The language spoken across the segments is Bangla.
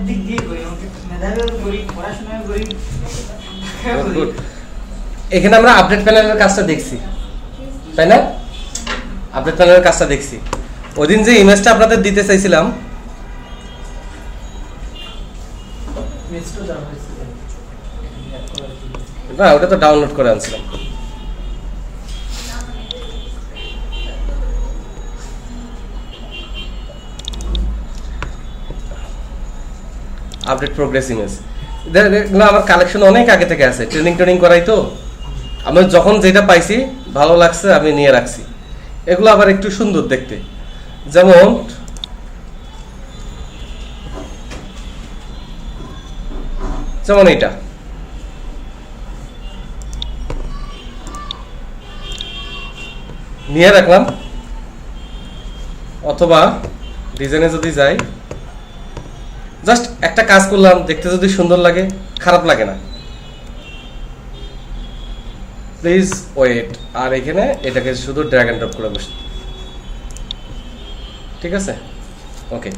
দিক দিয়ে করি, আমাকে মেধাবীও করি, পড়াশোনাও করি। গুড। এখানে আমরা আপডেট প্যানেলের কাজটা দেখছি, তাই না? আপডেট প্যানেলের কাজটা দেখছি। ওইদিন যে ইমেজটা আপনাদের দিতে চাইছিলাম, না ওটা তো ডাউনলোড করে আনছিলাম। আপডেট প্রোগ্রেস ইমেজ এগুলো আমার কালেকশন অনেক আগে থেকে আছে, ট্রেনিং করাই তো। আমি যখন যেটা পাইছি ভালো লাগছে আমি নিয়ে রাখছি। এগুলো আবার একটু সুন্দর দেখতে, যেমন এটা নিয়ে রাখলাম। অথবা ডিজাইনে যদি যাই, জাস্ট একটা কাজ করলাম, দেখতে যদি সুন্দর লাগে, খারাপ লাগে না। Please wait. আর এখানে এটাকে শুধু ড্র্যাগ এন্ড ড্রপ করে বসে, ঠিক আছে? ওকে।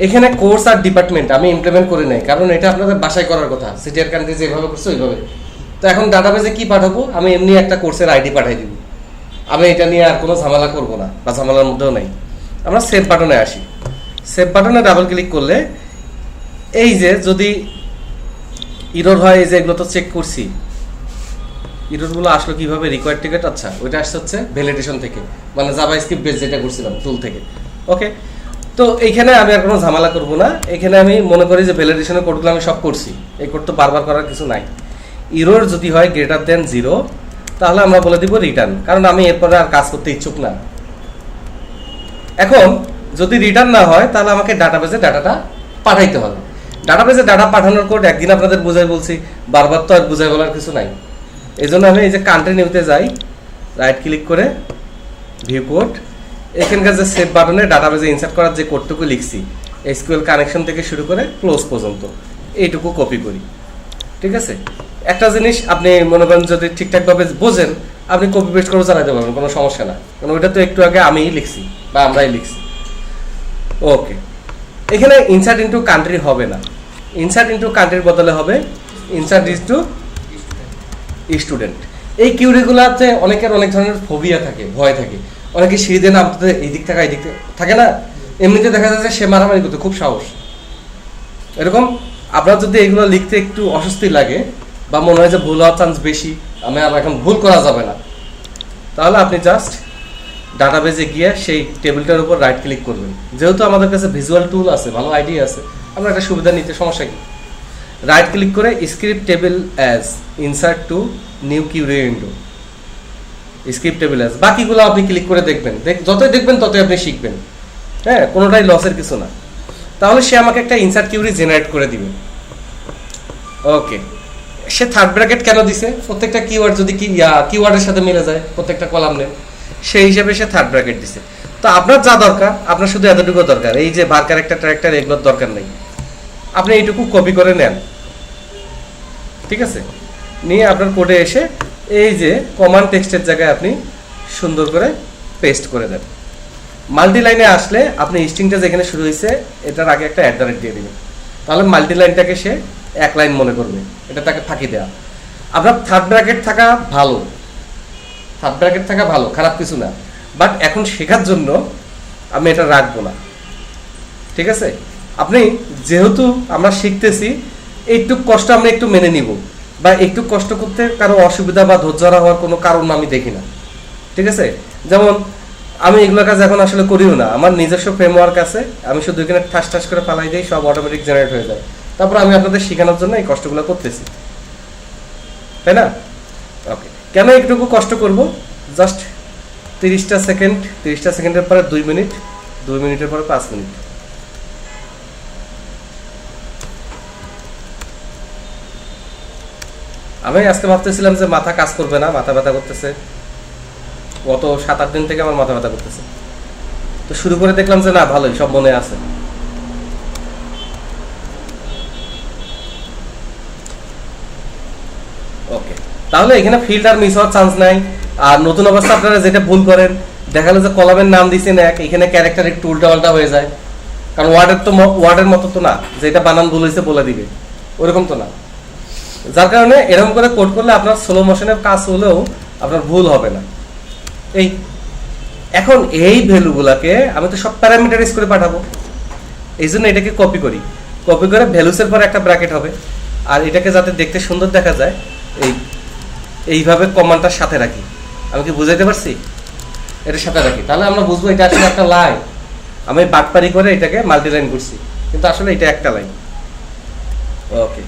এখানে কোর্স আর ডিপার্টমেন্ট আমি ইমপ্লিমেন্ট করে নাই, কারণ এটা আপনাদের বাসায় করার কথা। সিটিআর কান্ট্রি যেভাবে করছে ওইভাবে। তো এখন ডাটাবেজে কি পাঠাবো? আমি এমনি একটা কোর্সের আইডি পাঠাই দিব। আমি এটা নিয়ে আর কোনো ঝামেলা করবো না, বা ঝামেলার মধ্যেও নাই। আমরা সেভ বাটনে আসি। সেভ বাটনে ডাবল ক্লিক করলে এই যে যদি ইরর হয়, এই যে এগুলো তো চেক করছি, ইররগুলো আসলো কিভাবে? রিকোয়ার্ড টিকেট, আচ্ছা ওইটা আসছে হচ্ছে ভ্যালিডেশন থেকে, মানে জাভাস্ক্রিপ্ট বেস যেটা করছিলাম টুল থেকে। ওকে, তো এইখানে আমি আর কোনো ঝামেলা করবো না। এখানে আমি মনে করি যে ভ্যালিডেশনের কোডগুলো আমি সব করছি, এই কোড তো বারবার করার কিছু নাই। ইরর যদি হয় গ্রেটার দেন 0, তাহলে আমরা বলে দিব রিটার্ন, কারণ আমি এরপরে আর কাজ করতে ইচ্ছুক না। এখন যদি রিটার্ন না হয়, তাহলে আমাকে ডাটাবেজে ডাটাটা পাঠাইতে হবে। ডাটাবেজে ডাটা পাঠানোর কোড একদিন আপনাদের বুঝাই বলছি, বারবার তো আর বুঝাই বলার কিছু নাই। এই জন্য আমি এই যে কান্ট্রি নিউতে যাই, রাইট ক্লিক করে ভিউ কোড, এখানকার যে সেভ বাটনে ডাটাবেজে ইনসার্ট করার যে কোডটুকু লিখছি, এসকিউএল কানেকশন থেকে শুরু করে ক্লোজ পর্যন্ত, এইটুকু কপি করি। ঠিক আছে? একটা জিনিস আপনি মনে করেন যদি ঠিকঠাকভাবে বোঝেন, আপনি কপি পেস্ট করে চালাতে পারবেন, কোনো সমস্যা না, কারণ ওইটা তো একটু আগে আমিই লিখছি বা আমরাই লিখছি। ওকে, এখানে ইনসার্ট ইনটু কান্ট্রি হবে না, ইনসার্ট ইনটু কান্ট্রির বদলে হবে ইনসার্ট ইনটু স্টুডেন্ট। এই কিউরিগুলাতে অনেকের অনেক ধরনের ফোবিয়া থাকে, ভয় থাকে। অনেকে সিঁড়িতে নামতে এই দিক থেকে এই দিক থাকে না, এমনিতে দেখা যাচ্ছে সে মারামারি করতে খুব সাহস। এরকম আপনার যদি এগুলো লিখতে একটু অস্বস্তি লাগে বা মনে হয় যে ভুল হওয়ার চান্স বেশি, আমি আর এখন ভুল করা যাবে না, তাহলে আপনি জাস্ট ডাটাবেজে গিয়ে সেই টেবিলটার উপর রাইট ক্লিক করবেন। যেহেতু আমাদের কাছে ভিজুয়াল টুল আছে, ভালো আইডিয়া আছে, আমরা একটা সুবিধা নিতে সমস্যা কি? রাইট ক্লিক করে script table as, insert to new query window, script table as. বাকিগুলো আপনি ক্লিক করে দেখবেন, যতই দেখবেন ততই আপনি শিখবেন। হ্যাঁ, কোনোটাই লসের কিছু না। তাহলে সে আমাকে একটা ইনসার্ট কিউরি জেনারেট করে দিবে। ওকে, সে থার্ড ব্র্যাকেট কেন দিছে? প্রত্যেকটা কিওয়ার্ড যদি কিওয়ার্ডের সাথে মিলে যায়, প্রত্যেকটা কলাম নেন, সেই হিসাবে সে থার্ড ব্র্যাকেট দিছে। তো আপনার যা দরকার, আপনার শুধু এতটুকু দরকার, এই যে বার ক্যারেক্টার ট্র্যাক্টর এগুলোর দরকার নেই, আপনি এইটুকু কপি করে নেন। ঠিক আছে? নিয়ে আপনার কোডে এসে এই যে কমান্ড টেক্সটের জায়গায় আপনি সুন্দর করে পেস্ট করে দেন। মাল্টি লাইনে আসলে আপনি স্ট্রিংটা যেখানে শুরু হয়েছে এটার আগে একটা @ দিয়ে দিবেন, তাহলে মাল্টি লাইনটাকে সে এক লাইন মনে করবে, এটা তাকে ফাঁকি দেওয়া। আপনার থার্ড ব্র্যাকেট থাকা ভালো, থার্ড ব্র্যাকেট থাকা ভালো, খারাপ কিছু না, বাট এখন শেখার জন্য আমি এটা রাখবো না। ঠিক আছে? আপনি যেহেতু আমরা শিখতেছি, একটু কষ্ট আমরা একটু মেনে নিব, বা একটু কষ্ট করতে কারো অসুবিধা বা ধৈর্য হওয়ার কোনো কারণ আমি দেখি না। ঠিক আছে? যেমন আমি এগুলোর কাজ এখন আসলে করিও না, আমার নিজস্ব ফ্রেমওয়ার্ক আছে, আমি শুধু এখানে ঠাস ঠাস করে ফালাই দিই, সব অটোমেটিক জেনারেট হয়ে যায়। তারপর আমি আপনাদের শেখানোর জন্য এই কষ্টগুলো করতেছি, তাই না? ওকে, কেন একটুকু কষ্ট করব? জাস্ট 30টা সেকেন্ড, 30টা সেকেন্ডের পরে 2 মিনিট, 2 মিনিটের পরে 5 মিনিট। আমি আজকে ভাবতেছিলাম যে মাথা কাজ করবে না, মাথা ব্যথা করতেছে, গত 7-8 দিন থেকে আমার মাথা ব্যথা করতেছে। তো শুরু করে দেখলাম যে না, ভালোই, সব মনে আছে। ওকে, তাহলে এখানে ফিল্ড আর মিস হওয়ার চান্স নাই। আর নতুন অবস্থা আপনারা যেটা ভুল করেন, দেখালো যে কলামের নাম দিচ্ছেন এক, এখানে ক্যারেক্টার একটু উল্টাপাল্টা হয়ে যায়, কারণ ওয়ার্ডের মতো তো না যে এটা বানান ভুল হয়েছে বলে দিবে, ওরকম তো না। যার কারণে এরকম করে কোড করলে আপনার স্লো মোশনের কাজ হলেও আপনার ভুল হবে না। এই এখন এই ভ্যালুগুলাকে আমি তো সব প্যারামিটারাইজ করে পাঠাবো, এই জন্য এটাকে কপি করি, কপি করে ভ্যালুসের পর একটা ব্র্যাকেট হবে, আর এটাকে যাতে দেখতে সুন্দর দেখা যায় এইভাবে কমান্ডটার সাথে রাখি। আমি কি বুঝাইতে পারছি? এটার সাথে রাখি, তাহলে আমরা বুঝবো এটা আসলে একটা লাইন। আমি বাটপারি করে এটাকে মাল্টি লাইন করছি, কিন্তু আসলে এটা একটা লাইন। ওকে,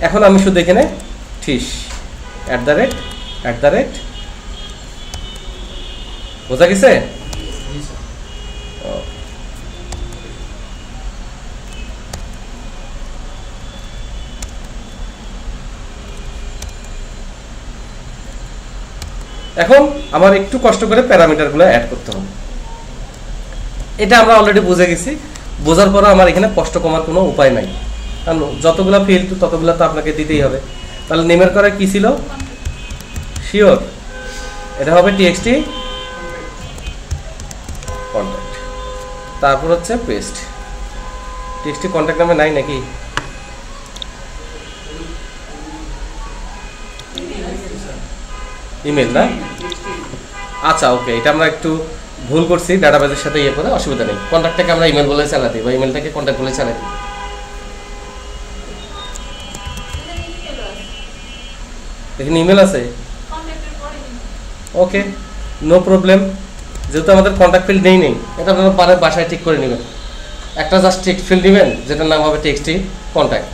এখন আমি শুধু এখানে ঠিস @ বোঝা গেছে? এখন আমার একটু কষ্ট করে প্যারামিটারগুলো অ্যাড করতে হবে। এটা আমরা অলরেডি বুঝে গেছি, বোঝার পর আমার এখানে কষ্ট কমার কোনো উপায় নাই, কারণ যতগুলো ফিল্ড ততগুলো তো আপনাকে দিতেই হবে। তাহলে নেমের করে কি ছিল? শিওর এটা হবে txt কন্ট্যাক্ট, তারপর হচ্ছে পেস্ট। txt কন্ট্যাক্ট নামে নাই নাকি? ইমেল না? আচ্ছা ওকে, এটা আমরা একটু ভুল করছি, ডাটাবেজের সাথে ইয়ে করে, অসুবিধা নেই। কন্ট্যাক্টটাকে আমরা ইমেল বলে চালাতে, বা ইমেলটাকে কন্ট্যাক্ট বলে চালাতে। এখানে ইমেল আছে, ওকে নো প্রবলেম। যেহেতু আমাদের কন্ট্যাক্ট ফিল্ড নেই, এটা আপনারা পারে বাসায় ঠিক করে নেবেন। একটা জাস্ট টেক্সট ফিল্ড নেবেন যেটার নাম হবে txt কন্ট্যাক্ট।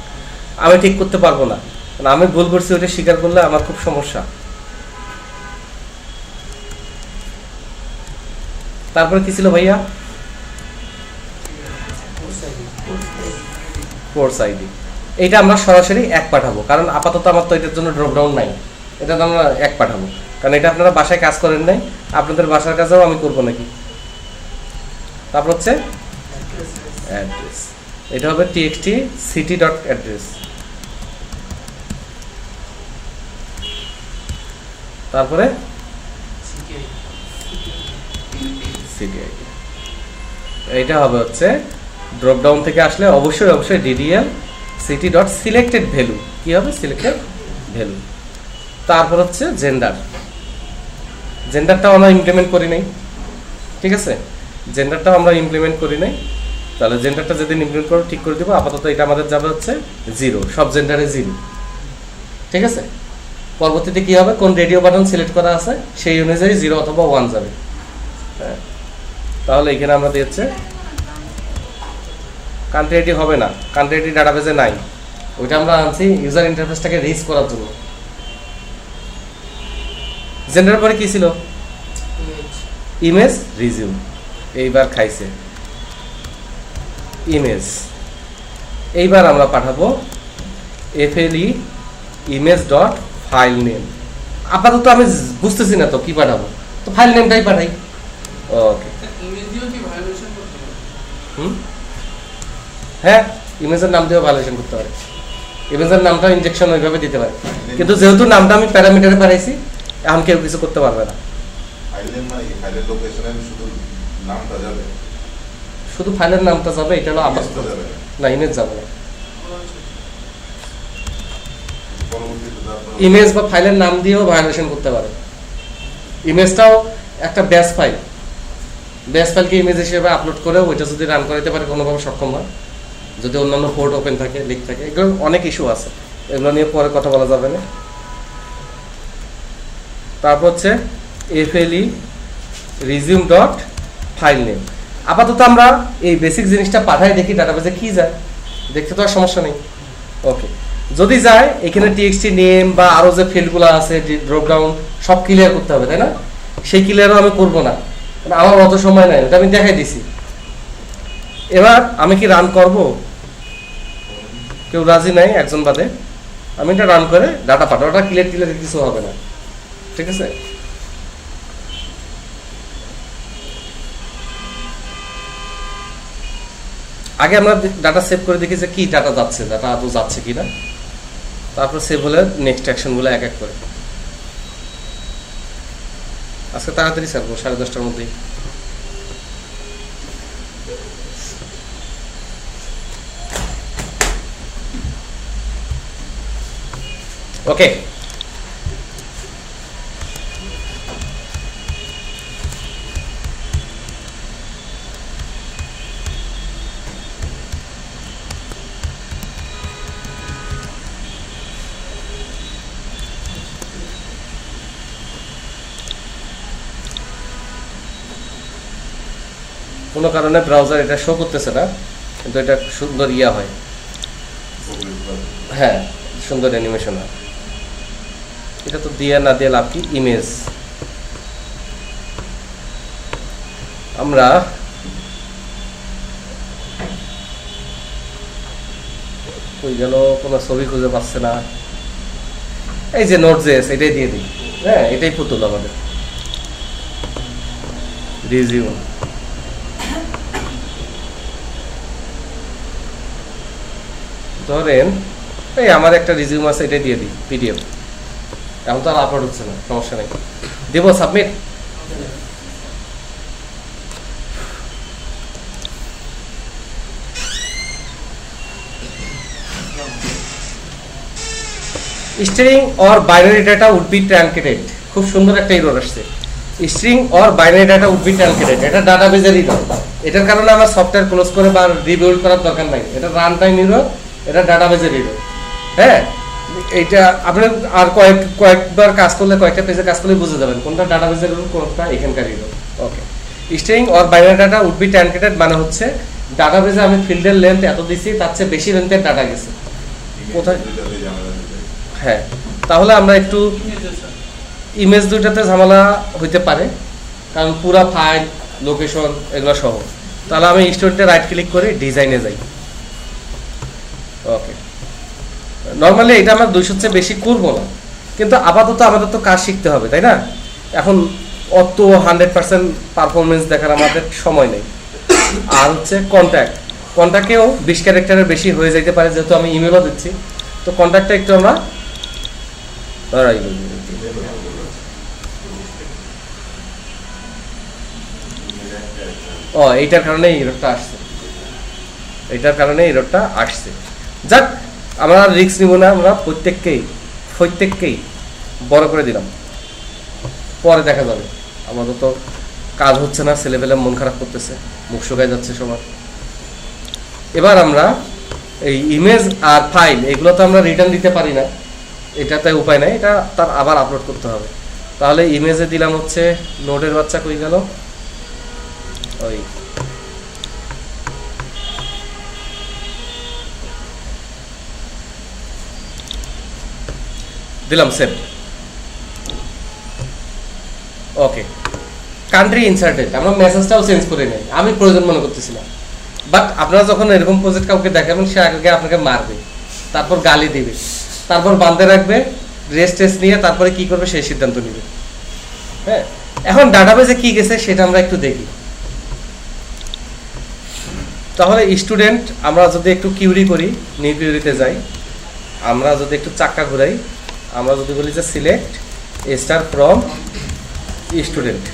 আমি ঠিক করতে পারবো না, কারণ আমি ভুল করছি, ওটা স্বীকার করলে আমার খুব সমস্যা। তারপরে কি ছিল ভাইয়া? Course ID. এইটা আমরা সরাসরি 1 পাঠাবো, কারণ আপাতত আমার তো এটার জন্য ড্রপ ডাউন নাই, এটা তো আমরা 1 পাঠাবো, কারণ এটা আপনারা বাসায় কাজ করেন নাই, আপনাদের বাসার কাজেও আমি করবো নাকি। তারপর হচ্ছে অ্যাড্রেস, এটা হবে txt city.address। তারপরে এইটা হবে হচ্ছে ড্রপ ডাউন থেকে আসলে অবশ্যই ddl city.selected value, কি হবে? Selected value. তারপর হচ্ছে জেন্ডারটাও আমরা ইমপ্লিমেন্ট করি নাই, ঠিক আছে? জেন্ডারটাও আমরা ইমপ্লিমেন্ট করি নাই, তাহলে জেন্ডারটা যেদিন ইমপ্লিমেন্ট করে ঠিক করে দিব। আপাতত এটা আমাদের যাবে হচ্ছে 0, সব জেন্ডারে 0, ঠিক আছে? পরবর্তীতে কি হবে? কোন রেডিও বাটন সিলেক্ট করা আছে সেই অনুযায়ী 0 অথবা 1 যাবে। হ্যাঁ, তাহলে এখানে আমরা দিয়েছে কান্ট্রি আইডি হবে না, কান্ট্রি আইডি ডাটাবেজে নাই, ওইটা আমরা আনছি ইউজার ইন্টারফেসটাকে রিচ করার জন্য। জেন্ডার পরে কি ছিল? Image resume. এইবার খাইছে ইমেজ। এইবার আমরা পাঠাবো fle image.file name। আপাতত আমি বুঝতেছি না তো কি পাঠাবো, তো ফাইল নেমটাই পাঠাই। ওকে, হ্যাঁ, ইমেজের নাম দিয়েও ভায়োলেশন করতে পারে, ইমেজের নামটা ইনজেকশন ওইভাবে দিতে পারে, কিন্তু যেহেতু নামটা আমি প্যারামিটারে পাঠাইছি, এখন কেউ কিছু করতে পারবে না। শুধু ফাইলের নামটা যাবে, এটা হলো আপাতত না, ইমেজ যাবে না। ইমেজ বা ফাইলের নাম দিয়েও ভায়োলেশন করতে পারে। ইমেজটাও একটা ব্যাস ফাইলকে ইমেজ হিসেবে আপলোড করে ওইটা যদি রান করাতে পারে কোনোভাবে সক্ষম হয়, যদি অন্যান্য পোর্ট ওপেন থাকে, লিক থাকে, এগুলো অনেক ইস্যু আছে, এগুলো নিয়ে পরে কথা বলা যাবে না। তারপর হচ্ছে fle resume.file name। আপাতত আমরা এই বেসিক জিনিসটা পাঠাই, দেখি ডাটাবেজে কি যায়, দেখতে তো আর সমস্যা নেই। ওকে, যদি যায় এখানে txt নেম বা আরো যে ফিল্ডগুলো আছে, ড্রপ ডাউন, সব ক্লিয়ার করতে হবে, তাই না? সেই ক্লিয়ারও আমি করবো না, আমার অত সময় নাই, ওটা আমি দেখাই দিছি। এবার আমি কি রান করব? কেউ রাজি নাই, একজন বাদে। আমি এটা রান করে ডাটা পাঠাবো, ওটা ক্লিয়ার কিছু হবে না, ঠিক আছে? আগে আমরা ডাটা সেভ করে দেখি যে কি ডাটা যাচ্ছে, ডাটা আদৌ যাচ্ছে কিনা, তারপর সেভ হলে নেক্সট অ্যাকশন গুলো এক এক করে। আজকে তাড়াতাড়ি ছাড়বো, 10:30টার মধ্যেই। ওকে, কোনো কারণে ব্রাউজার এটা শো করতেছে না, কিন্তু এটা সুন্দর ইয়া হয়, হ্যাঁ সুন্দর অ্যানিমেশন হয়। এটা তো দিয়ে না দিয়ে লাভ কি? ইমেজ আমরা কই গেল, কোনো ছবি খুঁজে পাচ্ছে না। এই যে নোট.js এটাই দিয়ে দিই, হ্যাঁ এটাই পুতুল আমাদের রিজিউম। ধরেন এই আমার একটা রিজিউম আছে, এটাই দিয়ে দিই পিডিএফ। এখন তো আর আপলোড হচ্ছে না, সমস্যা নেই, দেবো submit. String or binary data would be truncated, খুব সুন্দর একটা এরর আসছে। String or binary data would be truncated, এটা ডাটাবেজের এরর। এটার কারণে আমার সফটওয়্যার ক্লোজ করে বা রিবিল্ড করার দরকার নাই, এটা রান টাইম এরর, এটা ডাটাবেজের এরর। হ্যাঁ, এইটা আপনি আর কয়েকবার কাজ করলে, কয়েকটা পেজে কাজ করলে বুঝে যাবেন কোনটা ডাটাবেজের এরর, কোনটা এখানকার error. Okay, string or binary data would be truncated মানে হচ্ছে ডাটাবেজে আমি ফিল্ডের লেন্থ এত দিছি, তার চেয়ে বেশি লেন্থের ডাটা গেছে কোথায়। হ্যাঁ, তাহলে আমরা একটু ইমেজ দুইটাতে ঝামেলা হইতে পারে, কারণ পুরা ফাইল লোকেশন এগুলো সহ। তাহলে আমি স্টুডেন্টে রাইট ক্লিক করে ডিজাইনে যাই। ওকে, নর্মালি এটা আমরা 200 চেয়ে বেশি করবো না, কিন্তু আপাতত আমাদের তো কাজ শিখতে হবে, তাই না? এখন অত 100% পারফরমেন্স দেখার আমাদের সময় নেই। আর হচ্ছে কন্ট্যাক্টেও 20 ক্যারেক্টারের বেশি হয়ে যেতে পারে, যেহেতু আমি ইমেলও দিচ্ছি। তো কন্ট্যাক্টটা একটু আমরা এইটার কারণে এররটা আসছে। যাক, আমরা রিস্ক নিব না, আমরা প্রত্যেককেই বড় করে দিলাম, পরে দেখা যাবে। আমাদের তো কাজ হচ্ছে না, ছেলেপেলে মন খারাপ করতেছে, মুখ শুকায় যাচ্ছে সবার। এবার আমরা এই ইমেজ আর ফাইল এগুলো তো আমরা রিটার্ন দিতে পারি না, এটাতে উপায় নাই, এটা তার আবার আপলোড করতে হবে। তাহলে ইমেজে দিলাম হচ্ছে নোডের বাচ্চা, কই গেল, ওই দিলাম সেভ। ওকে, কান্ট্রি ইনসার্টেড, আমরা মেসেজটাও চেঞ্জ করে নেই, আমি প্রয়োজন মনে করতেছিলাম। বাট আপনারা যখন এরকম প্রজেক্ট কাউকে দেখাবেন, সে আগে আপনাকে মারবে, তারপর গালি দিবে, তারপর বাঁধে রাখবে, রেস্ট টেস্ট নিয়ে তারপরে কি করবে সেই সিদ্ধান্ত নিবে। হ্যাঁ, এখন ডাটাবেজে কি গেছে সেটা আমরা একটু দেখি। তাহলে স্টুডেন্ট, আমরা যদি একটু কিউরি করি, নিউ কিউরিতে যাই, আমরা যদি একটু চাক্কা ঘুরাই, আমরা যদি বলি যে সিলেক্ট স্টার ফ্রম স্টুডেন্ট।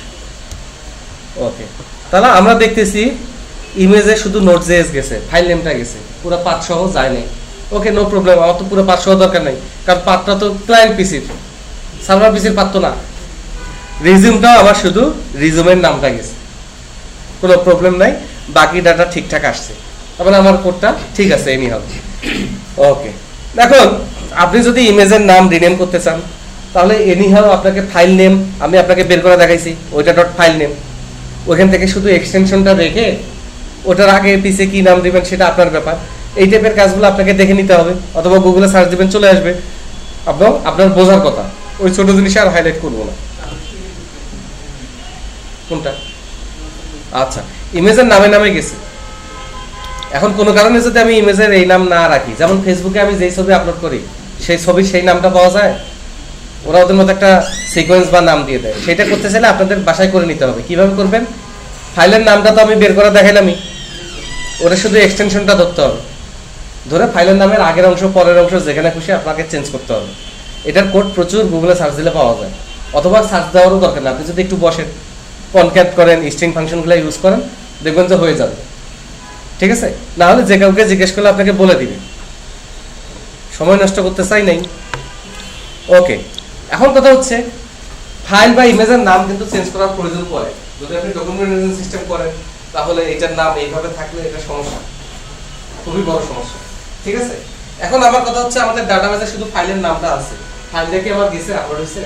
ওকে, তাহলে আমরা দেখতেছি ইমেজে শুধু নোট.js গেছে, ফাইল নেমটা গেছে, পুরো পাথ সহ যায় নাই। ওকে, নো প্রবলেম, আমার তো পুরো পাথ সহ দরকার নাই, কারণ পাথটা তো ক্লায়েন্ট পিসির, সার্ভার পিসির পাথ তো না। রিজিউমটাও আবার শুধু রিজিউমের নামটা গেছে, কোনো প্রবলেম নাই, বাকি ডাটা ঠিকঠাক আসছে, তারপরে আমার কোডটা ঠিক আছে, এনি হবে। ওকে, এখন আপনি যদি ইমেজের নাম রিনেম করতে চান, তাহলে এনিহাও আপনাকে ফাইল নেম আমি আপনাকে বের করে দেখাইছি, ওইটা ডট ফাইল নেম, ওইখান থেকে শুধু এক্সটেনশনটা রেখে ওটার আগে পিছে কি নাম দিবেন সেটা আপনার ব্যাপার। এই টাইপের কাজগুলো আপনাকে দেখে নিতে হবে, অথবা গুগলে সার্চ দিবেন, চলে আসবে। আপনার বোঝার কথা, ওই ছোট জিনিসে আর হাইলাইট করবো না। কোনটা? আচ্ছা, ইমেজের নামে গেছে। এখন কোনো কারণে যদি আমি ইমেজের এই নাম না রাখি, যেমন ফেসবুকে আমি যেই ছবি আপলোড করি সেই ছবির সেই নামটা পাওয়া যায়, ওরা ওদের মতো একটা সিকোয়েন্স বা নাম দিয়ে দেয়। সেটা করতে চাইলে আপনাদের বাসায় করে নিতে হবে। কিভাবে করবেন? ফাইলের নামটা তো আমি বের করে দেখাইলামই, ওটা শুধু এক্সটেনশনটা ধরতে হবে, ধরে ফাইলের নামের আগের অংশ পরের অংশ যেখানে খুশি আপনাকে চেঞ্জ করতে হবে। এটার কোড প্রচুর গুগলে সার্চ দিলে পাওয়া যায়, অথবা সার্চ দেওয়ারও দরকার না, আপনি যদি একটু বসেন, কনক্যাট করেন, স্ট্রিং ফাংশনগুলো ইউজ করেন, দেখবেন যে হয়ে যাবে। ঠিক আছে, না হলে যে কাউকে জিজ্ঞেস করলে আপনাকে বলে দিবে। সময় নষ্ট করতে চাই নাই। ওকে, এখন কথা হচ্ছে ফাইল বা ইমেজের নাম কিন্তু চেঞ্জ করার প্রয়োজন পড়ে। যদি আপনি ডকুমেন্ট ম্যানেজমেন্ট সিস্টেম করেন তাহলে এটার নাম এইভাবে থাকলে এটা সমস্যা, খুবই বড় সমস্যা। ঠিক আছে, এখন আমার কথা হচ্ছে আমাদের ডাটাবেসে শুধু ফাইলের নামটা আছে, ফাইলটা কি আমার গেছে আপলোড হয়েছে?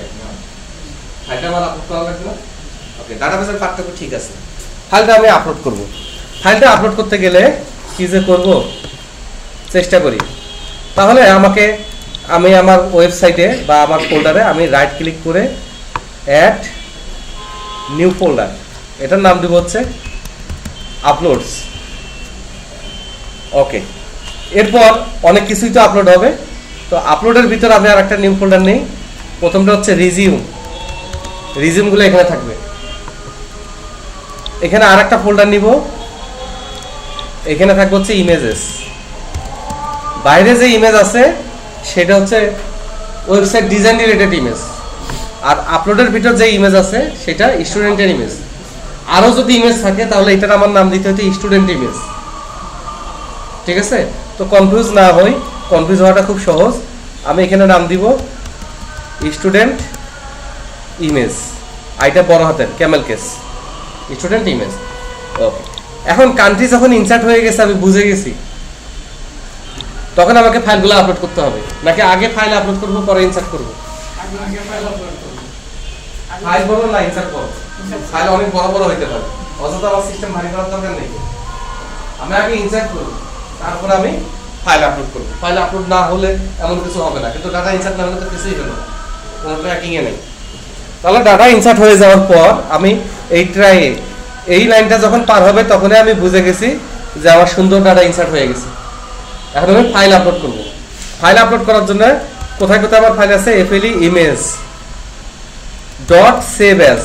ফাইলটা আমার আপলোড করা লাগবে না। ওকে, ডাটাবেসের পার্টটুকু ঠিক আছে, ফাইলটা আমি আপলোড করব। ফাইলটা আপলোড করতে গেলে কি যে করব, চেষ্টা করি। তাহলে আমি আমার ওয়েবসাইটে বা আমার ফোল্ডারে আমি রাইট ক্লিক করে অ্যাড নিউ ফোল্ডার, এটার নাম দিব হচ্ছে আপলোডস। ওকে, এরপর অনেক কিছুই তো আপলোড হবে, তো আপলোডের ভিতরে আমি আর একটা নিউ ফোল্ডার নেই। প্রথমটা হচ্ছে রিজিউমগুলো এখানে থাকবে। এখানে আর একটা ফোল্ডার নিব, এখানে থাকবে হচ্ছে ইমেজেস। বাইরে যে ইমেজ আছে সেটা হচ্ছে ওয়েবসাইট ডিজাইন রিলেটেড ইমেজ, আর আপলোডের ভিতর যে ইমেজ আছে সেটা স্টুডেন্টের ইমেজ। আরও যদি ইমেজ থাকে তাহলে এটার আমার নাম দিতে হচ্ছে স্টুডেন্ট ইমেজ। ঠিক আছে, তো কনফিউজ না হই, কনফিউজ হওয়াটা খুব সহজ। আমি এখানে নাম দিব স্টুডেন্ট ইমেজ, আইটা বড় হাতের ক্যামেল কেস, স্টুডেন্ট ইমেজ। ওকে, এখন কান্ট্রি যখন ইনসার্ট হয়ে গেছে, আমি বুঝে গেছি, তখন আমাকে ফাইলগুলো আপলোড করতে হবে, নাকি আগে ফাইল আপলোড করবো পরে ইনসার্ট করবো? ফাইল বড় না ইনসার্ট বড়? ফাইল অনেক বড় বড় হইতে পারে, অযথা আমার সিস্টেম ভারী করার দরকার নেই। আমি আগে ইনসার্ট করবো, তারপর আমি ফাইল আপলোড করবো। ফাইল আপলোড না হলে এমন কিছু হবে না, কিন্তু ডাটা ইনসার্ট না হলে তো কিছুই হলো না, কোনো ট্র্যাকিংয়ে নেই। তাহলে ডাটা ইনসার্ট হয়ে যাওয়ার পর আমি এই লাইনটা যখন পার হবে তখনই আমি বুঝে গেছি যে আমার সুন্দর ডাটা ইনসার্ট হয়ে গেছে। এখন আমি ফাইল আপলোড করব। ফাইল আপলোড করার জন্য কোথায় কোথায় আমার ফাইল আছে, FLE image dot save as,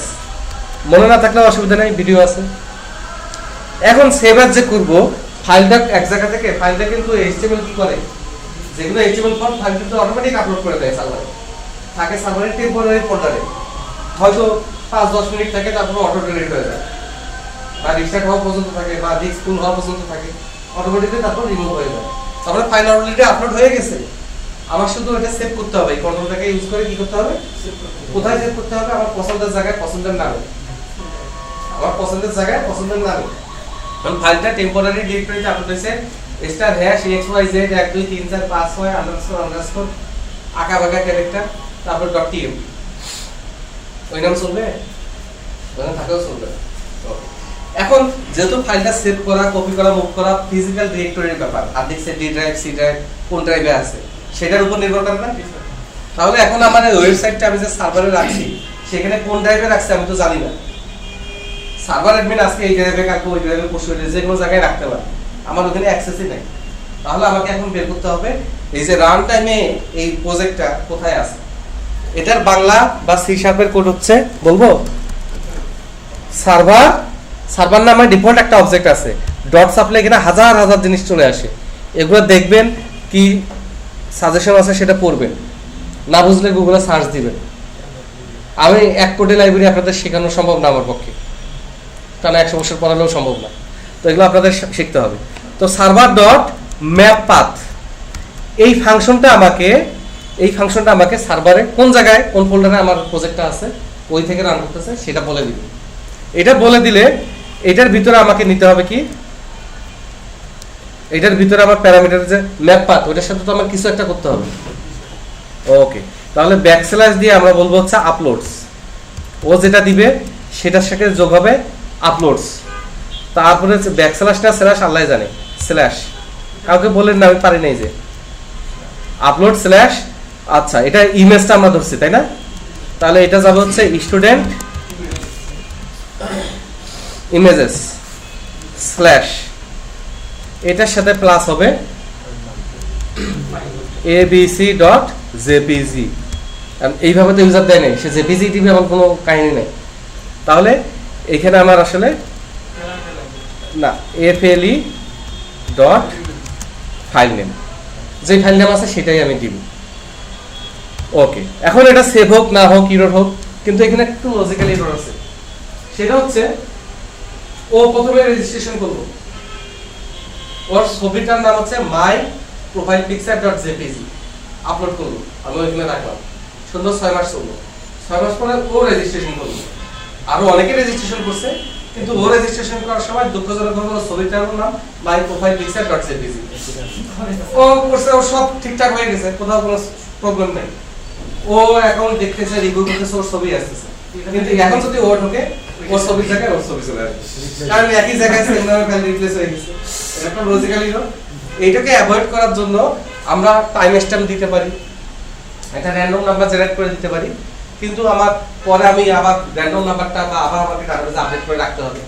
মনে না থাকলে অসুবিধা নেই, ভিডিও আছে। এখন সেভ অ্যাজ যে করবো, ফাইলটা এক জায়গা থেকে, ফাইলটা কিন্তু HTML কি করে, যেগুলো HTML ফর্ম ফাইল কিন্তু অটোমেটিক আপলোড করে দেয় সার্ভারে, থাকে সার্ভারের টেম্পোরারি ফোল্ডারে, হয়তো 5-10 মিনিট থাকে, তারপর অটো ডিলিট হয়ে যায়, বা রিস্টার্ট হওয়া পর্যন্ত থাকে, বা ডিস্ক ফুল হওয়া পর্যন্ত থাকে, অটোমেটিকলি তারপর রিমুভ হয়ে যায়। তারপরে ফাইল অলরেডি আপলোড হয়ে গেছে, আমার শুধু এটা সেভ করতে হবে। এই কন্ট্রোলটাকে ইউজ করে কি করতে হবে, কোথায় সেভ করতে হবে, আমার পছন্দের জায়গায় পছন্দের নামে, আমার পছন্দের জায়গায় পছন্দের নামে। কারণ ফাইলটা টেম্পোরারি ডিরেক্টরিতে আপলোড হয়েছে, *#xyz 1 2 3 4 5 6 আন্ডারস্কোর আঁকা বাঁকা ক্যারেক্টার, তারপর .tm, ওই নাম চলবে, ওখানে থাকেও চলবে। এখন যেহেতু ফাইলটা সেভ করা, কপি করা, মুভ করা ফিজিক্যাল ডিরেক্টরির ব্যাপার, আর দেখছে ডি ড্রাইভ, সি ড্রাইভ, কোন ড্রাইভে আছে সেটার উপর নির্ভর করে না। তাহলে এখন আমার এই ওয়েবসাইটটা আমি যে সার্ভারে রাখছি সেখানে কোন ড্রাইভে রাখছি আমি তো জানি না। সার্ভার অ্যাডমিন আজকে এই ড্রাইভে কালকে ওই ড্রাইভে পরশু যে কোনো জায়গায় রাখতে পারে, আমার ওখানে অ্যাক্সেসই নাই। তাহলে আমাকে এখন বের করতে হবে এই যে রান টাইমে এই প্রজেক্টটা কোথায় আছে। এটার বাংলা বা C# এর কোড হচ্ছে, বলবো সার্ভার নামে ডিফল্ট একটা অবজেক্ট আছে, ডট সাপ্লাই, এখানে হাজার হাজার জিনিস চলে আসে। এগুলো দেখবেন, কি সাজেশন আছে সেটা পড়বেন, না বুঝলে গুগলে সার্চ দিবেন। আমি এক কোটি লাইব্রেরি আপনাদের শেখানো সম্ভব না আমার পক্ষে, টানা 100 বছর পড়ালেও সম্ভব না, তো এগুলো আপনাদের শিখতে হবে। তো সার্ভার ডট ম্যাপ পাথ, এই ফাংশনটা আমাকে সার্ভারে কোন জায়গায় কোন ফোল্ডারে আমার প্রজেক্টটা আছে ওই থেকে রান করতেছে সেটা বলে দিবে। এটা বলে দিলে এটার ভিতরে আমাকে নিতে হবে কি, এটার ভিতরে আমার প্যারামিটার যে ম্যাপ পাথ, ওটার সাথে তো আমার কিছু একটা করতে হবে। ওকে, তাহলে ব্যাকস্ল্যাশ দিয়ে আমরা বলবো হচ্ছে আপলোডস, ও যেটা দিবে সেটার সাথে যোগ হবে আপলোডস। তারপরে ব্যাকস্ল্যাশ না স্ল্যাশ আল্লাহ জানে, স্ল্যাশ কাউকে বলেন না, আমি পারি নাই যে আপলোড স্ল্যাশ। আচ্ছা, এটা ইমেজটা আমরা ধরছি তাই না, তাহলে এটা যাবে হচ্ছে স্টুডেন্ট ইমেজেস স্ল্যাশ, এটার সাথে প্লাস হবে abc.jpg। এইভাবে তো ইউজার দেয় নাই, সে জেপিজি টিভি আমার কোনো কাহিনী নেই। তাহলে এখানে আমার আসলে না FLE ডট ফাইল নেম, যে ফাইল নেম আছে সেটাই আমি দিব। ওকে, এখন এটা সেভ হোক না হোক, ইরর হোক, কিন্তু এখানে একটু লজিক্যাল ইরর আছে। সেটা হচ্ছে ও প্রথমে রেজিস্ট্রেশন করব, ওর ছবিটার নাম হচ্ছে my profile picture.jpg, আপলোড করব, আমি ওইখানে রাখলাম, সুন্দর 6 মাস চললো, 6 মাস পরে ও রেজিস্ট্রেশন করলো। আরো অনেকে রেজিস্ট্রেশন করছে, কিন্তু ও রেজিস্ট্রেশন করার সময় দুঃখজনক ভাবে ওর ছবিটার নাম my profile picture dot JPG. ও করছে, ও সব ঠিকঠাক হয়ে গেছে, কোথাও কোনো প্রবলেম নেই। ও অ্যাকাউন্ট দেখতেছে, রিভিউ করতেছে, ওর ছবি আসতেছে, কিন্তু এখন যদি ও ঢোকে ওর ছবির জায়গায় ওর ছবি চলে আসবে, কারণ একই জায়গায় সেম নামের ফাইল রিপ্লেস হয়ে গেছে। এটা একটা লজিক্যালি না। এইটাকে অ্যাভয়েড করার জন্য আমরা টাইম স্ট্যাম্প দিতে পারি, একটা র্যান্ডম নাম্বার জেনারেট করে দিতে পারি, কিন্তু আমার পরে আমি আবার র্যান্ডম নাম্বারটা বা আবার আমাকে ডাটাবেজে আপডেট করে রাখতে হবে,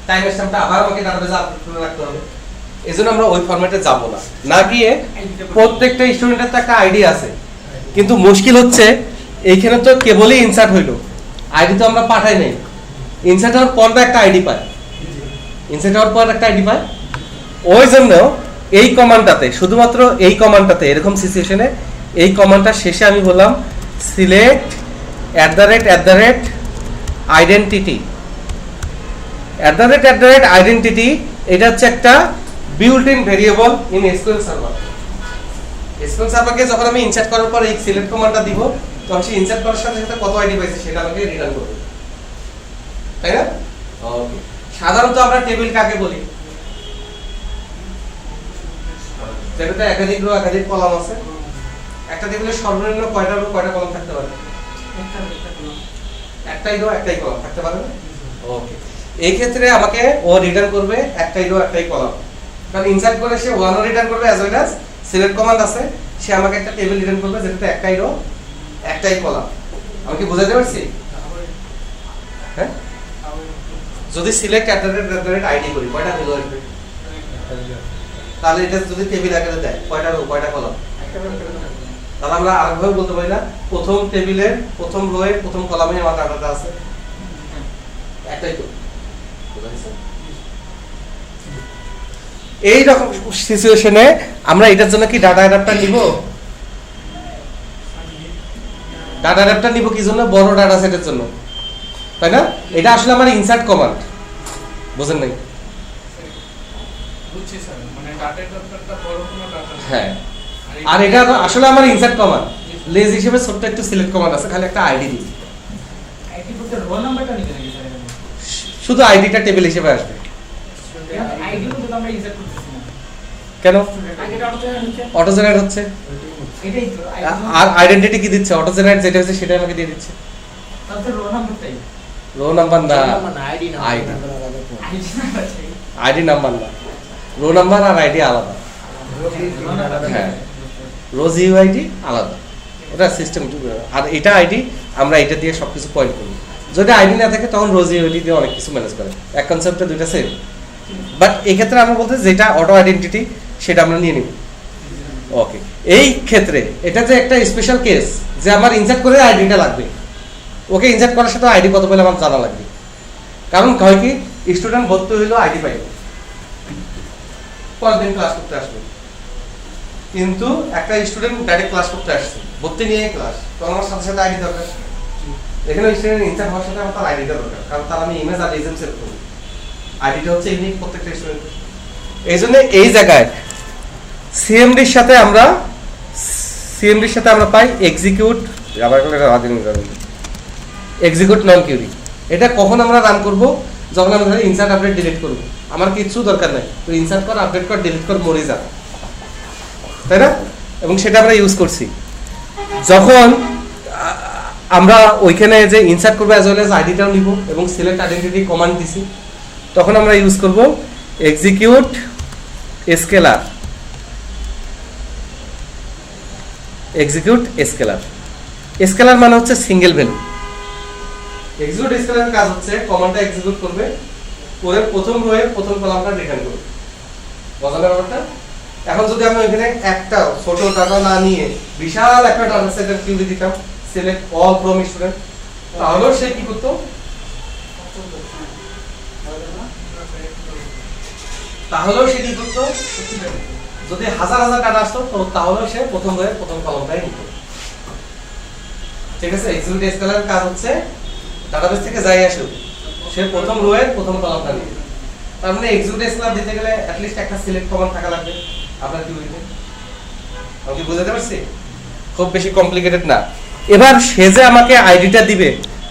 টাইম স্ট্যাম্পটা আবার আমাকে ডাটাবেজে আপডেট করে রাখতে হবে। এজন্য আমরা ওই ফরম্যাটে যাব না। না গিয়ে প্রত্যেকটা স্টুডেন্টের তো একটা আইডি আছে, কিন্তু মুশকিল হচ্ছে এইখানে তো কেবলই ইনসার্ট হইলো, আইডি তো আমরা পাঠাই নাই। ইনসার্ট হওয়ার পর একটা আইডি পায়, ইনসার্ট হওয়ার পর একটা আইডি পায়। ওই জন্য এই কমান্ডটাতে, শুধুমাত্র এই কমান্ডটাতে এরকম সিচুয়েশনে এই কমান্ডটা শেষে আমি বললাম সিলেক্ট @@identity @@identity। এটা হচ্ছে একটা built in variable in SQL server. SQL সার্ভারকে যখন আমি ইনসার্ট করার পর এই সিলেক্ট কমান্ডটা দিব, তখন সে ইনসার্ট করার সাথে সাথে কত আইডি পাইছে সেটা আমাকে রিটার্ন করবে, তাই না? ওকে। সাধারণত আমরা টেবিল কাকে বলি? টেবিলটা একাধিক রো একাধিক কলাম আছে। একটা টেবিলে সর্বনিম্ন কয়টা রো কয়টা কলাম থাকতে পারে? একটাই রো একটাই কলাম থাকতে পারে না? ওকে। এই ক্ষেত্রে আমাকে ও রিটার্ন করবে একটাই রো একটাই কলাম, কারণ ইনসার্ট করে সে ওয়ানও রিটার্ন করবে as well as select command আছে, সে আমাকে একটা টেবিল রিটার্ন করবে যেটাতে একটাই রো একটাই কলাম। আমি কি বুঝাতে পারছি? হ্যাঁ, যদি সিলেক্ট @@id করি কয়টা ভ্যালু আসবে? তাহলে এটা যদি টেবিল আকারে দেয় কয়টা রো কয়টা কলাম? তাহলে আমরা আরেকভাবে বলতে পারি না, প্রথম টেবিলের প্রথম রোয়ে প্রথম কলামে আমার ডাটাটা আছে, একটাই তো। এই রকম সিচুয়েশনে আমরা এটার জন্য কি ডাটা অ্যাডাপ্টার নিব? ডাটা অ্যাডাপ্টার নিব কি জন্য? বড় ডাটা সেটের জন্য, তাই না? এটা আসলে আমার ইনসার্ট কমান্ড, বুঝেন নাই? বুঝছি স্যার, মানে ডাটা অ্যাডাপ্টারটা বড় কোনো ডাটা। হ্যাঁ, আর এটা আসলে আমার ইনসার্ট কমান্ড। লেজ হিসেবে ছোট্ট একটু সিলেক্ট কমান্ড আছে, খালি একটা আইডি দিই, আইডি বলতে রোল নাম্বারটা নিতে নাকি স্যার? শুধু আইডিটা টেবিল হিসেবে আসবে। আইডি বলতে আমরা ইনসার্ট করতেছি না কেন? আইডিটা অটো জেনারেট হচ্ছে, অটো জেনারেট হচ্ছে, এটাই তো আর আইডেন্টিটি কি দিচ্ছে? অটো জেনারেট যেটা হচ্ছে সেটা আমাকে দিয়ে দিচ্ছে। তাহলে রোল নাম্বারটাই, রো নাম্বার না, ID ID number ID number না, রো নাম্বার আর আইডি আলাদা। হ্যাঁ, রোজ ইউআইডি আলাদা, ওটা সিস্টেম। আর এটা আইডি, আমরা এটা দিয়ে সবকিছু পয়েন্ট করি। যদি আইডি না থাকে তখন রোজ ইউআইডি দিয়ে অনেক কিছু ম্যানেজ করে। এক কনসেপ্টে দুইটা সেম, বাট এই ক্ষেত্রে আমরা বলতে যেটা অটো আইডেন্টিটি সেটা আমরা নিয়ে নিব। ওকে, এই ক্ষেত্রে এটা যে একটা স্পেশাল কেস যে আমার ইনসার্ট করে আইডিটা লাগবে, ওকে ইনসার্ট করার সাথে আইডি কত পেলে আমার জানা লাগবে। কারণ হয় কি, স্টুডেন্ট ভর্তি হইলো আইডি পাইল, পরের দিন ক্লাস করতে আসবে, কিন্তু একটা স্টুডেন্ট ডাইরেক্ট ক্লাস করতে আসছে, ভর্তি নিয়ে ক্লাস, তো আমার সাথে সাথে আইডি দরকার। এখানে স্টুডেন্ট ইনসার্ট হওয়ার সাথে আমার তার আইডিটা দরকার, কারণ তার আমি ইমেজ আর রিজেন সেট করব। আইডিটা হচ্ছে ইউনিক প্রত্যেকটা স্টুডেন্টের। এই জন্য এই জায়গায় সিএমডির সাথে আমরা পাই এক্সিকিউট, আবার এক্সিকিউট নন কিউরি। এটা কখন আমরা রান করব? যখন আমি ইনসার্ট আপডেট ডিলিট করব, আমার কিছু দরকার নাই, তো ইনসার্ট কর আপডেট কর ডিলিট কর মরে যা, তাই না? এবং সেটা আমরা ইউজ করছি যখন আমরা ওইখানে যে ইনসার্ট করবো অ্যাজ ওয়েল অ্যাজ আইডিটাও নিব এবং সিলেক্ট আইডেন্টিটি কমান্ড দিছি, তখন আমরা ইউজ করব execute scalar. Execute scalar, scalar মানে হচ্ছে সিঙ্গেল ভ্যালু। এক্সিকিউট স্কেলারের কাজ হচ্ছে কমান্ডটা এক্সিকিউট করবে, পরে প্রথম রোয়ে প্রথম কলামটা রিটার্ন করবে। বোঝালেন ব্যাপারটা? এখন যদি আমি এখানে একটা ছোট ডাটা না নিয়ে বিশাল একটা ডাটা সেটের কিউরি দিতাম, সিলেক্ট অল ফ্রম স্টুডেন্ট, তাহলেও সে কি করতো? যদি হাজার হাজার ডাটা আসতো তো তাহলেও সে প্রথম রোয়ে প্রথম কলামটাই নিত। ঠিক আছে, এক্সিকিউট স্কেলারের কাজ হচ্ছে ডাটাবেস থেকে যাই আসুক সে প্রথম রোয়ের প্রথম কলামটা নিবে। তার মানে এক্সিকিউট স্কেলার দিতে গেলে অ্যাট লিস্ট একটা সিলেক্ট কমান্ড থাকা লাগবে আপনার কিউরিতে। আমি কি বুঝাতে পারছি? খুব বেশি কমপ্লিকেটেড না। এবার সে যে আমাকে আইডিটা দিবে,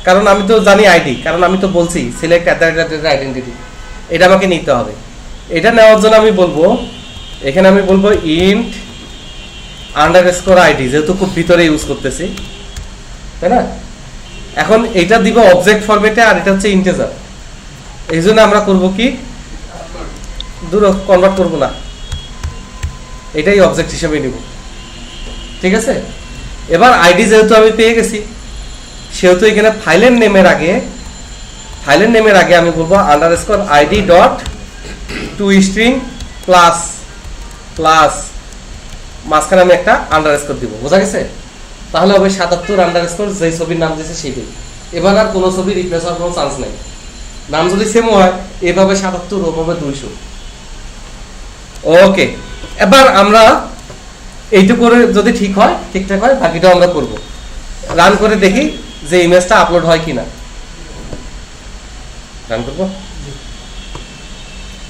কারণ আমি তো জানি আইডি, কারণ আমি তো বলছি সিলেক্ট আইডেন্টিটি, এটা আমাকে নিতে হবে। এটা নেওয়ার জন্য আমি বলবো, এখানে আমি বলবো ইন্ট আন্ডারস্কোর আইডি, যেহেতু খুব ভিতরে ইউজ করতেছি, তাই না? এখন এটা দিব অবজেক্ট ফরম্যাটে, আর এটা হচ্ছে ইন্টিজার। এই জন্য আমরা করবো কি, দূর কনভার্ট করবো না, এটাই অবজেক্ট হিসেবে নিব, ঠিক আছে? এবার আইডি যেহেতু আমি পেয়ে গেছি, সেহেতু এখানে ফাইলের নেমের আগে আমি বলবো underscore ID dot two string plus plus মাঝখানে আমি একটা আন্ডারস্কোর দিব। বোঝা গেছে? তাহলে হবে 77 আন্ডারস্কোর যে ছবির নাম দিয়েছে সেটাই। এবার আর কোনো ছবি রিপ্লেস হওয়ার কোনো চান্স নেই। নাম যদি সেম হয়, এভাবে 77, ওভাবে 200। ওকে, এবার আমরা এইটুকু করে যদি ঠিকঠাক হয়, বাকিটাও আমরা করব। রান করে দেখি যে ইমেজটা আপলোড হয় কিনা। রান করব।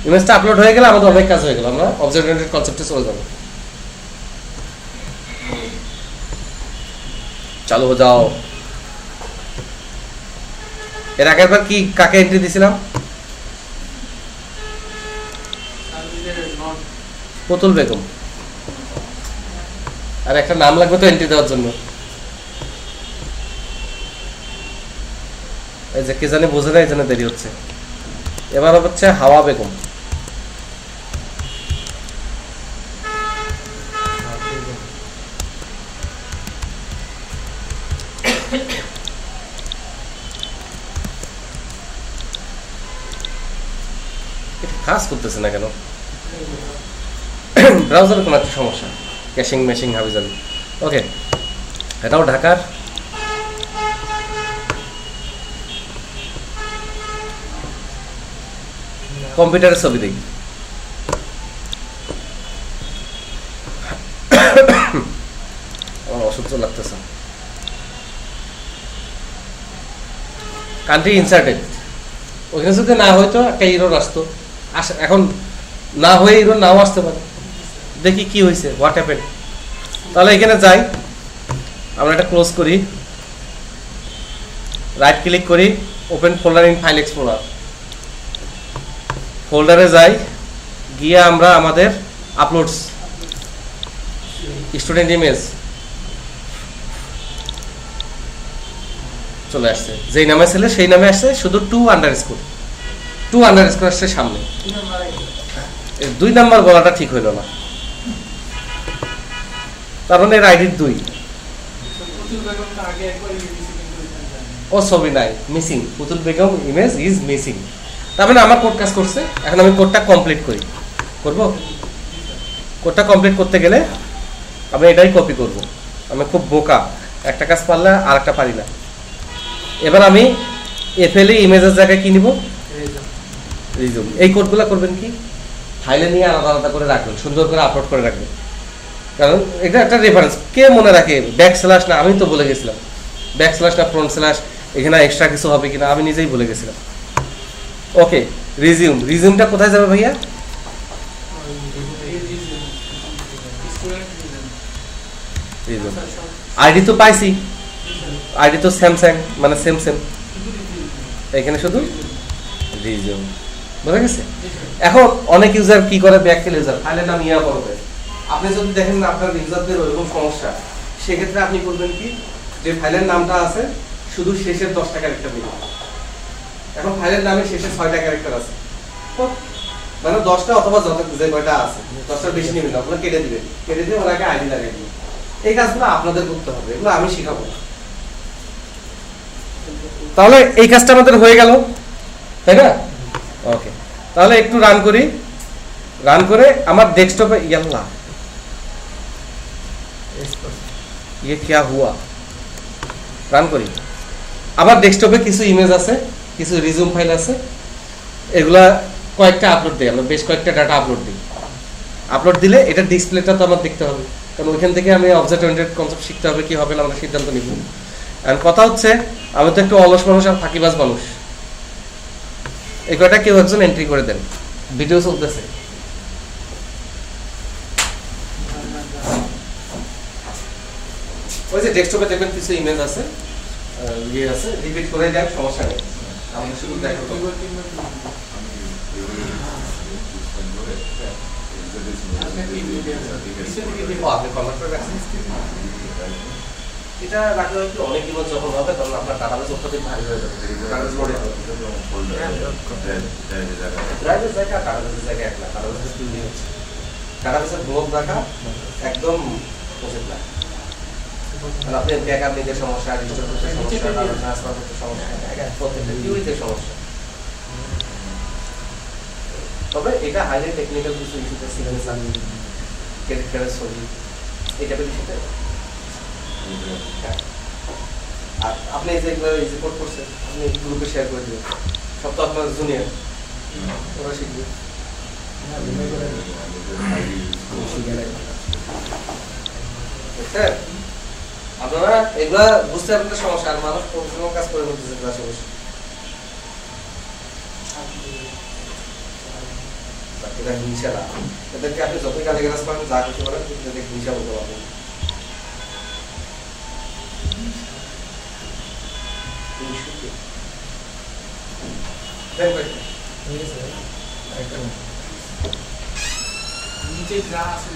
ইমেজটা আপলোড হয়ে গেলে আমাদের অনেক কাজ হয়ে গেল, আমরা অবজেক্ট ওরিয়েন্টেড কনসেপ্টে চলে যাব। চালু হয়ে যাও। এর আগের বার কি কাকে এন্ট্রি দিছিলাম? পুতুল বেগম। আর একটা নাম লাগবে তো এন্ট্রি দেওয়ার জন্য। এই যে কে জানে বোঝে না, এই জন্য দেরি হচ্ছে। এবার হচ্ছে হাওয়া বেগম। কাজ করতেছে না কেন? ব্রাউজারের কোনো একটা সমস্যা, ক্যাশিং মেশিং হাবিজাবি। ওকে, এটাও ঢাকার। কম্পিউটারের ছবি দেখি। অসহ্য লাগতেছে। কান্ট্রি ইনসার্টেড, ওইখানে যদি না হয়তো একটা এরর আসতো। এখন না হয়ে এরর নাও আসতে পারে। দেখি কি হয়েছে, হোয়াট হ্যাপেন্ড। তাহলে এখানে যাই, আমরা এটা ক্লোজ করি, রাইট ক্লিক করি, open folder in file explorer. ফোল্ডারে যাই, গিয়ে আমরা আমাদের আপলোডস স্টুডেন্ট ইমেজ চলে আসছে। যেই নামে ছিল সেই নামে আসছে, শুধু 2 আন্ডারস্কোর আসছে সামনে। 2 নাম্বার বলাটা ঠিক হইল না, তার মানে এর আইডি 2। ও ছবি নাই, মিসিং। পুতুল বেগম ইমেজ ইজ মিসিং। তার মানে আমার কোড কাজ করছে। এখন আমি কোডটা কমপ্লিট করব। কোডটা কমপ্লিট করতে গেলে আমি এটাই কপি করব। আমি খুব বোকা, একটা কাজ পারলে আর একটা পারি না। এবার আমি এফএলই ইমেজের জায়গায় কি নিব? রিজুম। এই কোডগুলো করবেন কি, ফাইলে নিয়ে আলাদা আলাদা করে রাখবেন, সুন্দর করে আপলোড করে রাখবেন। কারণ এটা একটা রেফারেন্স, কে মনে রাখে? ব্যাকস্ল্যাশ না, আমি তো বলে গেছিলাম ব্যাকস্ল্যাশ না ফ্রন্ট স্ল্যাশ, এখানে এক্সট্রা কিছু হবে কিনা আমি নিজেই বলে গেছিলাম। ওকে, রিজিউমটা কোথায় যাবে ভাইয়া? আইডি তো পাইছি, আইডি তো স্যামসাং, মানে সেম এখানে শুধু রিজিউম। বুঝা গেছে? এখন অনেক ইউজার কি করে, ব্যাকটেল ইউজার, ফাইলের নাম ইয়া করবে। আপনি যদি দেখেন আপনার ইউজারদের ওইরকম সমস্যা, সেক্ষেত্রে আপনি করবেন কি, যে ফাইলের নামটা আছে শুধু শেষের 10টা ক্যারেক্টার নেবেন। এখন ফাইলের নামে শেষে 6টা ক্যারেক্টার আছে, মানে 10টা অথবা যত যে কয়টা আছে 10টার বেশি নেবেন না, ওগুলো কেটে দিবেন। কেটে দিয়ে ওনাকে আইডি লাগাই দিবেন। এই কাজগুলো আপনাদের করতে হবে, এগুলো আমি শেখাবো। তাহলে এই কাজটা আমাদের হয়ে গেল, তাই না? ওকে, তাহলে একটু রান করি। রান করে আমার ডেস্কটপে ইয়াল্লা ये क्या हुआ, রান করি। আবার ডেস্কটপে কিছু ইমেজ আছে, কিছু রিজিউম ফাইল আছে, এগুলা কয়েকটা আপলোড দিই আমরা, বেশ কয়েকটা ডাটা আপলোড দিই। আপলোড দিলে এটা ডিসপ্লেটা তো আমার দেখতে হবে, কারণ ওইখান থেকে আমি অবজেক্ট ওরিয়েন্টেড কনসেপ্ট শিখতে হবে, কি হবে না আমরা সিদ্ধান্ত নিব। আর কথা হচ্ছে, আমি তো একটু অলস মানুষ আর ফাঁকিবাজ মানুষ। এই কয়টা কেউ একজন এন্ট্রি করে দেন, ভিডিও চলতেছে। ওই যে ডেস্কটপে দেখবেন কিছু ইমেজ আছে, ইয়ে আছে, রিপিট করে দেন, সমস্যা নেই। আমাদের শুধু দেখো তো। আপনি কনভার্ট করে রাখছেন? এটা রাখলে হয়তো অনেক দিন যখন হবে তখন আপনার ডাটাবেস অত্যাধিক ভারী হয়ে যাবে, ডাটাবেস লোডে হবে। ড্রাইভের জায়গা ডাটাবেসের জায়গা এক না, ডাটাবেসের কি হচ্ছে, ডাটাবেসের গ্রোথ রাখা একদম উচিত না। আর আপনি ব্যাকআপ নিতে সমস্যা, রিস্টোর করতে সমস্যা, ডাটা ট্রান্সফার করতে সমস্যা, প্রত্যেকটা কিউইতে সমস্যা। তবে এটা হাইলি টেকনিক্যাল কিছু ইস্যুতে সিগন্যাল আমি ক্রেডিট কার্ডের ছবি এই টাইপের ইস্যুতে। আর আপনি যে রিপোর্ট করছেন আপনি গ্রুপে শেয়ার করে দেবেন, সব তো আপনার জুনিয়র, ওরা শিখবে। আপনারা এগুলা বুঝতে আপনাদের সমস্যা, আর মানুষ প্রফেশনাল কাজ করে করতেছে ক্লাস অবশ্যই। এটা হিংসা না, এদেরকে আপনি যতই গালি গালাজ করেন, যা কিছু করেন, কিন্তু এদের হিংসা বলতে পারবেন। নিচে যা আছে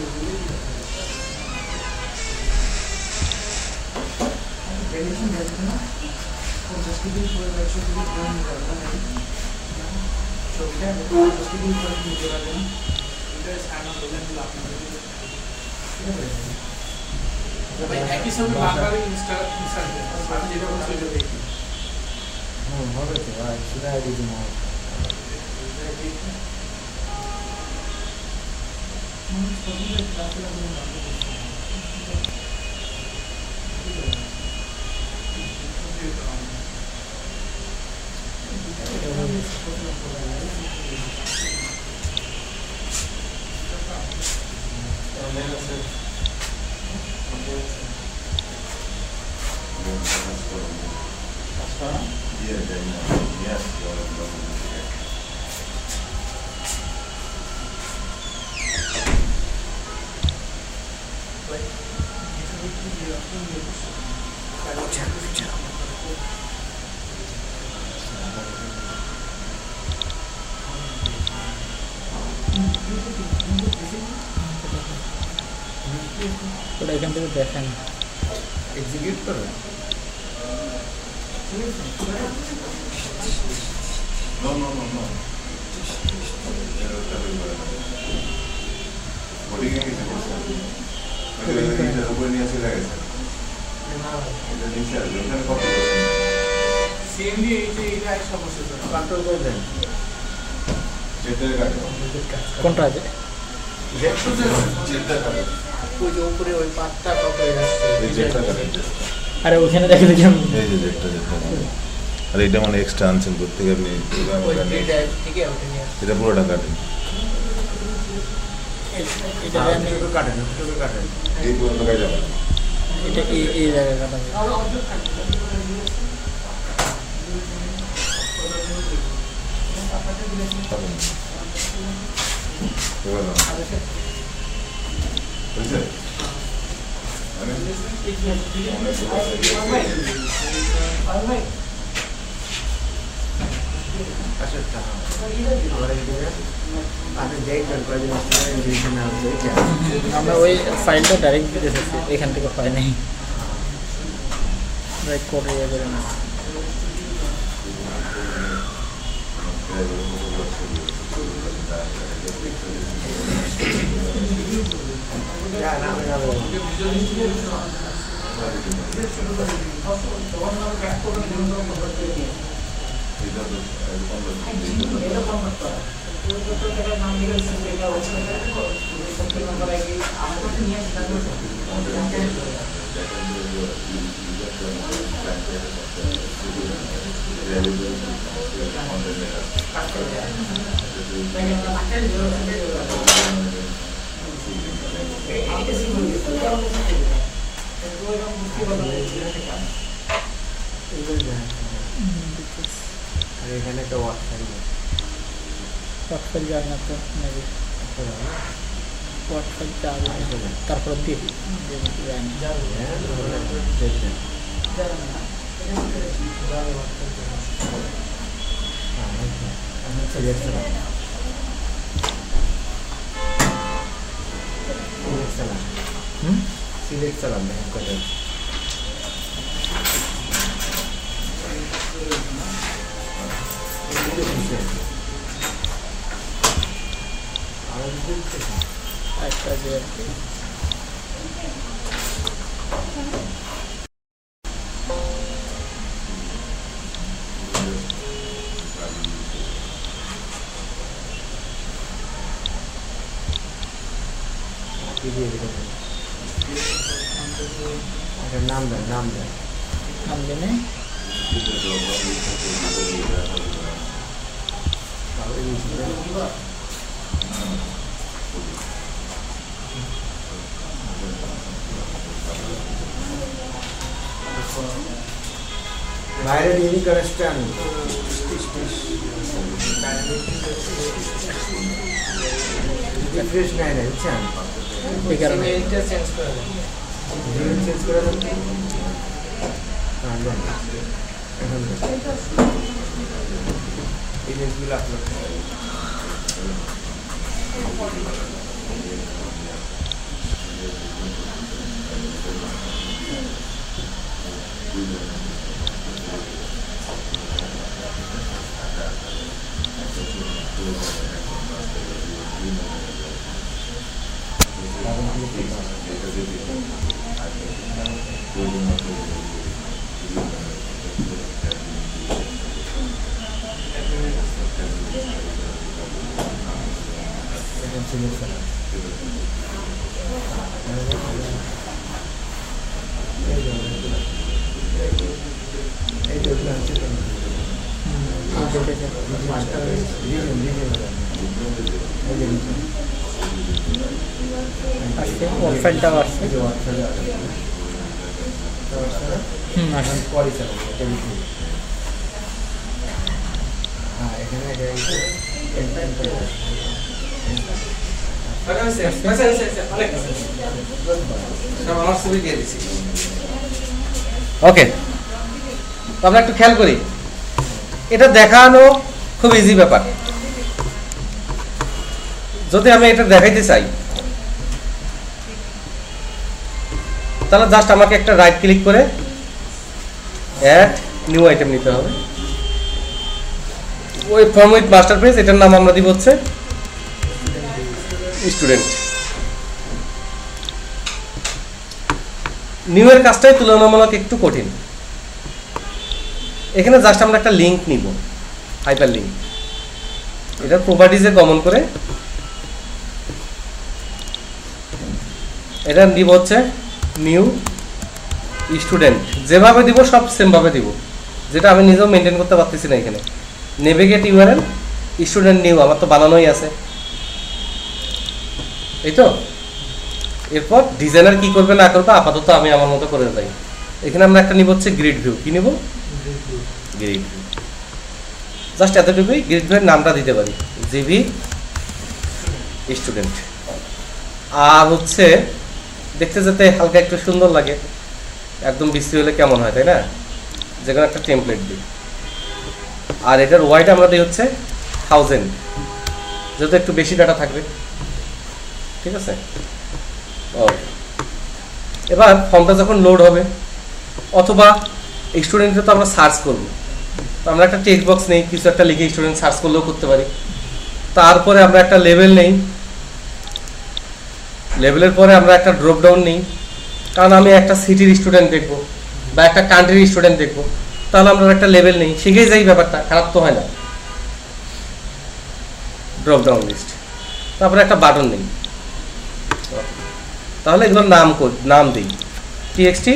একই সঙ্গে বারবার ইনস্টল আমি যেটা বলছি ওইটা দেখি। হবে তো ভাই, সেটা আইডি দিন। ওটা এখান থেকে দেখেন, এক্সিকিউট করো। No. Body के किसी को मतलब ये ऊपर नहीं ऐसे लगे এটা নিচে আসবে ওখানে কত সিএমডি এইটা এক সমস্যা কন্ট্রোল করে দেন। যেটা কাটে কোনটা আছে? যেটা কাটে ওই যে উপরে ওই পাতটা কাপড়ে আসছে, এই যেটা কাটে আরে ওখানে দেখে দেখলাম এই যে যেটা আর এটা মানে এক্সট্রা আনছেন করতে গিয়ে আপনি ওই ড্রাইভ থেকে ওটা নিয়ে আসছে। এটা পুরোটা কাটেন এটা আমি একটু কাটেন, একটু কাটেন। এই পর্যন্ত কাজ যাবে না এটা এই জায়গায় কাটা যায়। বুঝছে আচ্ছা আচ্ছা, আপনি দেখবেন কয়দিন না হচ্ছে এটা। আমরা ওই ফাইলটা ডাইরেক্ট দিতে চাচ্ছি, এখান থেকে পাই নাই, করে ইয়ে করে না। আর এখানে একটা ওয়ার্ক ফাইল ফাইল যায় না তো নেবে। ওয়ার্ড ফাইলটা তারপর দিয়ে দিই সিলেক্ট সালাম করে একটা যে নাম দেন নাম দিনে বাইরে ইউনিক কানেকশন রিফ্রেশ নাই না বুঝছেন এই কারণে মেইলটা চেঞ্জ করে দেন জিমেল চেঞ্জ করে দেন হ্যাঁ দেন এখন ইমেজগুলো আপলোড করে আসছে ওয়ার্ড ফাইলটাও আসছে আসছে ওকে, তো আমরা একটু খেয়াল করি, এটা দেখানো খুব ইজি ব্যাপার। যদি আমি এটা দেখাইতে চাই তাহলে জাস্ট আমাকে একটা রাইট ক্লিক করে অ্যাড নিউ আইটেম নিতে হবে। ওই ফর্ম উইথ মাস্টার পেজ, এটার নাম আমরা দিব হচ্ছে স্টুডেন্ট। নিউ এর কাজটাই তুলনামূলক একটু কঠিন। এখানে জাস্ট আমরা একটা লিঙ্ক নিব, হাইপার লিঙ্ক। এটা প্রপার্টিজে কমন করে এটা দিব হচ্ছে নিউ স্টুডেন্ট। যেভাবে দিব সব সেম ভাবে দিব, যেটা আমি নিজেও মেনটেন করতে পারতেছি না। এখানে নেভিগেট ইউআরএল স্টুডেন্ট নিউ আমার তো বানানোই আছে, এই তো। এরপর ডিজাইনার কি করবে না করবে আপাতত আমি আমার মতো করে যাই। এখানে আমরা একটা নিব হচ্ছে গ্রিড ভিউ। কি নিব? Grid view. জাস্ট এতটুকুই। গ্রিড ভিউয়ের নামটা দিতে পারি জিভি স্টুডেন্ট। আর হচ্ছে দেখতে যাতে হালকা একটু সুন্দর লাগে, একদম বিশ্রী হলে কেমন হয়, তাই না? যে কোনো একটা টেমপ্লেট দিই। আর এটার ওয়াইটা আমরা দিই হচ্ছে 1000, যেহেতু একটু বেশি ডাটা থাকবে। ঠিক আছে, ওকে। এবার ফর্মটা যখন লোড হবে, অথবা স্টুডেন্টকে তো আমরা সার্চ করব, তো আমরা একটা টেক্সট বক্স নেই, কিছু একটা লিখে স্টুডেন্ট সার্চ করলেও করতে পারি। তারপরে আমরা একটা লেভেল নেই, লেভেলের পরে আমরা একটা ড্রপ ডাউন নিই, কারণ আমি একটা সিটির স্টুডেন্ট দেখবো বা একটা কান্ট্রির স্টুডেন্ট দেখবো, তাহলে আমরা একটা লেভেল নেই, শিখেই যাই, ব্যাপারটা খারাপ তো হয় না। ড্রপ ডাউন লিস্ট, তারপরে একটা বাটন নেই। তাহলে এগুলোর নাম দিই টিএক্সটি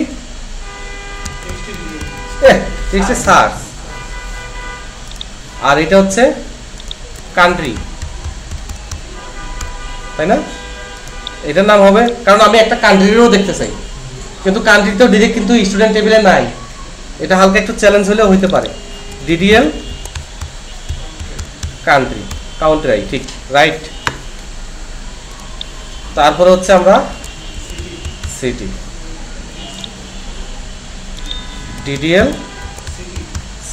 সার্চ। আর এটা হচ্ছে কান্ট্রি, তাই না? এটার নাম হবে, কারণ আমি একটা কান্ট্রিরও দেখতে চাই, কিন্তু কান্ট্রিতেও ডিরেক্ট কিন্তু স্টুডেন্ট টেবিলে নাই। এটা হালকা একটু চ্যালেঞ্জ হলেও হইতে পারে। ডিডিএল কান্ট্রি, কাউন্ট্রি, ঠিক রাইট। তারপরে হচ্ছে আমরা সিটি, ডিডিএল,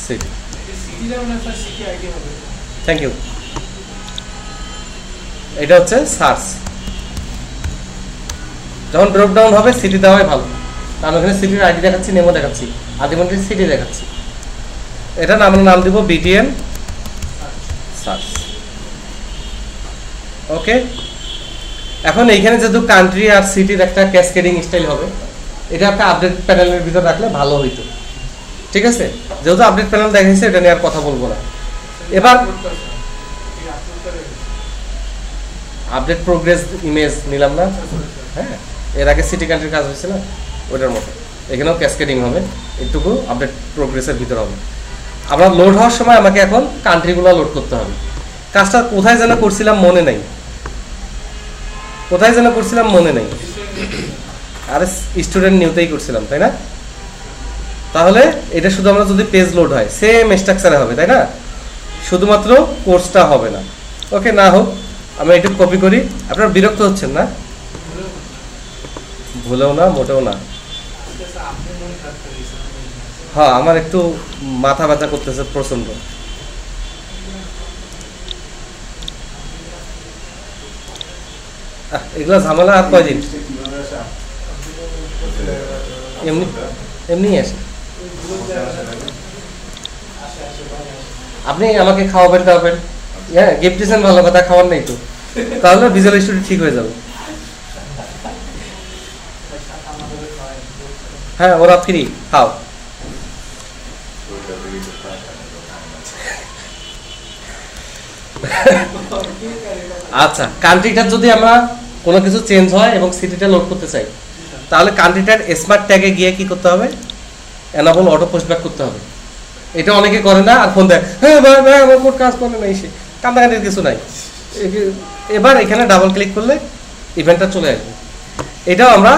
সিটি। সিটি যেমন একটা সিটি আইডি হবে। Thank you. এটা হচ্ছে সার্চ। যখন ড্রপ ডাউন হবে সিটি দেওয়াই ভালো, কারণ ওখানে সিটির আইডি দেখাচ্ছি, নেমও দেখাচ্ছি, আদিমন্ত্রী সিটি দেখাচ্ছি। এটা আমরা নাম দিব বিটিএন সার্চ। ওকে, এখন এইখানে যেহেতু কান্ট্রি আর সিটির একটা ক্যাসকেডিং স্টাইল হবে, এটা একটা আপডেট প্যানেলের ভিতর রাখলে ভালো হইতো। ঠিক আছে, যেহেতু আপডেট প্যানেল দেখাইছে এটা নিয়ে আর কথা বলবো না। এবার আপডেট প্রোগ্রেস ইমেজ নিলাম না, হ্যাঁ, এর আগে সিটি কান্ট্রির কাজ হয়েছে না, ওইটার মতো এখানেও ক্যাসকেডিং হবে, একটুকু আপডেট প্রোগ্রেসের ভিতর হবে। আমরা লোড হওয়ার সময় আমাকে এখন কান্ট্রিগুলো লোড করতে হবে। কাজটা কোথায় যেন করছিলাম মনে নাই, কোথায় যেন করছিলাম মনে নেই, আরে স্টুডেন্ট নিউতেই করছিলাম, তাই না? তাহলে এটা শুধু আমরা যদি পেজ লোড হয় সেম স্ট্রাকচারে হবে, তাই না? শুধুমাত্র কোর্সটা হবে না। ওকে, না হোক, আমরা একটু কপি করি। আপনারা বিরক্ত হচ্ছেন না? ভুলেও না, মোটেও না। হ্যাঁ, আমার একটু মাথা ব্যথা করতেছে প্রচন্ড। এগুলা ঝামেলা আর কয়দিন, এমনি এমনি আসে। আপনি আমাকে খাওয়াবেন টাওয়াবেন, হ্যাঁ, গিফট দিয়েছেন, ভালো কথা, খাওয়ার নেই তো, তাহলে ভিজুয়াল স্টুডিও ঠিক হয়ে যাবে। হ্যাঁ, ওরা ফ্রি, খাও। আচ্ছা, কান্ট্রিটা যদি আমরা কোনো কিছু চেঞ্জ হয় এবং সিটিটা লোড করতে চাই, তাহলে কান্ট্রিটার স্মার্ট ট্যাগে গিয়ে কি করতে হবে? এনাবল অটো পোস্টব্যাক করতে হবে। এটা অনেকে করে না, আর ফোন দেয়, হ্যাঁ ভাই ভাই আমার কোড কাজ করে না, এসে কান্দাকান্দির কিছু নাই। এবার এখানে ডাবল ক্লিক করলে ইভেন্টটা চলে আসবে। এটাও আমরা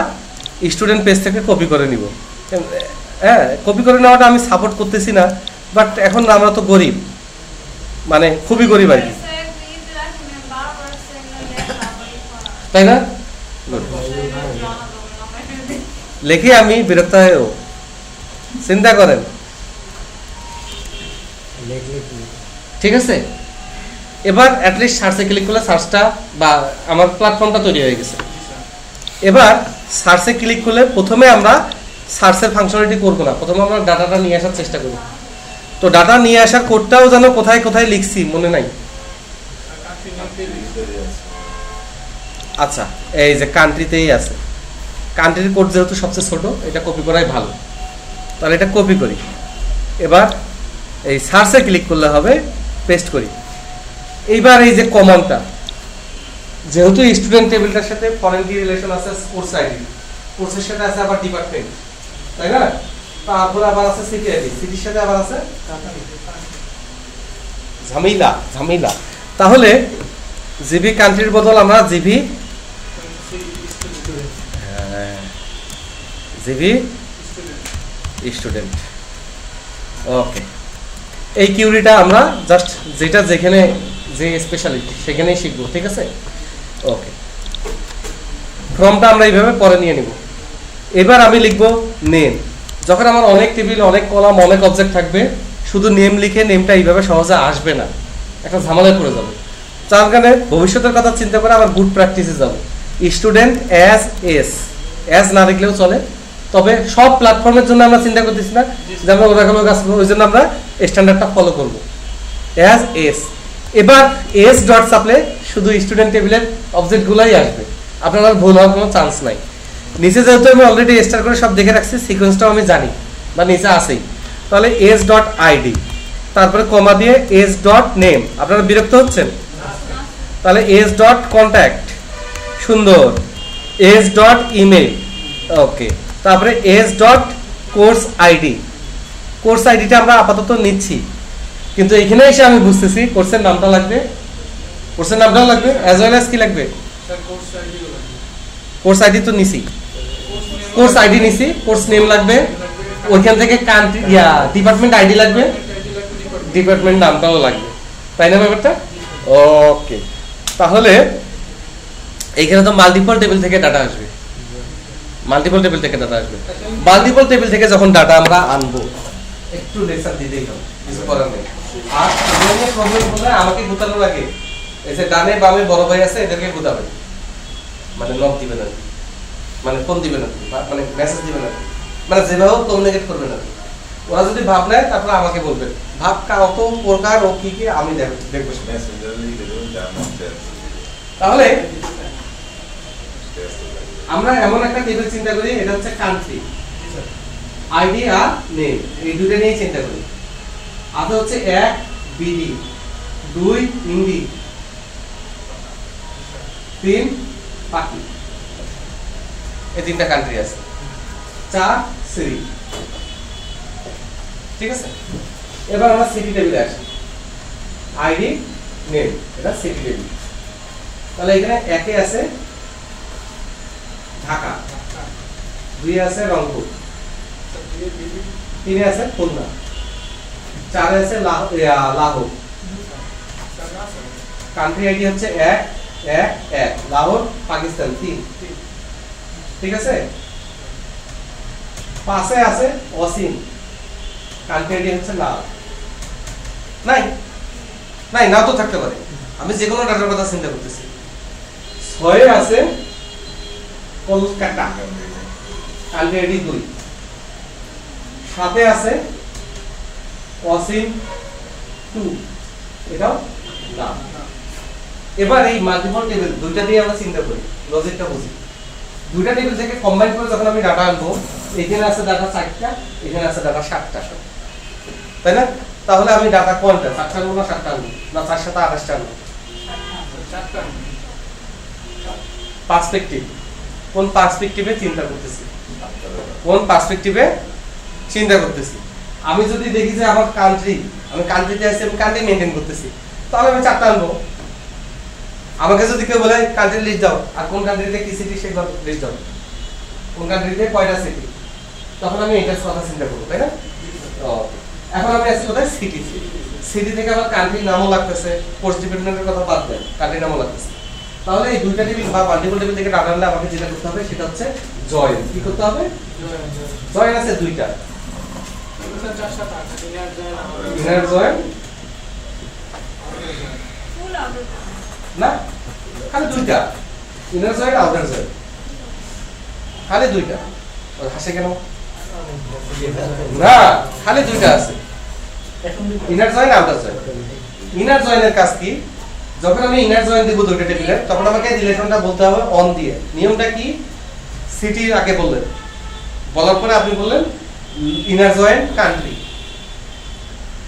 স্টুডেন্ট পেজ থেকে কপি করে নিব। হ্যাঁ, কপি করে নেওয়াটা আমি সাপোর্ট করতেছি না, বাট এখন আমরা তো গরিব, মানে খুবই গরিব আর কি, তাই না? লেখে আমি বিরক্ত হয়েও, চিন্তা করেন। ঠিক আছে, এবার অ্যাটলিস্ট সার্চে ক্লিক করলে সার্চটা বা আমার প্ল্যাটফর্মটা তৈরি হয়ে গেছে। এবার সার্চে ক্লিক করলে প্রথমে আমরা সার্চের ফাংশনালিটি করবো না, প্রথমে আমরা ডাটাটা নিয়ে আসার চেষ্টা করি। তো ডাটা নিয়ে আসার কোডটাও যেন কোথায় কোথায় লিখছি মনে নাই। আচ্ছা, এই যে কান্ট্রিতেই আছে, কান্ট্রির কোড যেহেতু সবচেয়ে ছোট, এটা কপি করাই ভালো, তাহলে এটা কপি করি। এবার এই সার্চে ক্লিক করলে হবে, পেস্ট করি। এইবার এই যে কমান্ডটা, যেহেতু স্টুডেন্ট টেবিলটার সাথে ফরেন কি রিলেশন আছে, কোর্স আইডি, কোর্সের সাথে আছে আবার ডিপার্টমেন্ট, তাই না? তারপরে আবার আছে সিটি আইডি, সিটির সাথে আবার আছে ঝামেলা ঝামেলা। তাহলে জিবি কান্ট্রির বদল আমরা জিবি জিবি স্টুডেন্ট। ওকে, এই কিউরিটা আমরা জাস্ট যেটা যেখানে যে স্পেশালিটি সেখানেই শিখবো, ঠিক আছে? ওকে, ফর্মটা আমরা এইভাবে পরে নিয়ে নিব। এবার আমি লিখবো নেম। যখন আমার অনেক টেবিল, অনেক কলাম, অনেক অবজেক্ট থাকবে, শুধু নেম লিখে নেমটা এইভাবে সহজে আসবে না, একটা ঝামেলায় পড়ে যাবে। তার কারণে ভবিষ্যতের কথা চিন্তা করে আবার গুড প্র্যাকটিসে যাব। স্টুডেন্ট অ্যাজ এস, অ্যাজ না লিখলেও চলে, তবে সব প্ল্যাটফর্মের জন্য আমরা চিন্তা করতেছি না যে আমরা ওরাগুলো কাজ করবো, ওই জন্য আমরা স্ট্যান্ডার্ডটা ফলো করবো, অ্যাজ এস। এবার এস ডট সাপ্লাই শুধু স্টুডেন্ট টেবিলের অবজেক্টগুলোই আসবে, আপনার আর ভুল হওয়ার কোনো চান্স নাই। নিচে যেহেতু আমি অলরেডি স্টার করে সব দেখে রাখছি, সিকোয়েন্সটাও আমি জানি বা নিচে আসেই, তাহলে এস ডট আইডি, তারপরে কমা দিয়ে এস ডট নেম। আপনারা বিরক্ত হচ্ছেন? তাহলে এস ডট কন্ট্যাক্ট, সুন্দর, এস ডট ইমেল, ওকে, তারপরে S dot course ID. Course আইডিটা আমরা আপাতত নিচ্ছি, কিন্তু এখানে এসে আমি বুঝতেছি কোর্সের নামটা লাগবে, কোর্সের নামটাও লাগবে, অ্যাজ ওয়েল অ্যাজ কি লাগবে, কোর্স আইডি তো নিছি, কোর্স আইডি নিছি, কোর্স নেম লাগবে, ওইখান থেকে কান্ট্রি ডিপার্টমেন্ট আইডি লাগবে, ডিপার্টমেন্ট নামটাও লাগবে, তাই না ব্যাপারটা? ওকে, তাহলে এইখানে তো মাল্টিপল টেবিল থেকে ডাটা আসবে, মাল্টিপল টেবিল থেকে ডাটা আসবে। মাল্টিপল টেবিল থেকে যখন ডাটা আমরা আনবো, একটু লেকচার দিতেই হবে, কিছু করার নেই। আর প্রবলেম হলে আমাকে গুতানোর আগে এই যে ডানে বামে বড় ভাই আছে, এদেরকে গুতাবেন, মানে লক দিবেন না, মানে ফোন দিবেন না, মানে মেসেজ দিবেন না, মানে যেভাবে কমিউনিকেট করবেন না। ওরা যদি ভাব নেয় তারপরে আমাকে বলবেন, ভাব কত প্রকার ও কি কি আমি দেখবো সেটা। মেসেঞ্জার লিখে দেবেন জার্মান টেক্সট। তাহলে আমরা এমন একটা টেবিল চিন্তা করি, এটা হচ্ছে কান্ট্রি, আইডি আর নেম, এই দুটো নিয়ে চিন্তা করি। আদা হচ্ছে 1 বিডি, 2 ইন্ডি, 3 পাকি, এই তিনটা কান্ট্রি আছে, 4 সিরি। ঠিক আছে, এবার আমরা সিটি টেবিলে আসি, আইডি নেম, এটা সিটি টেবিল। তাহলে এখানে 1 এ আছে ঢাকা, 2 এ আছে রংপুর, 3 এ আছে খুলনা, 4 এ আছে লাহোর। কান্ট্রি আইডি হচ্ছে 111, লাহোর পাকিস্তান 3। ঠিক আছে, 5 এ আছে অসীম, কান্ট্রি আইডি হচ্ছে লাল। নাই নাই, না তো থাকতে পারে, আমি যে কোনো ডাটার কথা চিন্তা করতেছি। 6 এ আছে কলকাতা, কান্ট্রি আইডি 2। 7 এ আছে অসীম 2, এটাও না। এবার এই মাল্টিপল টেবিল দুইটা দিয়ে আমরা চিন্তা করি, লজিকটা বুঝি। দুইটা টেবিল থেকে কম্বাইন করে যখন আমি ডাটা আনবো, এখানে আছে ডাটা 4টা, এখানে আছে ডাটা 7টা, তাই না? তাহলে আমি ডাটা কোনটা, 4টা আনবো না 7টা আনবো, না 4 7 28টা আনবো? পার্সপেক্টিভ, কোন পার্সপেক্টিভে চিন্তা করতেছি, কোন পার্সপেক্টিভে চিন্তা করতেছি। আমি যদি দেখি যে আমার কান্ট্রি, আমি কান্ট্রিতে আছি, আমি কান্ট্রি মেইনটেইন করতেছি, তাহলে আমি 4টা আনবো। আমাকে যদি কেউ বলে কান্ট্রি লিস্ট দাও, আর কোন কান্ট্রিতে কি সিটি সেগুলো লিস্ট দাও, কোন কান্ট্রিতে কয়টা সিটি, তখন আমি এটার কথা চিন্তা করবো, তাই না? এখন আমি আছি কোথায়, সিটি। সিটি থেকে আমার কান্ট্রির নামও লাগতেছে, কোর্স ডিপার্টমেন্টের কথা বাদ দেন, কান্ট্রির নামও লাগতেছে। তাহলে এই দুইটা টেবিল বা মাল্টিপল টেবিল থেকে ডাটা আনলে আমাকে যেটা করতে হবে সেটা হচ্ছে জয়েন। কি করতে হবে? জয়েন আছে দুইটা, ইনার জয়েন না, খালি দুইটা, ইনার জয়েন আউটার জয়েন, খালি দুইটা। হাসে কেন? না, খালি দুইটা আছে, inner join outer join. Inner জয়েনের কাজ কি? যখন আমি ইনার জয়েন দেব দুইটা টেবিলে, তখন আমাকে রিলেশনটা বলতে হবে অন দিয়ে। নিয়মটা কি? সিটি আগে বললেন, বলার পরে আপনি বললেন ইনার জয়েন কান্ট্রি,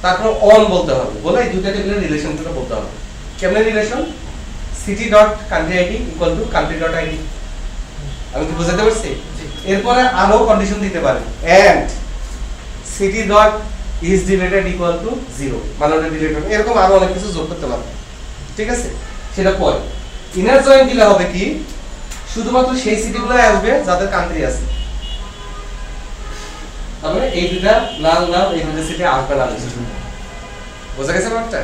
তারপর অন বলতে হবে, বলে এই দুইটা টেবিলের রিলেশনটা বলতে হবে। কেমন relation? City dot country ID equal to country dot ID. আমি কি বুঝাতে পারছি? এরপরে আরো কন্ডিশন দিতে পারেন, and city dot is deleted equal to 0, মানে ওটা ডিলেটেড, এরকম আরো অনেক কিছু যোগ করতে পারবেন। ঠিক আছে, সেটা পরে। ইনার জয়েন দিলে হবে কি? শুধুমাত্র সেই সিটিগুলো আসবে যাদের কান্ট্রি আছে। তাহলে এই দুটা লাল লাল, এই দুটা সিটি আসবে না। বোঝা গেছে ব্যাপারটা?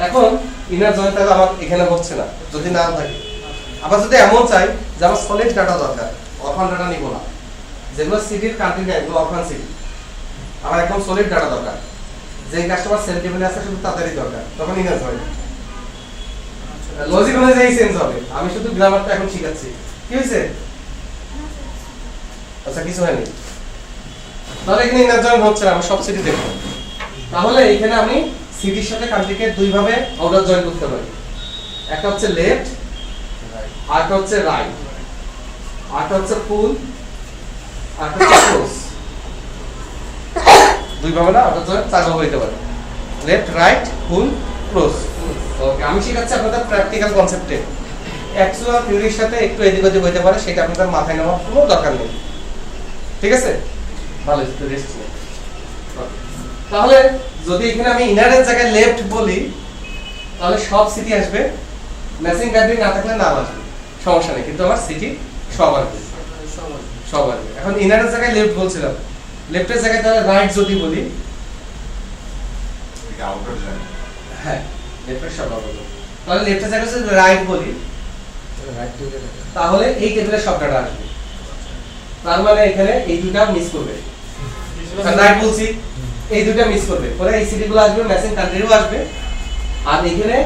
এখন ইনার জয়েন তাহলে আমার এখানে হচ্ছে না, যদি না থাকে। আবার যদি এমন চাই যে আমার সলিড ডাটা দরকার, অরফান ডাটা নিব না, যেগুলো সিটির কান্ট্রি নেই, এগুলো অরফান সিটি, আমার একদম সলিড ডাটা দরকার, যে কাস্টমার সেল টেবিলে আছে শুধু তাদেরই দরকার, তখন ইনার জয়েন। লজিক অনুযায়ী চেঞ্জ হবে, আমি শুধু গ্রামারটা এখন শিখাচ্ছি। কি হয়েছে? আচ্ছা, কিছু হয়নি। তাহলে এখানে ইনার জয়েন হচ্ছে না, আমি সব সিটি দেখব। তাহলে এখানে আমি সিটির সাথে কান্ট্রিকে দুই ভাবে আউটার জয়েন করতে পারি, একটা হচ্ছে লেফট, আরেকটা হচ্ছে রাইট, আরেকটা হচ্ছে ফুল, আরেকটা হচ্ছে ক্লোজ। দুই ভাবে না আউটার জয়েন, চার ভাবে হইতে পারে, লেফট রাইট ফুল ক্লোজ। ওকে, আমি শিখাচ্ছি আপনাদের প্র্যাকটিক্যাল কনসেপ্টে। অ্যাকচুয়াল থিওরির সাথে একটু এদিক ওদিক হইতে পারে, সেটা আপনাদের মাথায় নেওয়ার কোনো দরকার নেই। ঠিক আছে, ভালো, একটু রেস্ট নিন। তাহলে যদি এখানে আমি ইনারের জায়গায় লেফট বলি, তাহলে সব সিটি আসবে, ম্যাচিং কান্ট্রি না থাকলে নাম আসবে, সমস্যা নেই, কিন্তু আমার সিটি সব আসবে, সব আসবে। এখন ইনারের জায়গায় লেফট বলছিলাম, লেফটের জায়গায় তাহলে রাইট যদি বলি, আউটার জয়েন, হ্যাঁ লেফটের সব আসবে। তাহলে লেফটের জায়গায় যদি রাইট বলি তাহলে এই টেবিলের সব ডাটা আসবে। তার মানে এখানে এই দুটো মিস করবে, রাইট বলছি এই দুটো মিস করবে, পরে এই সিটি গুলো আসবে, ম্যাচিং কান্ট্রিও আসবে, আর এখানে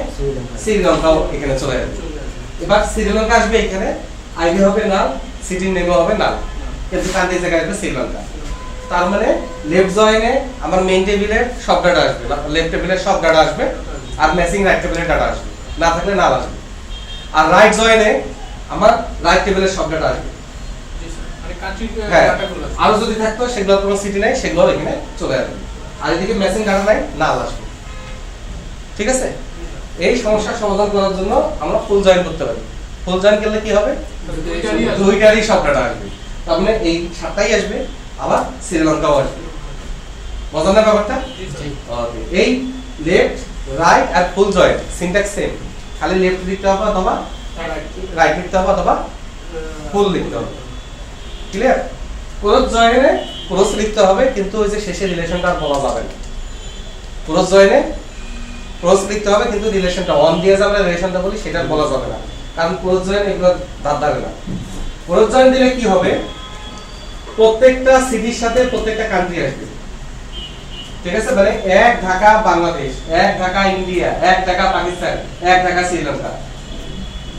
শ্রীলঙ্কাও এখানে চলে আসবে। এবার শ্রীলঙ্কা আসবে এখানে, আইডি হবে নাল, সিটির নেমও হবে নাল, কিন্তু কান্ট্রির জায়গায় আসবে শ্রীলঙ্কা। তার মানে লেফট জয়েনে আমার মেইন টেবিলের সব ডাটা আসবে, লেফট টেবিলের সব ডাটা আসবে, আর ম্যাচিং রাইট টেবিলের ডাটা আসবে, না থাকলে নাল আসবে। আর রাইট জয়েনে আমার রাইট টেবিলের সব ডাটা আসবে। মানে কান্ট্রি হ্যাঁ, ডাটাগুলো আছে। আরো যদি থাকতো সেগুলো কোনো সিটি নাই, সেগুলো এখানে চলে আসবে। আর এদিকে ম্যাচিং ডাটা নাই, নাল আসবে। ঠিক আছে, এই সমস্যার সমাধান করার জন্য আমরা ফুল জয়েন করতে পারি। ফুল জয়েন করলে কি হবে, দুইটারই আছে। দুইটারই সব ডাটা আসবে। তার মানে এই সাতটাই আসবে, আবার শ্রীলঙ্কাও আসবে। বুঝলেন না ব্যাপারটা? ওকে, এই লেফট রাইট আর ফুল জয়েন সিনট্যাক্স সেম, খালি লেফট লিখতে হবে অথবা রাইট লিখতে হবে অথবা ফুল লিখতে হবে। ক্লিয়ার? ক্রস জয়েনে ক্রস লিখতে হবে, কিন্তু ওই যে শেষে রিলেশনটা আর বলা যাবে না। ক্রস জয়েনে ক্রস লিখতে হবে, কিন্তু রিলেশনটা অন দিয়ে যে আমরা রিলেশনটা বলি সেটা বলা যাবে না, কারণ ক্রস জয়েন এগুলো দাঁত দাঁড়াবে না। ক্রস জয়েন দিলে কি হবে, প্রত্যেকটা সিটির সাথে প্রত্যেকটা কান্ট্রি আসবে। ঠিক আছে, মানে এক ঢাকা বাংলাদেশ, এক ঢাকা ইন্ডিয়া, এক ঢাকা পাকিস্তান, এক ঢাকা শ্রীলঙ্কা,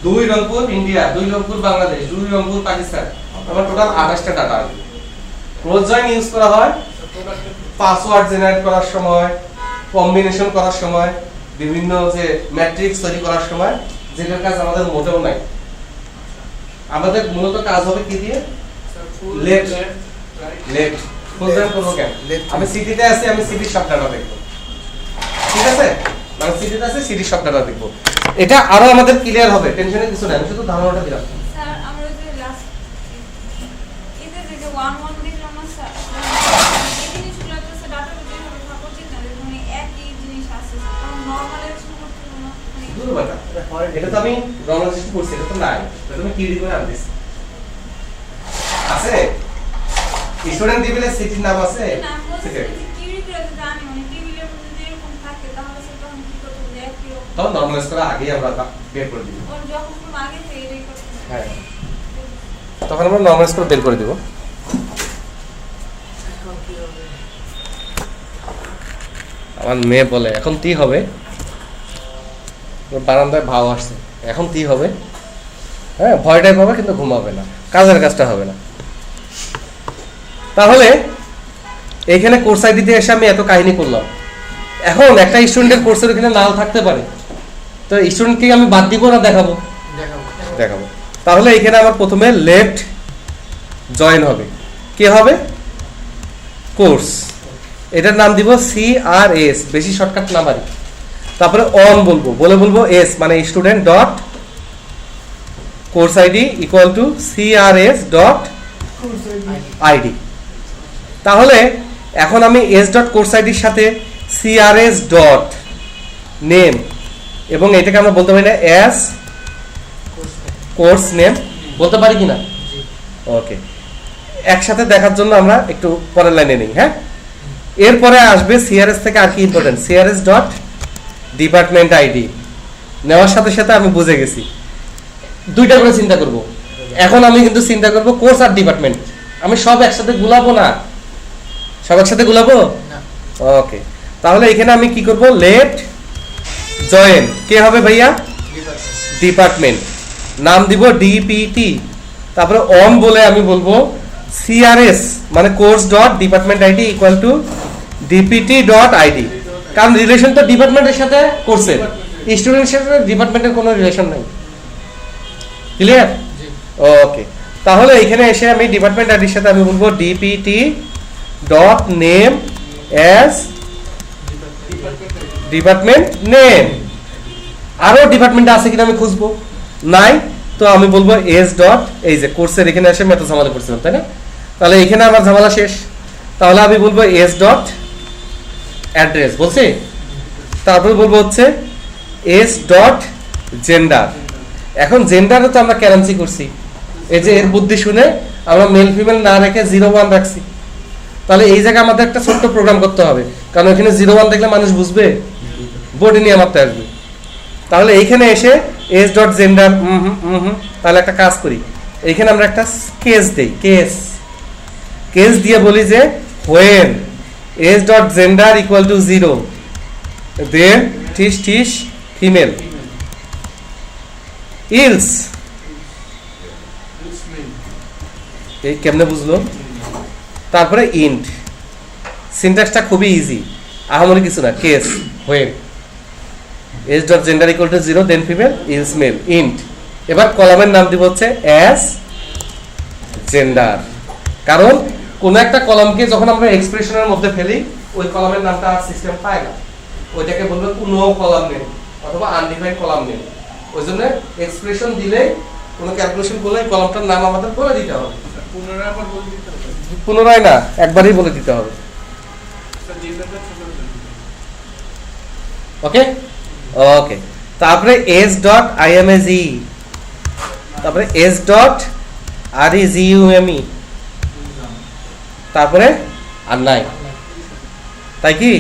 দুই রংপুর ইন্ডিয়া, দুই রংপুর বাংলাদেশ, দুই রংপুর পাকিস্তান, আমার টোটাল 28টা ডাটা আসবে। ক্রস জয়েন ইউজ করা হয় পাসওয়ার্ড জেনারেট করার সময়, কম্বিনেশন করার সময়, বিভিন্ন যে ম্যাট্রিক্স তৈরি করার সময়, যেটার কাজ আমাদের মোটেও নাই। আমাদের মূলত কাজ হবে কি দিয়ে, লেফট লেফট ফুল জয়েন করবো কেন, আমি সিটিতে আছি, আমি সিটির সব ডাটা দেখবো। ঠিক আছে, মানে সিটিতে আছে, সিটির সব ডাটা দেখবো। এটা আরো আমাদের ক্লিয়ার হবে, টেনশনের কিছু নাই, আমি শুধু ধারণাটা দিলাম। স্যার আমরা যে লাস্ট এতে যে 1 দেখলাম না স্যার, এই জিনিসগুলো তো স্যার ডাটা যেভাবে থাকা উচিত না, মানে একই জিনিস আছে, কারণ নরমালের সময় মানে দূর বাটা, এটা তো আমি রমনাজিস্ট করছি, এটা তো নাই, এটা তুমি কি করে আনছিস আছে স্টুডেন্ট টেবিলে সিটির নাম আছে, না ঠিক আছে, কিউরি করে তো জানি মানে টেবিলের মধ্যে যেরকম থাকে তাহলে স্যার তখন কি করতে হবে, একই রকম তখন নরমালাইজ করা আগেই আমরা বের করে দিব। ওর যখন কোনো আগে থেকে এটাই করতে হবে। হ্যাঁ, তখন আমরা নরমালাইজ করে বের করে দিব। আমার মেয়ে বলে এখন কি হবে, ওর বারান্দায় ভাও আসছে, এখন কি হবে, হ্যাঁ ভয়টাই পাবে কিন্তু ঘুমাবে না, কাজের কাজটা হবে না। তাহলে এখানে কোর্স আইডিতে এসে আমি এত কাহিনী করলাম। এখন একটা স্টুডেন্টের কোর্সের এখানে নাও থাকতে পারে, তো স্টুডেন্টকে আমি বাদ দিব না দেখাবো, দেখাবো। তাহলে এখানে আমার প্রথমে লেফট জয়েন হবে, কে হবে, কোর্স, এটার নাম দিব CRS, বেশি শর্টকাট না বাড়ি। তারপরে অন বলবো, বলবো এস মানে student dot course ID equal two CRS dot ID. তাহলে এখন আমি এস ডট কোর্স আইডির সাথে CRS ডট নেম, এবং এটাকে আমরা বলতে পারি না অ্যাজ কোর্স নেম, বলতে পারি কিনা? ওকে, একসাথে দেখার জন্য আমরা একটু পরের লাইনে নিই। হ্যাঁ, এরপরে আসবে CRS থেকে আর কি important, CRS dot department ID. নেওয়ার সাথে সাথে আমি বুঝে গেছি দুইটা করে চিন্তা করব। এখন আমি কিন্তু চিন্তা করব কোর্স আর ডিপার্টমেন্ট, আমি সব একসাথে গুলাবো না, সব একসাথে গুলাবো। ওকে, তাহলে এখানে আমি কি করব, লেফট জয়েন, কে হবে ভাইয়া, ডিপার্টমেন্ট, নাম দিব DPT, তারপরে অন বলে আমি বলবো CRS মানে course dot department ID equal two DPT dot ID, কারণ রিলেশন তো ডিপার্টমেন্টের সাথে কোর্সের, স্টুডেন্টের সাথে ডিপার্টমেন্টের কোনো রিলেশন নাই। ক্লিয়ার? ওকে, তাহলে এখানে এসে আমি ডিপার্টমেন্ট আইডির সাথে আমি বলবো DPT dot name as department name. আরো ডিপার্টমেন্ট আছে কিনা আমি খুঁজবো, নাই, তো আমি বলবো এস ডট, এই যে কোর্সের এখানে এসে আমি এত ঝামেলা করছিলাম তাই না, তাহলে এখানে আমার ঝামেলা শেষ। তাহলে আমি বলবো এস ডট অ্যাড্রেস বলছি, তারপরে বলবো হচ্ছে এস ডট জেন্ডার। এখন জেন্ডারে তো আমরা ক্যারেন্সি করছি, এই যে এর বুদ্ধি শুনে আমরা মেল ফিমেল না রেখে 01 রাখছি। তাহলে এই জায়গায় আমাদের একটা ছোট্ট প্রোগ্রাম করতে হবে, কারণ এখানে 01 দেখলে মানুষ বুঝবে বডি নিয়ে মারতে আসবে। তাহলে এইখানে এসে এস ডট জেন্ডার তাহলে একটা কাজ করি, এইখানে আমরা একটা কেস দেই, কেস দিয়ে বলি যে when S dot gender equal to 0 then টিস ফিমেল ইলস। এই কেমনে বুঝলো? তারপরে ইন্ট, সিনট্যাক্সটা খুবই ইজি, আহামরি কিছু না। Case when S dot gender equal to 0 then female else male int. এবার কলামের নাম দিব হচ্ছে অ্যাজ জেন্ডার, কারণ কোন একটা কলামকে যখন আমরা এক্সপ্রেশনের মধ্যে ফেলি ওই কলামের নামটা আর সিস্টেম পায় না, ওইটাকে বলবে কোনো কলাম নেম অথবা আনডিফাইন্ড কলাম নেম। ওই জন্য এক্সপ্রেশন দিলে কোনো ক্যালকুলেশন করলে কলামটার নাম আমাদের বলে দিতে হবে, পুনরায় আবার বলে দিতে হবে। পুনরায় না, একবারই বলে দিতে হবে। ওকে ওকে, তারপরে এস ডট আইএমএজি, তারপরে এস ডট আর ই জি ইউ এম ই, তারপরে আর নাই, তাই কি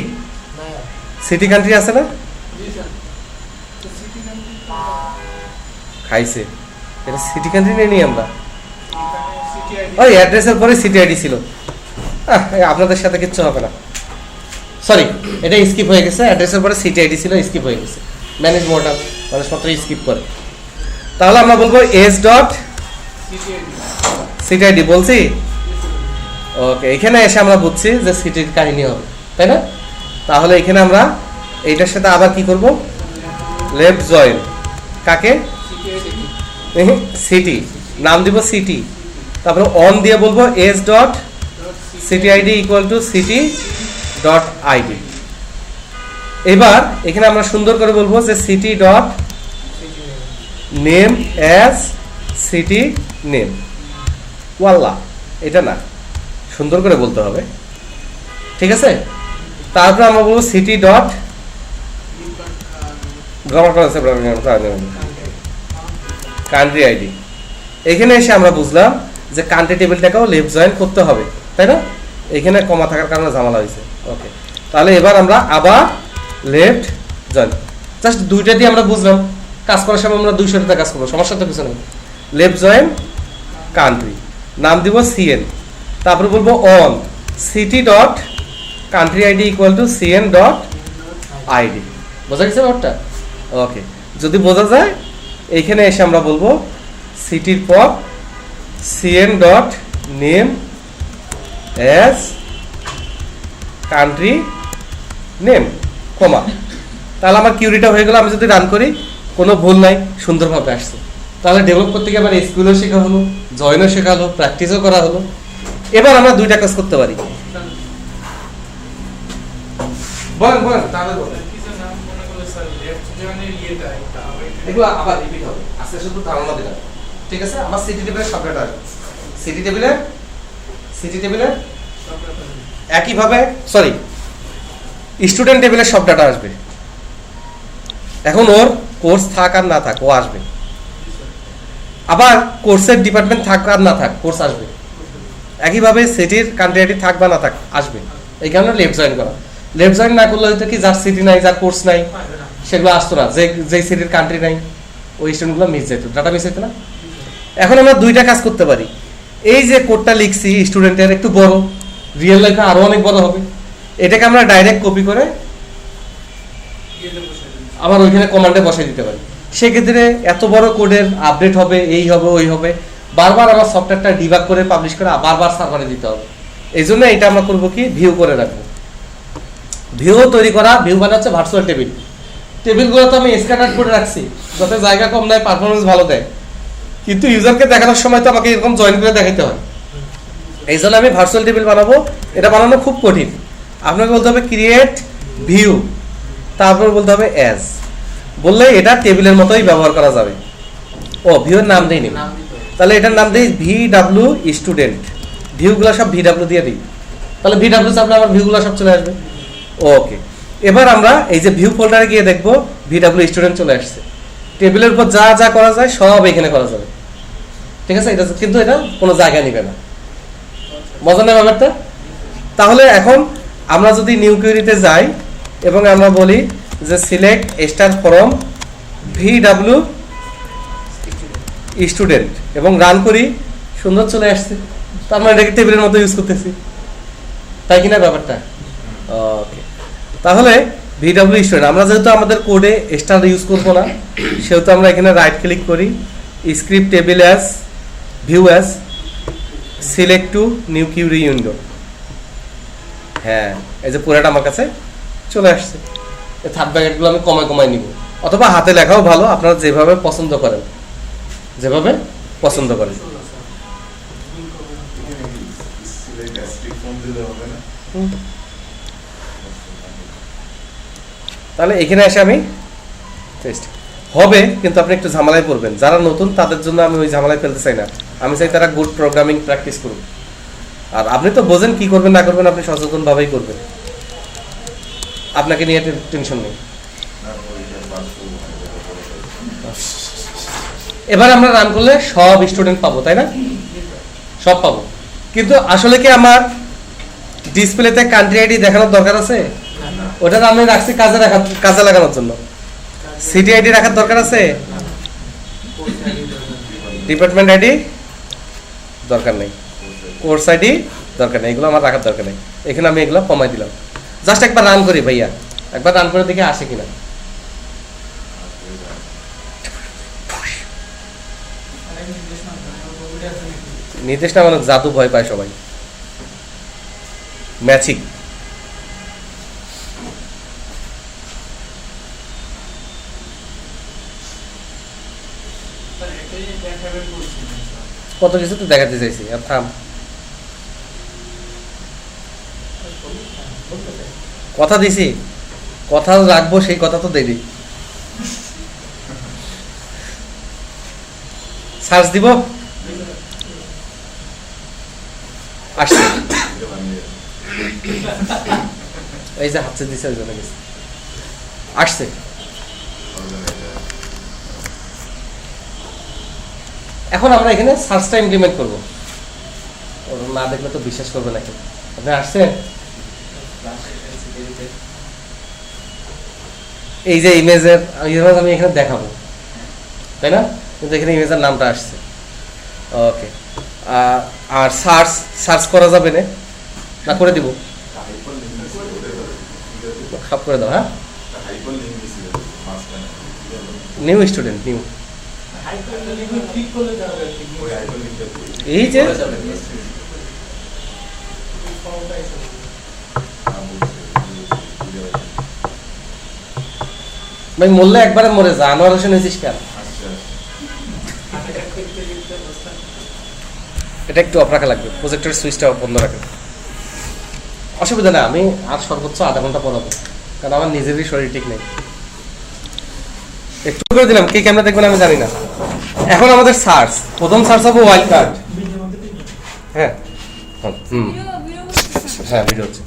সিটি কান্ট্রি আছে না? খাইছে, এটা সিটি কান্ট্রি নেই নি আমরা, ওই অ্যাড্রেসের পরে সিটি আইডি ছিল। আপনাদের সাথে কিচ্ছু হবে না, সরি এটা স্কিপ হয়ে গেছে, অ্যাড্রেসের পরে সিটি আইডি ছিল, স্কিপ হয়ে গেছে। ম্যানেজ মডেল মানুষপত্র স্কিপ করে। তাহলে আমরা বলবো এস ডট সিটি আইডি বলছি। ওকে, এখানে এসে আমরা বুঝছি যে সিটির কাহিনী হবে, তাই না? তাহলে এখানে আমরা এইটার সাথে আবার কি করব, লেফট জয়েন, কাকে? সিটি, নাম দিব সিটি, তারপরে অন দিয়ে বলবো S dot city ID equal to city dot ID. এবার এখানে আমরা সুন্দর করে বলবো যে city dot name as city name. ওয়াল্লাহ, এটা না, সুন্দর করে বলতে হবে, ঠিক আছে? তারপরে আমরা বলবো সিটি ডট কান্ট্রি আইডি। এখানে এসে আমরা বুঝলাম যে কান্ট্রি টেবিলটাকেও লেফট জয়েন করতে হবে, তাই না? এখানে কমা থাকার কারণে ঝামেলা হয়েছে। ওকে, তাহলে এবার আমরা আবার লেফট জয়েন, জাস্ট দুইটা দিয়ে আমরা বুঝলাম, কাজ করার সময় আমরা 200টা কাজ করবো, সমস্যা তো কিছু নেই। লেফট জয়েন কান্ট্রি, নাম দিব সিএন, তারপরে বলবো on city dot country ID equal two CN dot ID. বোঝা গেছে ব্যাপারটা? ওকে, যদি বোঝা যায় এইখানে এসে আমরা বলবো সিটির পর CN dot name as country name comma. তাহলে আমার কিউরিটা হয়ে গেল। আমি যদি রান করি কোনো ভুল নাই, সুন্দরভাবে আসছে। তাহলে ডেভেলপ করতে গিয়ে আবার এসকিউএলও শেখা হলো, জয়েনও শেখা হলো, প্র্যাকটিসও করা হলো। এবার আমরা দুইটা কাজ করতে পারি। বলেন বলেন, তাহলে বলেন। এগুলো আবার রিপিট হবে, আজকে শুধু ধারণা দিলাম, ঠিক আছে? আমার সিটি টেবিলের সব ডাটা আসবে, সিটি টেবিলের একইভাবে, সরি স্টুডেন্ট টেবিলের সব ডাটা আসবে। এখন ওর কোর্স থাক আর না থাক ও আসবে, আবার কোর্সের ডিপার্টমেন্ট থাক আর না থাক কোর্স আসবে। একইভাবে সিটির কান্ট্রি আইডি থাক বা না থাক আসবে। এই কারণে লেফট জয়েন করা। লেফট জয়েন না করলে হয়তো কি যার সিটি নাই, যার কোর্স নাই, সেগুলো আসতো না। যে সিটির কান্ট্রি নাই ওই স্টুডেন্টগুলো মিস যেত, ডাটা মিস হতো না। এখন আমরা দুইটা কাজ করতে পারি। এই যে কোডটা লিখছি স্টুডেন্টের একটু বড়, রিয়েল লাইফে আরো অনেক বড় হবে। এটাকে আমরা ডাইরেক্ট কপি করে আবার ওইখানে কমান্ডে বসাই দিতে পারি। সেক্ষেত্রে এত বড় কোডের আপডেট হবে, এই হবে ওই হবে, বারবার আমার সফটওয়্যারটা ডিবাগ করে পাবলিশ করে বারবার সার্ভারে দিতে হবে। এই জন্য এটা আমরা করবো কি, ভিউ করে রাখবো। ভিউ তৈরি করা, ভিউ মানে হচ্ছে ভার্চুয়াল টেবিল। টেবিলগুলো তো আমি স্ক্যাটার করে রাখছি, যাতে জায়গা কম নেয়, পারফরমেন্স ভালো দেয়। কিন্তু ইউজারকে দেখানোর সময় তো আমাকে এরকম জয়েন করে দেখাতে হয়। এই জন্য আমি ভার্চুয়াল টেবিল বানাবো। এটা বানানো খুব কঠিন। আপনাকে বলতে হবে ক্রিয়েট ভিউ, তারপর বলতে হবে অ্যাজ, বললে এটা টেবিলের মতোই ব্যবহার করা যাবে। ও ভিউয়ের নাম দেয়নি, তাহলে এটার নাম দিই ভিডাব্লিউ স্টুডেন্ট। ভিউগুলো সব ভিডাব্লিউ দিয়ে দিই, তাহলে ভিডাব্লিউ চাপলে আমার ভিউগুলো সব চলে আসবে। ওকে, এবার আমরা এই যে ভিউ ফোল্ডারে গিয়ে দেখবো ভিডাব্লিউ স্টুডেন্ট চলে আসছে। টেবিলের উপর যা যা করা যায় সব এখানে করা যাবে, ঠিক আছে? এটা কিন্তু এটা কোনো জায়গা নিবে না। মজা নেই ব্যাপারটা? তাহলে এখন আমরা যদি নিউ কুয়েরিতে যাই এবং আমরা বলি যে select star from VW student এবং রান করি, সুন্দর চলে আসছে। তার মানে এটাকে টেবিলের মতো ইউজ করতেছি, তাই কিনা ব্যাপারটা? ওকে, তাহলে VW স্টুডেন্ট আমরা যেহেতু আমাদের কোডে স্টার ইউজ করব না, সেহেতু আমরা এখানে রাইট ক্লিক করি, script table as, view as, select to new query window. হ্যাঁ, এই যে পুরোটা আমার কাছে চলে আসছে। এই থার্ড ব্র্যাকেটগুলো আমি কমায় নিব, অথবা হাতে লেখাও ভালো, আপনারা যেভাবে পছন্দ করেন, যেভাবে পছন্দ করেন। তাহলে এখানে এসে আমি টেস্ট হবে, কিন্তু আপনি একটু ঝামেলায় পড়বেন। যারা নতুন তাদের জন্য আমি ওই ঝামেলায় ফেলতে চাই না, আমি চাই তারা গুড প্রোগ্রামিং প্র্যাকটিস করুন। আর আপনি তো বোঝেন কি করবেন না করবেন, আপনি সচেতনভাবেই করবেন, আপনাকে নিয়ে টেনশন নেই। এবার আমরা রান করলে সব স্টুডেন্ট পাবো, তাই না? সব পাবো, কিন্তু আসলে কি আমার ডিসপ্লেতে কান্ট্রি আইডি দেখানোর দরকার আছে? ওটা আমি রাখছি কাজে লাগানোর জন্য। সিটি আইডি রাখার দরকার আছে? ডিপার্টমেন্ট আইডি দরকার নেই, কোর্স আইডি দরকার নেই, এগুলো আমার রাখার দরকার নেই। এখানে আমি এগুলো কমাই দিলাম। জাস্ট একবার রান করি ভাইয়া, একবার রান করে দেখে আসে কিনা। নির্দেশ না মানে জাদু ভয় পায় সবাই, ম্যাচিক। কত কিছু তো দেখাতে চাইছি, আর থাম। কথা দিছি, কথা রাখবো, সেই কথা তো দেরি। সার্চ দিব, আসছে। এই যে হাতে দিছে ওই জন্য গেছে, আসছে। এখন আমরা এখানে সার্চটা ইমপ্লিমেন্ট করবো। না দেখলে তো বিশ্বাস করবে নাকি? আপনি আসছেন, এই যে ইমেজ আমি এখানে দেখাবো, তাই না? কিন্তু এখানে ইমেজের নামটা আসছে। ওকে, আর সার্চ করা যাবে না করে দিব, সব করে দাও। হ্যাঁ, নিউ স্টুডেন্ট, নিউ, এই যে ভাই মরলে একবারে মরে যা, আনোয়ার হোসেন হয়েছিস কেন? এটা একটু অফ রাখা লাগবে, প্রজেক্টর সুইচটা বন্ধ রাখবে। অসুবিধা না, আমি আর সর্বোচ্চ আধা ঘন্টা পড়াবো, কারণ আমার নিজেরই শরীর ঠিক নেই। একটু করে দিলাম, কে ক্যামেরা দেখবেন আমি জানি না। এখন আমাদের সার্চ, প্রথম সার্চ হবে ওয়াইল্ড কার্ড। হ্যাঁ হ্যাঁ, ভিডিও হচ্ছে।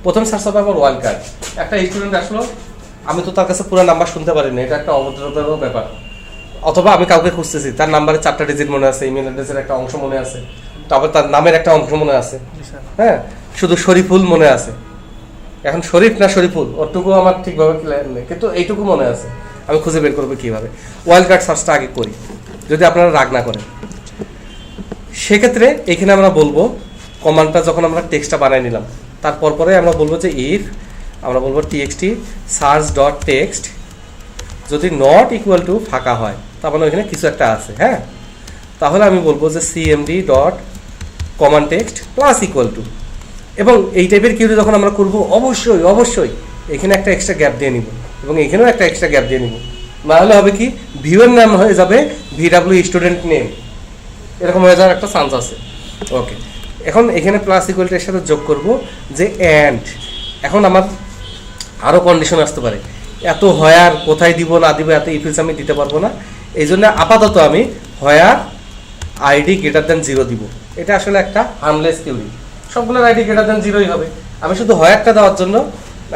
প্রথম সার্চ হবে আমার ওয়াইল্ড কার্ড। একটা স্টুডেন্ট আসলো, আমি তো তার কাছে পুরো নাম্বার শুনতে পারিনি, এটা একটা অভদ্রতার ব্যাপার। অথবা আমি কাউকে খুঁজতেছি, তার নাম্বারে 4টা ডিজিট মনে আছে, ইমেল অ্যাড্রেসের একটা অংশ মনে আছে, তারপর তার নামের একটা অংশ মনে আছে, হ্যাঁ, শুধু শরীফুল মনে আছে। এখন শরীফ না শরীফুল ওরটুকু আমার ঠিকভাবে ক্লিয়ার নেই, কিন্তু এইটুকু মনে আছে। আমি খুঁজে বের করবো কিভাবে? ওয়াইল্ড কার্ড সার্চটা আগে করি, যদি আপনারা রাগ না করেন। সেক্ষেত্রে এখানে আমরা বলবো, কমান্ডটা যখন আমরা টেক্সটটা বানাই নিলাম, তারপর পরে আমরা বলবো যে ইফ, আমরা বলবো txt সার্চ ডট টেক্সট যদি নট ইকুয়াল টু ফাঁকা হয়, তার মানে ওইখানে কিছু একটা আছে। হ্যাঁ, তাহলে আমি বলবো যে cmd dot command text plus equal to, এবং এই টাইপের কিউরি যখন আমরা করবো, অবশ্যই এখানে একটা এক্সট্রা গ্যাপ দিয়ে নিব, এবং এখানেও একটা এক্সট্রা গ্যাপ দিয়ে নিব। নাহলে হবে কি, ভিউয়ের নাম হয়ে যাবে VW স্টুডেন্ট নেম, এরকম হয়ে যাওয়ার একটা চান্স আছে। ওকে, এখন এখানে প্লাস ইকুয়ালটার সাথে যোগ করব যে অ্যান্ড। এখন আমার আরও কন্ডিশন আসতে পারে, এত হয়ার কোথায় দিব না দিব, এত ইফিলস আমি দিতে পারবো না। এই জন্য আপাতত আমি হয়ার আইডি গ্রেটার দেন 0 দিব। এটা আসলে একটা হার্মলেস কিউরি, সবগুলোর আইডি গ্রেটার দেন 0ই হবে। আমি শুধু হয়ারটা দেওয়ার জন্য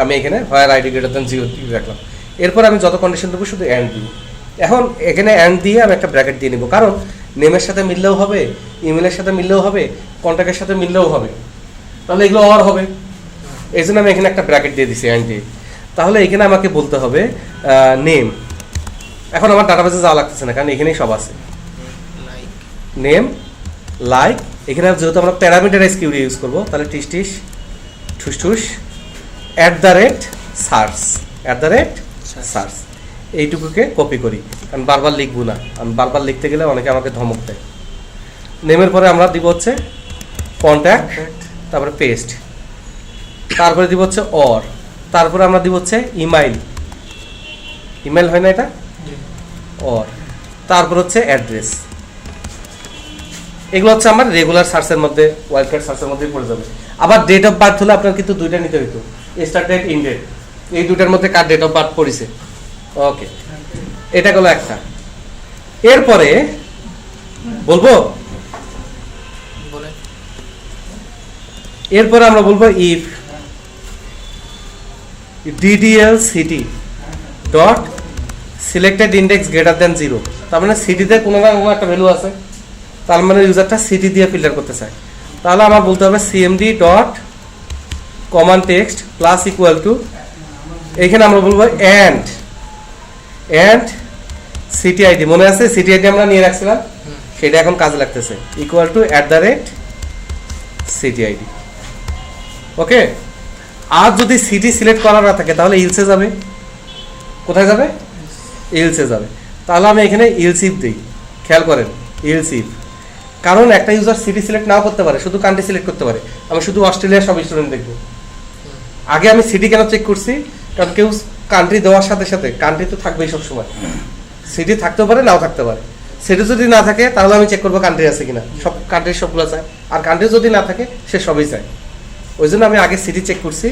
আমি এখানে হয়ার আইডি গ্রেটার দেন 0 রাখলাম। এরপর আমি যত কন্ডিশন দেবো শুধু অ্যান্ড দিব। এখন এখানে অ্যান্ড দিয়ে আমি একটা ব্র্যাকেট দিয়ে নিব, কারণ নেমের সাথে মিললেও হবে, ইমেলের সাথে মিললেও হবে, কন্ট্যাক্টের সাথে মিললেও হবে, তাহলে এগুলো আর হবে। এই জন্য আমি এখানে একটা ব্র্যাকেট দিয়ে দিছি অ্যান্ড দিয়ে। তাহলে এখানে আমাকে বলতে হবে নেম, এখন আমার ডাটাবেসে যাওয়া লাগতেছে না, কারণ এখানেই সব আছে। নেম, লাইক, এখানে যেহেতু আমরা প্যারামিটারাইজ কিউরি ইউজ করবো, তাহলে টিস টিস ঠুস ঠুস @সার্চ এইটুকুকে কপি করি, কারণ বারবার লিখবো না, আমি বারবার লিখতে গেলে অনেকে আমাকে ধমক দেয়। নেমের পরে আমরা দিব হচ্ছে কন্ট্যাক্ট, তারপরে পেস্ট, তারপরে দিব হচ্ছে অর, তারপরে আমরা দিব হচ্ছে ইমেল হয় না এটা, অর, তারপর হচ্ছে অ্যাড্রেস। এগুলো হচ্ছে আমার রেগুলার সার্চের মধ্যে, ওয়াইল্ডকার্ড সার্চের মধ্যে পড়ে যাবে। আবার ডেট অফ বার্থ হলে আপনার কিন্তু দুইটা নিতে হইতো, স্টার্ট ডেট, ইন ডেট, এই দুইটার মধ্যে কার ডেট অফ বার্থ পড়েছে। ওকে, এটা গেল একটা। এরপরে বলবো, এরপরে আমরা বলবো if DDL city dot selected index greater than 0, তার মানে সিটিতে কোনো না কোনো একটা ভ্যালু আছে, তার মানে ইউজারটা সিটি দিয়ে ফিল্টার করতে চায়। তাহলে আমার বলতে হবে cmd dot command text plus equal to, এইখানে আমরা বলবো অ্যান্ড সিটি আইডি, মনে আছে সিটি আইডি আমরা নিয়ে রাখছিলাম, সেটা এখন কাজে লাগতেছে, ইকুয়াল টু @সিটি আইডি। ওকে, আর যদি সিটি সিলেক্ট করা না থাকে তাহলে ইলসে যাবে, কোথায় যাবে, ইলসে যাবে। তাহলে আমি এখানে ইলসিফ দিই, খেয়াল করেন ইলসিফ, কারণ একটা ইউজার সিটি সিলেক্ট নাও করতে পারে, শুধু কান্ট্রি সিলেক্ট করতে পারে। আমি শুধু অস্ট্রেলিয়ার সব স্টুডেন্ট দেখবো। আগে আমি সিটি কেন চেক করছি, কারণ কেউ কান্ট্রি দেওয়ার সাথে সাথে কান্ট্রি তো থাকবেই সবসময়, সিটি থাকতেও পারে নাও থাকতে পারে। সিটি যদি না থাকে তাহলে আমি চেক করবো কান্ট্রি আছে কিনা, সব কান্ট্রি সবগুলো চায়, আর কান্ট্রি যদি না থাকে সে সবই চায়। ওই জন্য আমি আগে সিটি চেক করছি,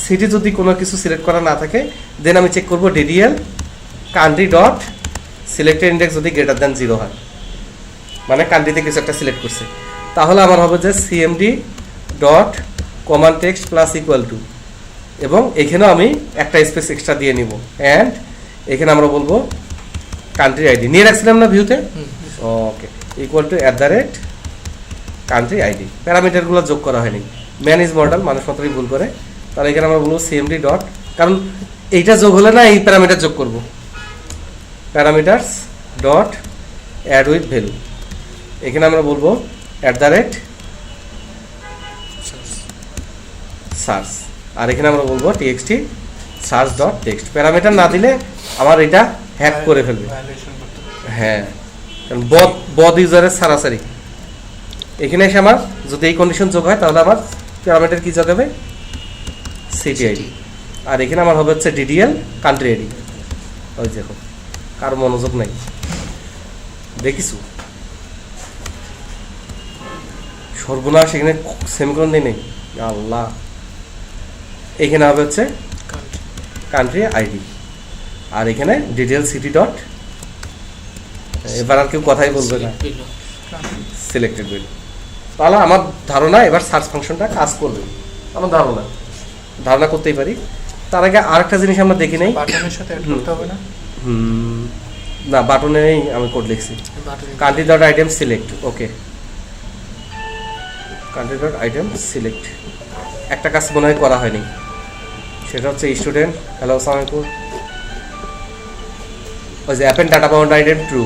সিটি যদি কোনো কিছু সিলেক্ট করা না থাকে দেন আমি চেক করবো DDL country dot selected index যদি গ্রেটার দ্যান 0 হয়, মানে কান্ট্রিতে কিছু একটা সিলেক্ট করছে, তাহলে আমার হবে যে cmd dot command text plus equal to, এবং এখানেও আমি একটা স্পেস এক্সট্রা দিয়ে নিব, অ্যান্ড এখানে আমরা বলবো কান্ট্রি আইডি নিয়ে রাখছিলাম না ভিউতে, ওকে, ইকুয়াল টু কান্ট্রি আইডি। প্যারামিটারগুলো যোগ করা হয়নি, ম্যানেজ মডেল মানুষ মাত্রই ভুল করে। তাহলে এখানে আমরা বলবো cmd ডট, কারণ এইটা যোগ হলে না এই প্যারামিটার যোগ করবো, parameters dot add with value, এখানে আমরা বলবো সার্চ, আর এখানে আমরা বলবো txt search dot text. Parameter না দিলে আমার এটা হ্যাক করে ফেলবে, হ্যাঁ, কারণ বদ ইউজারের সারাসারি। এখানে এসে আমার যদি এই কন্ডিশন যোগ হয় তাহলে আমার প্যারামিটার কি যোগ হবে, সিটি আইডি, আর এখানে আমার হবে হচ্ছে DDL কান্ট্রি আইডি। ওই দেখো কার মনোযোগ নাই, দেখিস সর্বনাশ, এখানে সেমিকোলন নেই, আল্লাহ। এখানে হবে হচ্ছে কান্ট্রি আইডি, আর এখানে DDL সিটি ডট, এবার আর কেউ কথাই বলবে না, সিলেক্টেড ভ্যালু। তাহলে আমার ধারণা এবার সার্চ ফাংশনটা কাজ করবে, আমার ধারণা করতেই পারি। তার আগে আরেকটা জিনিস আমরা দেখি নেই, বাটনের সাথে অ্যাড করতে হবে না, না বাটনেই আমি কোড লিখছি, কান্ট্রি ডট আইটেম সিলেক্ট, ওকে, কান্ট্রি ডট আইটেম সিলেক্ট। একটা কাজ মনে হয় করা হয়নি, সেটা হচ্ছে স্টুডেন্ট হ্যালো আসসালামু আলাইকুম, ওই যে append data bound item true,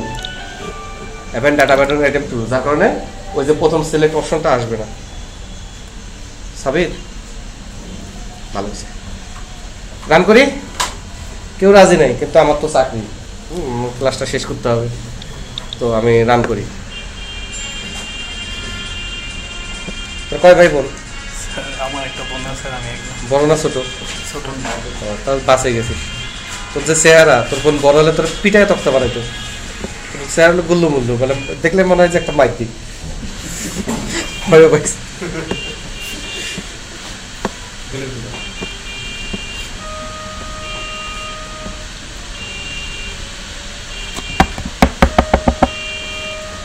append data bound item true, যার কারণে ওই যে প্রথম সিলেক্ট অপশনটা আসবে না। সাবির ভালো হয়েছে, রান করি, কেউ রাজি নাই, কিন্তু আমার তো চাকরি, ক্লাসটা শেষ করতে হবে, তো আমি রান করি। কয় ভাই বোন? আমার একটা বোন আছে, আমি বড় না ছোট? ছোট, তাহলে বাঁচে গেছিস। তোর যে চেহারা, তোর বোন বড় হলে তোর পিঠায় তক্তা বানাইতো, চেহারা হলো গুল্লু মুল্লু, মানে দেখলে মনে হয় যে একটা মাইতি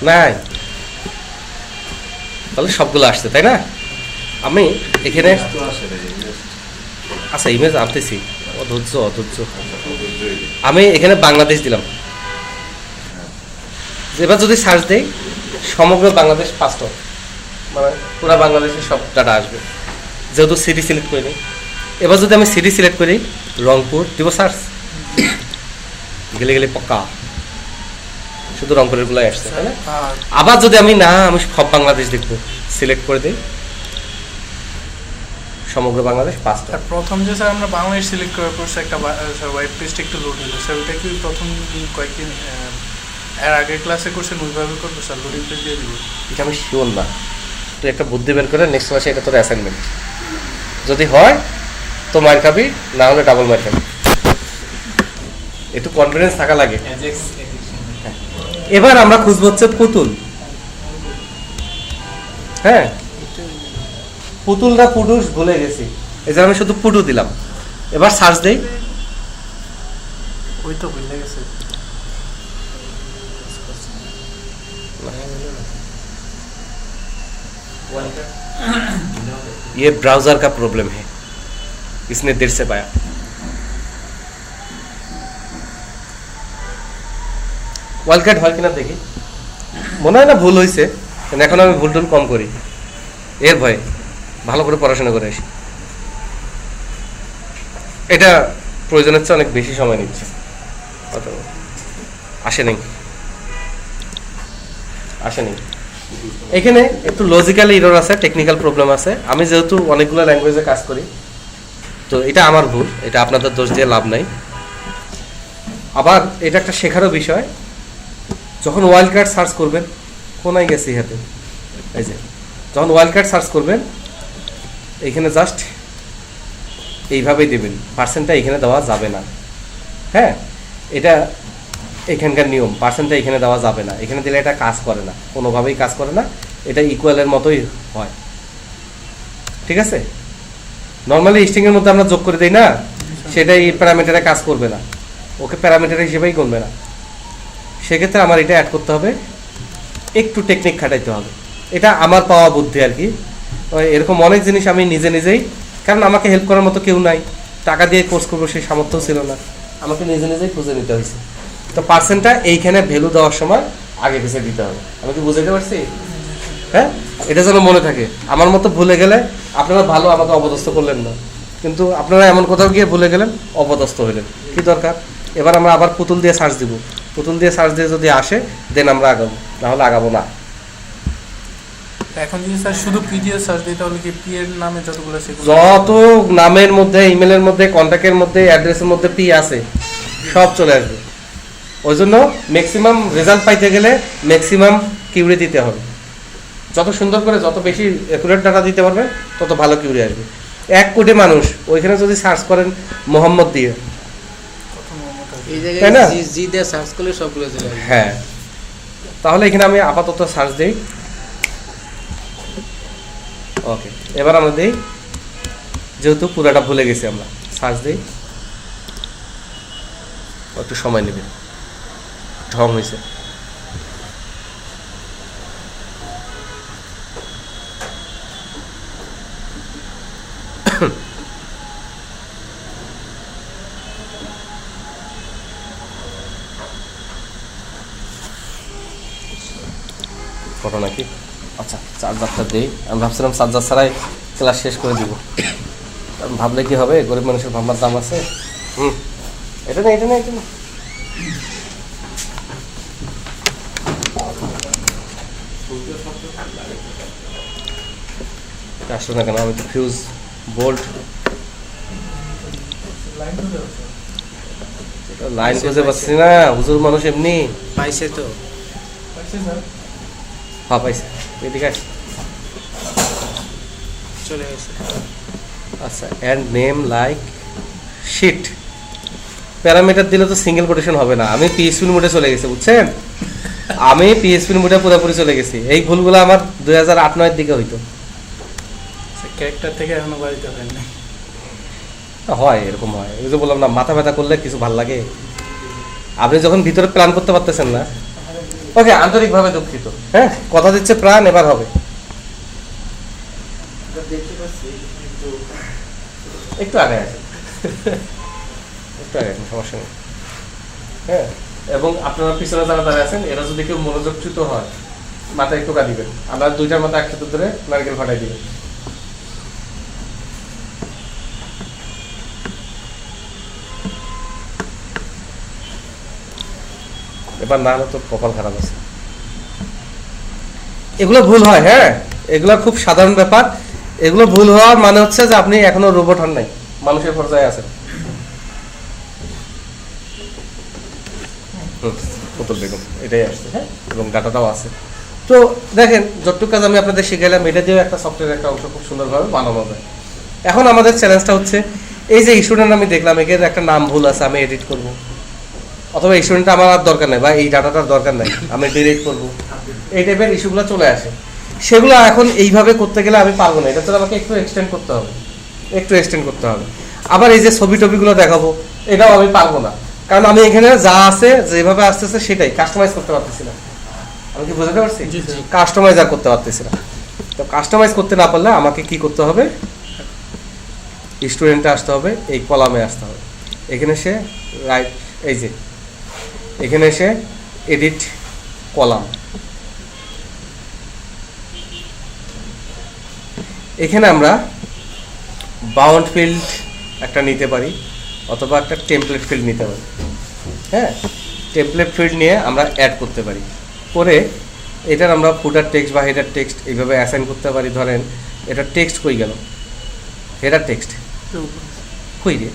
নাই, তাহলে সবগুলো আসছে তাই না? আমি এখানে আচ্ছা ইমেজ আনতেছি, অধৈর্য। আমি এখানে বাংলাদেশ দিলাম, এবার যদি সার্চ দেই সমগ্র বাংলাদেশ 5টা, মানে পুরো বাংলাদেশের সব ডাটা আসবে, যেহেতু সিটি সিলেক্ট করিনি। এবার যদি আমি সিটি সিলেক্ট করি রংপুর, দিব সার্চ, গেলে পক্কা শুধু রংপুরের গুলাই আসছে তাই না? আর আবার যদি আমি সব বাংলাদেশ দেখবো, সিলেক্ট করে দিই সমগ্র বাংলাদেশ 5টা। আর প্রথম যে স্যার আমরা বাংলাদেশ সিলেক্ট করার পর একটা ওয়েব পেজটা একটু লোড হলো স্যার, ওটা কি প্রথম কয়েকদিন এর আগের ক্লাসে করছেন ওইভাবে করবো স্যার, লোডিং পেজ দিয়ে দিব? এটা আমি শিওর না, তুই একটা বুদ্ধি বের করে নেক্সট ক্লাসে এটা তোর অ্যাসাইনমেন্ট, যদি হয় তো মার খাবি, না হলে ডাবল মার খাবি, একটু কনফিডেন্স থাকা লাগে। এবার আমরা খুঁজবো হচ্ছে পুতুল। হ্যাঁ, পুতুল না পুটুস ভুলে গেছি, এই যে আমি শুধু পুটু দিলাম। এবার সার্চ দেই, ওই তো ভুলে গেছে। ये ब्राउजर का प्रॉब्लम है, इसने देर से पाया। ওয়াইল্ডকার্ড হয় কিনা দেখি, মনে হয় না ভুল হয়েছে, এখন আমি ভুল টুল কম করি এর ভয়ে, ভালো করে পড়াশোনা করে আসি। এটা প্রয়োজনের চেয়ে অনেক বেশি সময় নিচ্ছে, আসেনি। এখানে একটু লজিক্যাল এরর আছে, টেকনিক্যাল প্রবলেম আছে। আমি যেহেতু অনেকগুলো ল্যাঙ্গুয়েজে কাজ করি, তো এটা আমার ভুল, এটা আপনাদের দোষ দিয়ে লাভ নাই। আবার এটা একটা শেখারও বিষয়, যখন ওয়াইল্ড কার্ড সার্চ করবেন, কোনায় গেছি হাতে, এই যে যখন ওয়াইল্ড কার্ড সার্চ করবেন এইখানে জাস্ট এইভাবেই দেবেন, পার্সেন্টটা এখানে দেওয়া যাবে না। হ্যাঁ, এটা এখানকার নিয়ম, পার্সেন্টটা এখানে দেওয়া যাবে না, এখানে দিলে এটা কাজ করে না, কোনোভাবেই কাজ করে না, এটা ইকুয়ালের মতোই হয়। ঠিক আছে, নর্মালি স্ট্রিংয়ের মধ্যে আমরা যোগ করে দিই না, সেটাই প্যারামিটারে কাজ করবে না, ওকে প্যারামিটার হিসেবেই গুনবে না। সেক্ষেত্রে আমার এটা অ্যাড করতে হবে, একটু টেকনিক খাটাইতে হবে। এটা আমার পাওয়া বুদ্ধি আর কি। এরকম অনেক জিনিস আমি নিজেই, কারণ আমাকে হেল্প করার মতো কেউ নাই, টাকা দিয়ে কোর্স করবো সেই সামর্থ্য ছিল না, আমাকে নিজেই খুঁজে নিতে হয়েছে। তো পার্সেন্টটা এইখানে ভ্যালু দেওয়ার সময় আগে পিছিয়ে দিতে হবে। আমি কি বুঝাইতে পারছি? হ্যাঁ, এটা যেন মনে থাকে। আমার মতো ভুলে গেলে আপনারা ভালো, আমাকে অপদস্থ করলেন না, কিন্তু আপনারা এমন কোথাও গিয়ে ভুলে গেলেন, অপদস্থ হইলেন, কি দরকার? এবার আমরা আবার পুতুল দিয়ে সার্চ দিব, পুতুল দিয়ে সার্চ দিয়ে যদি আসে দেন আমরা আগাবো, না হলে আগাবো না। এখন যদি স্যার শুধু পি দিয়ে সার্চ দিই, তাহলে কি পি এর নামে যতগুলো সেগুলো, যত নামের মধ্যে, ইমেলের মধ্যে, কন্ট্যাক্টের মধ্যে, অ্যাড্রেসের মধ্যে পি আছে সব চলে আসবে। ওই জন্য ম্যাক্সিমাম রেজাল্ট পাইতে গেলে ম্যাক্সিমাম কিউরি দিতে হবে। যত সুন্দর করে, যত বেশি অ্যাকুরেট ডাটা দিতে পারবেন, তত ভালো কিউরি আসবে। 1 কোটি মানুষ ওইখানে যদি সার্চ করেন মোহাম্মদ দিয়ে, এই তাই না? জায়গায় জি দিয়ে সার্চ করলে সবগুলো চলে আসবে। হ্যাঁ, তাহলে এখানে আমি আপাতত সার্চ দিই। ওকে, এবার আমরা দিই, যেহেতু পুরাটা ভুলে গেছি আমরা, সার্চ দিই, একটু সময় নেবে, ঢং হয়েছে। ফটো নাকি? আচ্ছা, চার্জারটা দিই। আমি ভাবছিলাম চার্জার ছাড়াই ক্লাস শেষ করে দিব, ভাবলে কি হবে, গরিব মানুষের ভাবনার দাম আছে। এটা না, এটা না, এটা না, এটা আসলো না কেন? আমি তো ফিউজ বোল্ট লাইন খুঁজে পাচ্ছি না, হুজুর মানুষ এমনি পাইছে তো, হ্যাঁ পাইছে, এদিকে আসছে। চলে গেছে। আচ্ছা, and name like sheet, parameter দিলে তো সিঙ্গেল কোটেশন হবে না। আমি পিএইচপি মোডে চলে গেছি, বুঝছেন? আমি পিএইচপি মোডে পুরোপুরি চলে গেছি। এই ভুলগুলো আমার 2008-09 দিকে হইতো। ক্যারেক্টার থেকে এখনো বাড়িতে হয়নি। হয়, এরকম হয়। এই যে বললাম না, মাথা ব্যথা করলে কিছু ভাল লাগে। আপনি যখন ভিতরে প্ল্যান করতে পারতেছেন না। ওকে, আন্তরিকভাবে দুঃখিত। হ্যাঁ, কথা দিচ্ছে প্রাণ এবার হবে। একটু আগে আছে, একটু আগে, সমস্যা নেই। হ্যাঁ, এবং আপনারা পিছনে যারা দাঁড়িয়ে আছেন, এরা যদি কেউ মনোযোগচ্যুত হয়, মাথায় একটু কা দিবেন, আমরা 2টার মাথা একসাথে ধরে নারকেল ফাটাই দিবেন। এবার না হলে তো কপাল খারাপ আছে। এগুলো ভুল হয়, হ্যাঁ, এগুলো খুব সাধারণ ব্যাপার। এগুলো ভুল হওয়ার মানে হচ্ছে যে আপনি এখনো রোবট হন নাই, মানুষের পর্যায়ে আছেন। পুতুল বেগম এটাই আসছে, হ্যাঁ, এবং ডাটাটাও আছে। তো দেখেন যতটুকু কাজ আমি আপনাদের শিখাইলাম, এটা দিয়েও একটা সফটওয়্যার একটা অংশ খুব সুন্দরভাবে বানানো যায়। এখন আমাদের চ্যালেঞ্জটা হচ্ছে এই যে স্টুডেন্ট আমি দেখলাম এর একটা নাম ভুল আছে, আমি এডিট করব, অথবা স্টুডেন্টটা আমার আর দরকার নেই বা এই ডাটাটার দরকার নেই, আমি ডিলিট করব, এই টাইপের ইস্যুগুলো চলে আসে। সেগুলো এখন এইভাবে করতে গেলে আমি পারবো না, এটা তো আমাকে একটু এক্সটেন্ড করতে হবে। আবার এই যে ছবি টবিগুলো দেখাবো, এটাও আমি পারবো না, কারণ আমি এখানে যা আছে যেভাবে আসতেছে সেটাই কাস্টমাইজ করতে পারতেছি না। আমি কি বোঝাতে পারছি? কাস্টমাইজ আর করতে পারতেছি না। তো কাস্টমাইজ করতে না পারলে আমাকে কি করতে হবে? স্টুডেন্টে আসতে হবে, এই কলামে আসতে হবে, এখানে সে রাইট, এই যে এখানে এসে এডিট কলাম, এখানে আমরা বাউন্ড ফিল্ড একটা নিতে পারি অথবা একটা টেমপ্লেট ফিল্ড নিতে পারি। হ্যাঁ, টেমপ্লেট ফিল্ড নিয়ে আমরা অ্যাড করতে পারি, করে এটার আমরা ফুটার টেক্সট বা হেডার টেক্সট এইভাবে অ্যাসাইন করতে পারি। ধরেন এটা টেক্সট কই গেল, হেডার টেক্সট কই রে,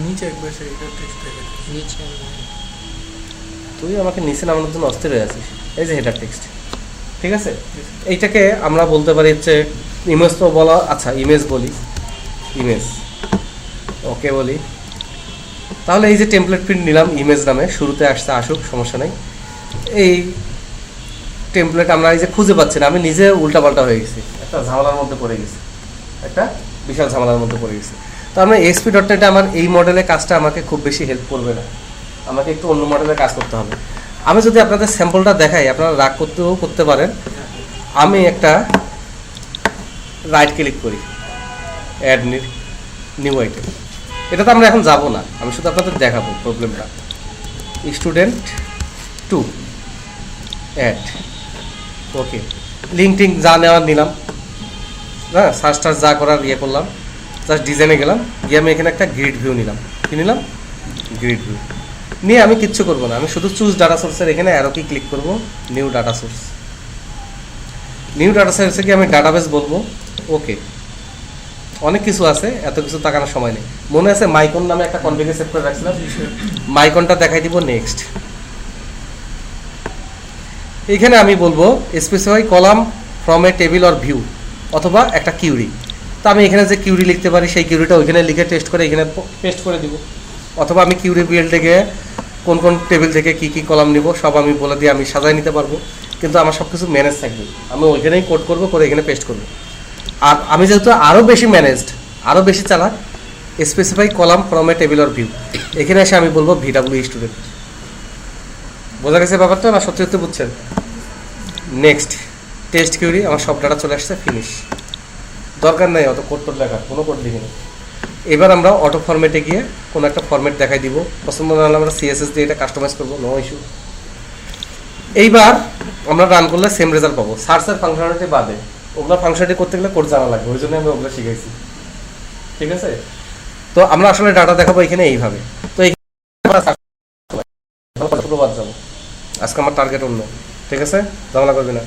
নিচে একবার সেইটা টেক্সট দেখে নিচে তুই আমাকে নিচে নামানোর জন্য অস্থির হয়ে আছিস। এই যে হেডার টেক্সট, ঠিক আছে, এইটাকে আমরা বলতে পারি হচ্ছে ইমেজ, তো বলা, আচ্ছা ইমেজ বলি, ইমেজ ওকে বলি। তাহলে এই যে টেমপ্লেট প্রিন্ট নিলাম ইমেজ নামে, শুরুতে আসতে আসুক, সমস্যা নেই। এই টেমপ্লেট আমরা এই যে খুঁজে পাচ্ছি না, আমি নিজে উল্টাপাল্টা হয়ে গেছি, একটা ঝামেলার মধ্যে পড়ে গেছি, একটা বিশাল ঝামেলার মধ্যে পড়ে গেছি। তো আমরা ASP.NET আমার এই মডেলের কাজটা আমাকে খুব বেশি হেল্প করবে না, আমাকে একটু অন্য মডেলের কাজ করতে হবে। আমি যদি আপনাদের স্যাম্পলটা দেখাই, আপনারা রাগ করতে পারেন। আমি একটা রাইট ক্লিক করি, অ্যাড নিউ আইটেম, এটা তো আমরা এখন যাব না, আমি শুধু আপনাদের দেখাবো প্রবলেমটা। স্টুডেন্ট 2 অ্যাড, ওকে, লিঙ্ক টিঙ্ক যা নেওয়ার নিলাম, হ্যাঁ, সার্চ টার্চ যা করার ইয়ে করলাম, জাস্ট ডিজাইনে গেলাম, গিয়ে আমি এখানে একটা গ্রিড ভিউ নিলাম। কি নিলাম? গ্রিড ভিউ নিয়ে আমি কিচ্ছু করবো না, আমি শুধু চুজ ডাটা সোর্সের এখানে অ্যারো কি ক্লিক করবো, new data source. New data সোর্সে কি আমি ডাটাবেস বলবো, ওকে, অনেক কিছু আছে, এত কিছু তাকানোর সময় নেই। মনে আছে মাইকন নামে একটা কনফিগার সেট করে রাখছিলাম, মাইকনটা দেখাই দিব নেক্সট। এখানে আমি বলবো specify column from a table or view, অথবা একটা কিউরি। তো আমি এখানে যে কিউরি লিখতে পারি সেই কিউরিটা ওইখানে লিখে টেস্ট করে এখানে পেস্ট করে দিব, অথবা আমি কিউরি বিএল থেকে কোন কোন টেবিল থেকে কি কি কলাম নিব সব আমি বলে দিয়ে আমি সাজাই নিতে পারবো, কিন্তু আমার সব কিছু ম্যানেজ থাকবে, আমি ওইখানেই কোড করবো, করে এখানে পেস্ট করবো। আর আমি যেহেতু আরও বেশি ম্যানেজড, আরও বেশি চালাক, specify column from a table or view, এখানে এসে আমি বলবো VW স্টুডেন্ট। বোঝা গেছে ব্যাপারটা না? সত্যি সত্যি বুঝছেন? নেক্সট টেস্ট কিউরি, আমার সব ডাটা চলে আসছে, ফিনিশ, দরকার নেই অত কোড টোড লেখার, কোনো কোড লিখি না। এবার আমরা অটো ফরম্যাটে গিয়ে কোনো একটা ফরম্যাট দেখাই দিব, পছন্দ না হলে আমরা CSS দিয়ে এটা কাস্টমাইজ করবো, নো ইস্যু। এইবার আমরা রান করলে সেম রেজাল্ট পাবো, সার্চের ফাংশনালিটি বাদে। ওগুলো ফাংশনালিটি করতে গেলে কোড জানা লাগবে, ওই জন্য আমি ওগুলো শিখাইছি, ঠিক আছে? তো আমরা আসলে ডাটা দেখাবো এখানে এইভাবে। তো বাদ যাবো, আজকে আমার টার্গেট অন্য, ঠিক আছে, ঝামেলা করবি না।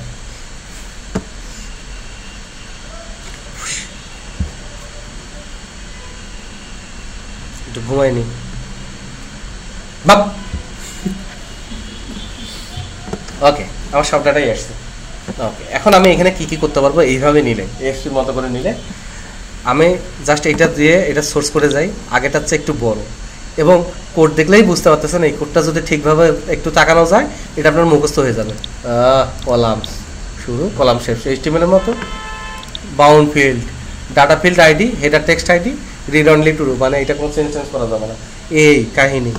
একটু ঘুমাইনি বাপ। ওকে, আমার সব ডাটাই আসছে। ওকে, এখন আমি এখানে কি কি করতে পারবো, এইভাবে নিলে, ASP মতো করে নিলে আমি জাস্ট এটা দিয়ে এটা সোর্স করে যাই, আগেটার চেয়ে একটু বড়, এবং কোড দেখলেই বুঝতে পারতেছেন এই কোডটা যদি ঠিকভাবে একটু তাকানো যায় এটা আপনার মুখস্থ হয়ে যাবে। কলাম শুরু, কলাম শেষ, HTML এর মতো। Bound field, data field ID, header text ID, read only true, মানে এটা কোনো চেঞ্জ করা যাবে না, এই কাহিনী।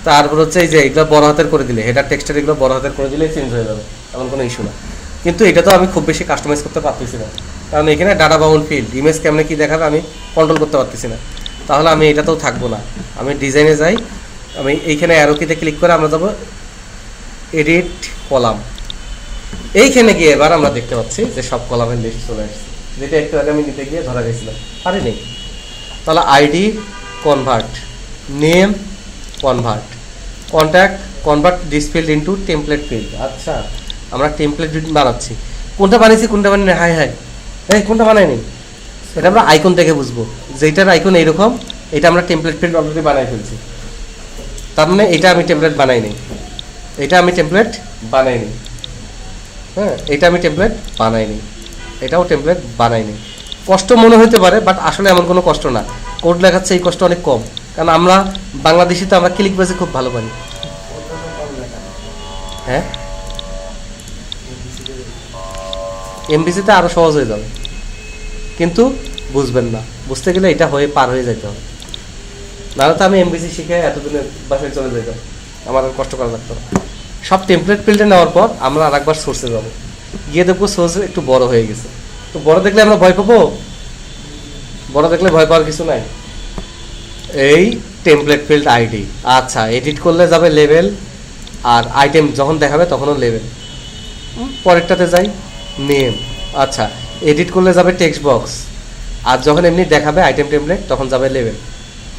তারপর হচ্ছে এই যে এগুলো বড় হাতের করে দিলে, হেডার টেক্সটের এগুলো বড় হাতের করে দিলে চেঞ্জ হয়ে যাবে, এমন কোনো ইস্যু না। কিন্তু এটা তো আমি খুব বেশি কাস্টমাইজ করতে পারতেছি না, কারণ এখানে ডাটা বাউন্ড ফিল্ড, ইমেজ কেমনে কী দেখাবে আমি কন্ট্রোল করতে পারতেছি না। তাহলে আমি এটাতেও থাকবো না, আমি ডিজাইনে যাই, আমি এইখানে অ্যারো কিতে ক্লিক করে আমরা যাবো এডিট কলাম। এইখানে গিয়ে এবার আমরা দেখতে পাচ্ছি যে সব কলামের লিস্ট চলে আসছে, যেটা একটু আগে আমি নিতে গিয়ে ধরা গেছিলাম, পারিনি। তো তাহলে ID convert, name convert, contact convert this field into template field. আচ্ছা, আমরা টেমপ্লেট বানাচ্ছি, কোনটা বানিয়েছি কোনটা বানিয়ে হাই হাই এই কোনটা বানাইনি, এটা আমরা আইকন থেকে বুঝবো। যেটার আইকন এইরকম, এটা আমরা টেমপ্লেট ফিল্ড অলরেডি বানাই ফেলছি, তার মানে এটা আমি টেমপ্লেট বানাইনি, এটা আমি টেমপ্লেট বানাইনি, হ্যাঁ এটা আমি টেমপ্লেট বানাইনি, এটাও টেমপ্লেট বানাইনি। কষ্ট মনে হতে পারে, বাট আসলে এমন কোনো কষ্ট না। কোড লেখাচ্ছে এই কষ্ট অনেক কম, কারণ আমরা বাংলাদেশি তো আমরা ক্লিক বাজে খুব ভালো পারি। হ্যাঁ এমবিসিতে আরও সহজ হয়ে যাবে, কিন্তু বুঝবেন না, বুঝতে গেলে এটা হয়ে পার হয়ে যেতে হবে। নাহলে তো আমি এমবিসি শিখে এতদিনের বাসায় চলে যেতাম, আমার আর কষ্ট করা লাগতো না। সব টেমপ্লেট ফিল্ডে নেওয়ার পর আমরা আর একবার সোর্সে যাবো, গিয়ে দেখবো সোর্স একটু বড় হয়ে গেছে। তো বড় দেখলে আমরা ভয় পাবো? বড় দেখলে ভয় পাওয়ার কিছু নাই। এই টেমপ্লেট ফিল্ড আইডি, আচ্ছা এডিট করলে যাবে লেভেল, আর আইটেম যখন দেখাবে তখনও লেভেল। পরেরটাতে যাই, নেম, আচ্ছা এডিট করলে যাবে টেক্সট বক্স, আর যখন এমনি দেখাবে আইটেম টেমপ্লেট তখন যাবে লেভেল।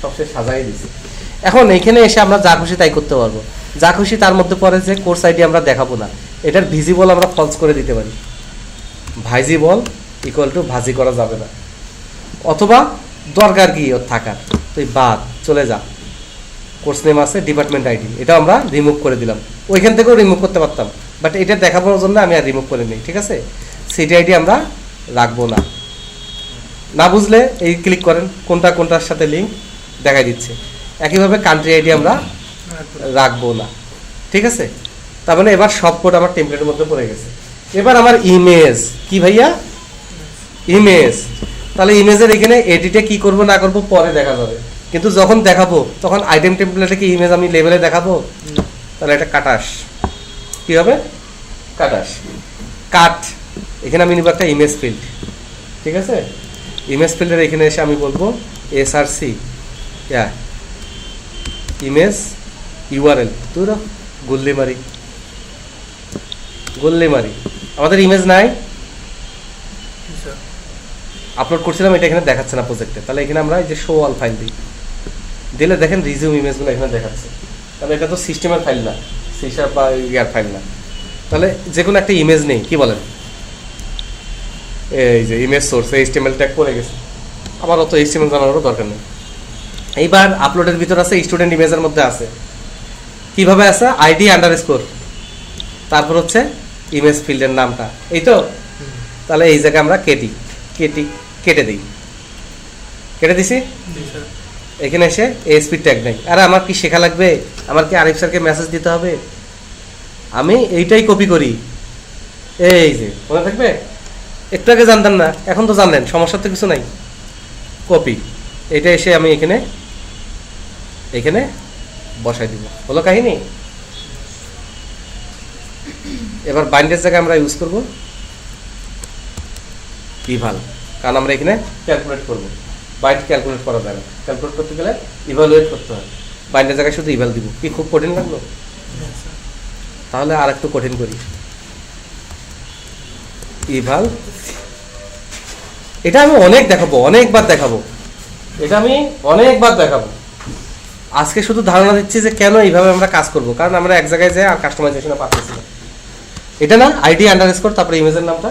সবশেষ সাজাই দিছি। এখন এইখানে এসে আমরা যা খুশি তাই করতে পারবো, যা খুশি তার মধ্যে পড়ে যে কোর্স আইডি আমরা দেখাবো না, এটার ভিজিবল আমরা ফলস করে দিতে পারি। ভাইজিবল ইকুয়াল টু ভাজি করা যাবে না, অথবা দরকার কি ওর থাকার, তুই বাদ চলে যা। কোর্স নেম আছে ডিপার্টমেন্ট আইডি, এটা আমরা রিমুভ করে দিলাম, ওইখান থেকেও রিমুভ করতে পারতাম, বাট এটা দেখানোর জন্য আমি আর রিমুভ করে নিই। ঠিক আছে, সিটি আইডি আমরা রাখবো না। না বুঝলে এই ক্লিক করেন, কোনটা কোনটার সাথে লিঙ্ক দেখাই দিচ্ছে। একইভাবে কান্ট্রি আইডি আমরা রাখবো না। ঠিক আছে, তার মানে এবার সব কোড আমার টেমপ্লেটের মধ্যে পড়ে গেছে। এবার আমার ইমেজ কি ভাইয়া, ইমেজ। তাহলে ইমেজের এখানে এডিটে কি করব না করব পরে দেখা যাবে, কিন্তু যখন দেখাবো তখন আইটেম টেমপ্লেটে কি ইমেজ আমি লেভেলে দেখাবো? তাহলে এটা কাটাস, কি হবে কাটাস, কাট। এখানে আমি নিব একটা ইমেজ ফিল্ড। ঠিক আছে, ইমেজ ফিল্ডের এখানে এসে আমি বলবো এসআরসি ইমেজ ইউআরএল, তুই গুল্লিমারি, গুল্লিমারি। আমাদের ইমেজ নাই, আপলোড করছিলাম, এটা এখানে দেখাচ্ছে না প্রজেক্টে। তাহলে এখানে আমরা এই যে শো অল ফাইল দিই, দিলে দেখেন রিজিউম ইমেজগুলো এখানে দেখাচ্ছে। তাহলে এটা তো সিস্টেমের ফাইল না, সিস্টেম বা ইয়ার ফাইল না। তাহলে যে কোনো একটা ইমেজ নেই, কি বলেন, এই যে ইমেজ সোর্স এইচটিএমএল ট্যাগ পড়ে গেছে, আমার অত এইচটিএমএল জানানোরও দরকার নেই। এইবার আপলোডের ভিতর আছে স্টুডেন্ট ইমেজের মধ্যে আছে, কিভাবে আছে আইডি আন্ডারস্কোর, তারপর হচ্ছে ইমেজ ফিল্ডের নামটা, এই তো। তাহলে এই জায়গায় আমরা কেটে দিই, কেটে দিছি। এখানে এসে এএসপি ট্যাগ নেই। আরে আমার কি শেখা লাগবে, আমার কি আরিফ স্যারকে মেসেজ দিতে হবে? আমি এইটাই কপি করি, এই যে মনে থাকবে। একটু আগে জানতাম না, এখন তো জানলেন, সমস্যা তো কিছু নাই। কপি, এটা এসে আমি এখানে বসাই দিব, হলো কাহিনী। এবার বাইন্ডের জায়গায় আমরা ইউজ করব ইভাল, কারণ আমরা এখানে ক্যালকুলেট করব। বাইন্ড ক্যালকুলেট করা যায় না, ক্যালকুলেট করতে গেলে ইভালুয়েট করতে হয়। বাইন্ডের জায়গায় শুধু ইভাল দিব। কি খুব কঠিন লাগলো? তাহলে আর একটু কঠিন করি, ইভাল। এটা আমি অনেক দেখাবো, অনেকবার দেখাবো, এটা আমি অনেকবার দেখাবো। আজকে শুধু ধারণা দিচ্ছি যে কেন এইভাবে আমরা কাজ করব, কারণ আমরা এক জায়গায় যাই আর কাস্টমাইজেশনে পাচ্ছি না। এটা না আইডি আন্ডারস্কোর তারপরে ইমেজের নামটা।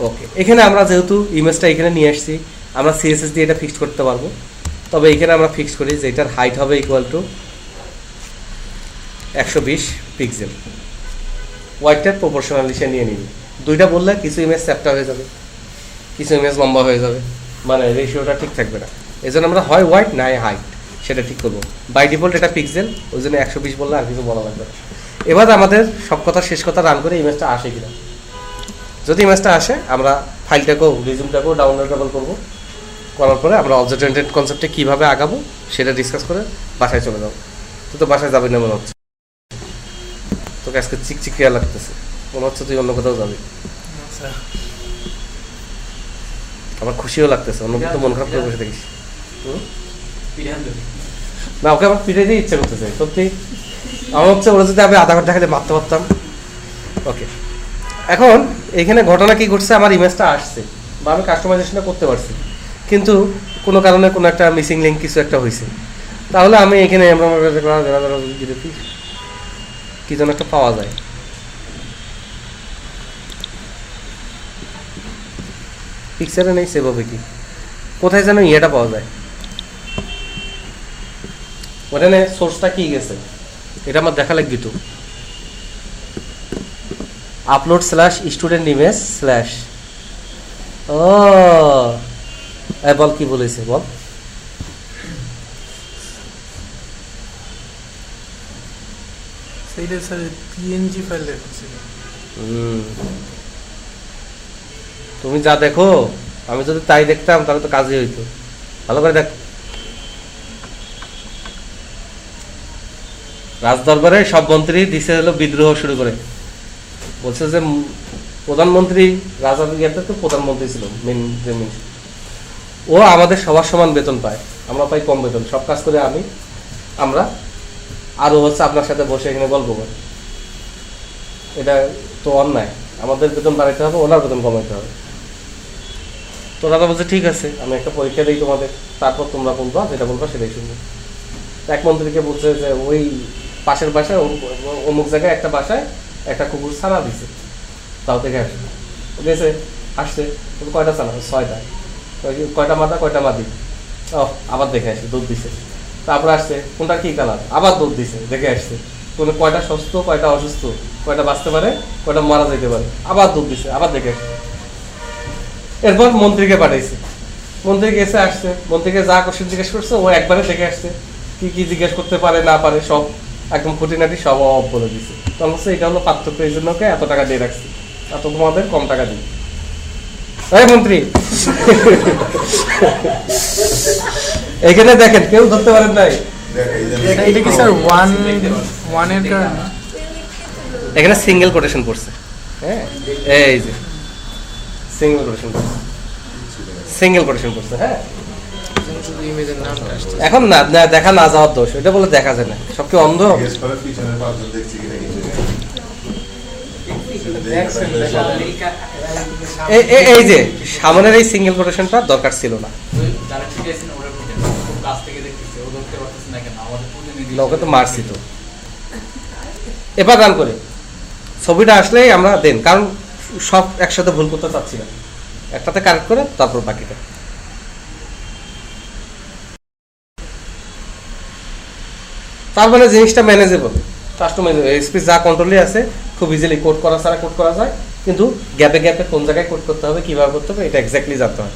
ওকে, এখানে আমরা যেহেতু ইমেজটা এখানে নিয়ে আসছি, আমরা সিএসএস দিয়ে এটা ফিক্সড করতে পারবো। তবে এখানে আমরা ফিক্স করি যে এটার হাইট হবে ইকুয়াল টু 120 পিক্সেল। ওয়াইডটার প্রপোর্শনালি সে নিয়ে নিবে। দুইটা বললে কিছু ইমেজ চ্যাপ্টা হয়ে যাবে, কিছু ইমেজ লম্বা হয়ে যাবে, মানে রেশিওটা ঠিক থাকবে না। এই জন্য আমরা হয় ওয়াইড না হাইট সেটা ঠিক করবো। বাই ডিফল্ট এটা পিক্সেল, ওই জন্য 120 বললে আর কিছু বলা লাগবে না। এবার আমাদের সব কথা শেষ কথা রান করে ইমেজটা আসে কিনা। যদি ইমেজটা আসে আমরা ফাইলটাকেও রিজিউমটাকেও ডাউনলোডেবল করবো, করার পরে আমরা অবজেক্ট ওরিয়েন্টেড কনসেপ্টে কীভাবে আগাবো সেটা ডিসকাস করে বাসায় চলে যাবো। তুই তো বাসায় যাবি না মনে হচ্ছে, তোকে আজকে চিকচিকিয়া লাগতেছে, মনে হচ্ছে তুই অন্য কোথাও যাবি। আমার খুশিও লাগতেছে, অন্য কোথাও মন খারাপ করে বসে থাকিস না। ওকে আমার পিঠে দিয়ে ইচ্ছা করতেছে সত্যি। আমার হচ্ছে ওরা যদি আমি আধা ঘন্টা খালি মারতে পারতাম। ওকে, এখন এইখানে ঘটনা কি ঘটছে, আমার ইমেজটা আসছে বা আমি কাস্টমাইজেশনটা করতে পারছি, কিন্তু কোনো কারণে কোনো একটা মিসিং লিঙ্ক কিছু একটা হয়েছে, তাহলে আমি এখানে কি যেন একটা পাওয়া যায়, পিকচারে নেই, সেভ হবে কি, কোথায় যেন ইয়েটা পাওয়া যায়, ওখানে সোর্সটা কি গেছে এটা আমার দেখা লাগবে তো। Upload slash student image slash, ও বল কি বলেছে বল। সেইটা স্যার পিএনজি ফাইলে হচ্ছে। তুমি যা দেখো, আমি যদি তাই দেখতাম তাহলে তো কাজই হইতো। ভালো করে দেখ, রাজদরবারে সব মন্ত্রী দিছে হলো বিদ্রোহ শুরু করে, বলছে যে প্রধানমন্ত্রী, রাজার ইয়েতে তো প্রধানমন্ত্রী ছিল মেন, ও আমাদের সবার সমান বেতন পায়, আমরা পাই কম বেতন, সব কাজ করে আমরা আরো হচ্ছে আপনার সাথে বসে এখানে গল্প করি, এটা তো অন্যায়, আমাদের বেতন বাড়াইতে হবে, ওনার বেতন কমাইতে হবে। তো রাজা বলছে ঠিক আছে, আমি একটা পরীক্ষা দিই তোমাদের, তারপর তোমরা বলবা, যেটা বলবা সেটাই শুনবো। এক মন্ত্রীকে বলছে যে ওই পাশের বাসায় অমুক জায়গায় একটা বাসায় একটা কুকুর ছানা দিছে, তাও থেকে গেছে, আসছে, কয়টা ছানা? 6টা। কয়টা মাদা কয়টা মাদি? ও আবার দেখে আসছে, দুধ দিছে। তারপর আসছে, কোনটা কি কালার? আবার দুধ দিছে, দেখে আসছে, কোন কয়টা সুস্থ কয়টা অসুস্থ, কয়টা বাঁচতে পারে কয়টা মারা যেতে পারে, আবার দুধ দিছে, আবার দেখে আসছে। এরপর মন্ত্রীকে পাঠাইছে, মন্ত্রী গেছে, আসছে, মন্ত্রীকে যা কোশ্চেন জিজ্ঞেস করছে ও একবারে দেখে আসছে, কি কি জিজ্ঞেস করতে পারে না পারে সব একদম খুঁটিনাটি সব বলে দিছে। তখন হচ্ছে এটা হলো পার্থক্য, এই জন্য এত টাকা দিয়ে রাখছি, এত তোমাদের কম টাকা দিই। এই মন্ত্রী এখানে দেখেন, কেউ ধরতে পারেন নাই, এটা কি স্যার ওয়ানের কারণে? এখানে সিঙ্গেল কোটেশন পড়ছে, হ্যাঁ এই যে সিঙ্গেল কোটেশন পড়ছে, সিঙ্গেল কোটেশন পড়ছে। হ্যাঁ এখন না দেখা না যাওয়ার দোষ, এটা বলে দেখা যায় না, সব কি অন্ধ? এই যে সামনের এই সিঙ্গেল কোটেশনটা দরকার ছিল না, ওকে তো মারছি তো। এবার রান করে ছবিটা আসলেই আমরা দেন, কারণ সব একসাথে ভুল করতে চাচ্ছি না, একটাতে কারেক্ট করে তারপর বাকিটা। তার মানে জিনিসটা ম্যানেজেবল, কাস্টমাইজ স্পেস যা কন্ট্রোলে আছে, খুব ইজিলি কোড করা ছাড়া কোড করা যায়, কিন্তু গ্যাপে গ্যাপে কোন জায়গায় কোড করতে হবে, কিভাবে করতে হবে, এটা এক্স্যাক্টলি জানতে হয়।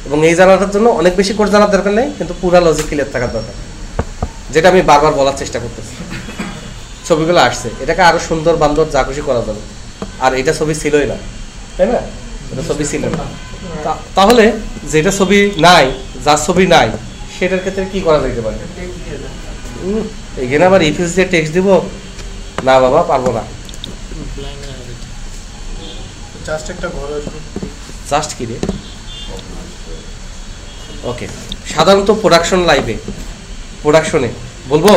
এবং এই জানাটার জন্য অনেক বেশি কোড জানার দরকার নেই, কিন্তু পুরা লজিক ক্লিয়ার থাকার দরকার, যেটা আমি বারবার বলার চেষ্টা করতেছি। ছবিগুলো আসছে, এটাকে আরো সুন্দর বান্দর যা খুশি করা যাবে, আর এটা ছবি ছিলই না, তাই না? এটা ছবি ছিল না, তাহলে যেটা ছবি নাই, যার ছবি নাই, সেটার ক্ষেত্রে কি করা যেতে পারে? এখানে আবার ইফিস দিয়ে টেক্সট দিব না, বাবা পারবো না। জাস্ট একটা ঘর আসবে, জাস্ট কি রে? ওকে, সাধারণত প্রোডাকশন লাইভে, প্রোডাকশনে বলবো,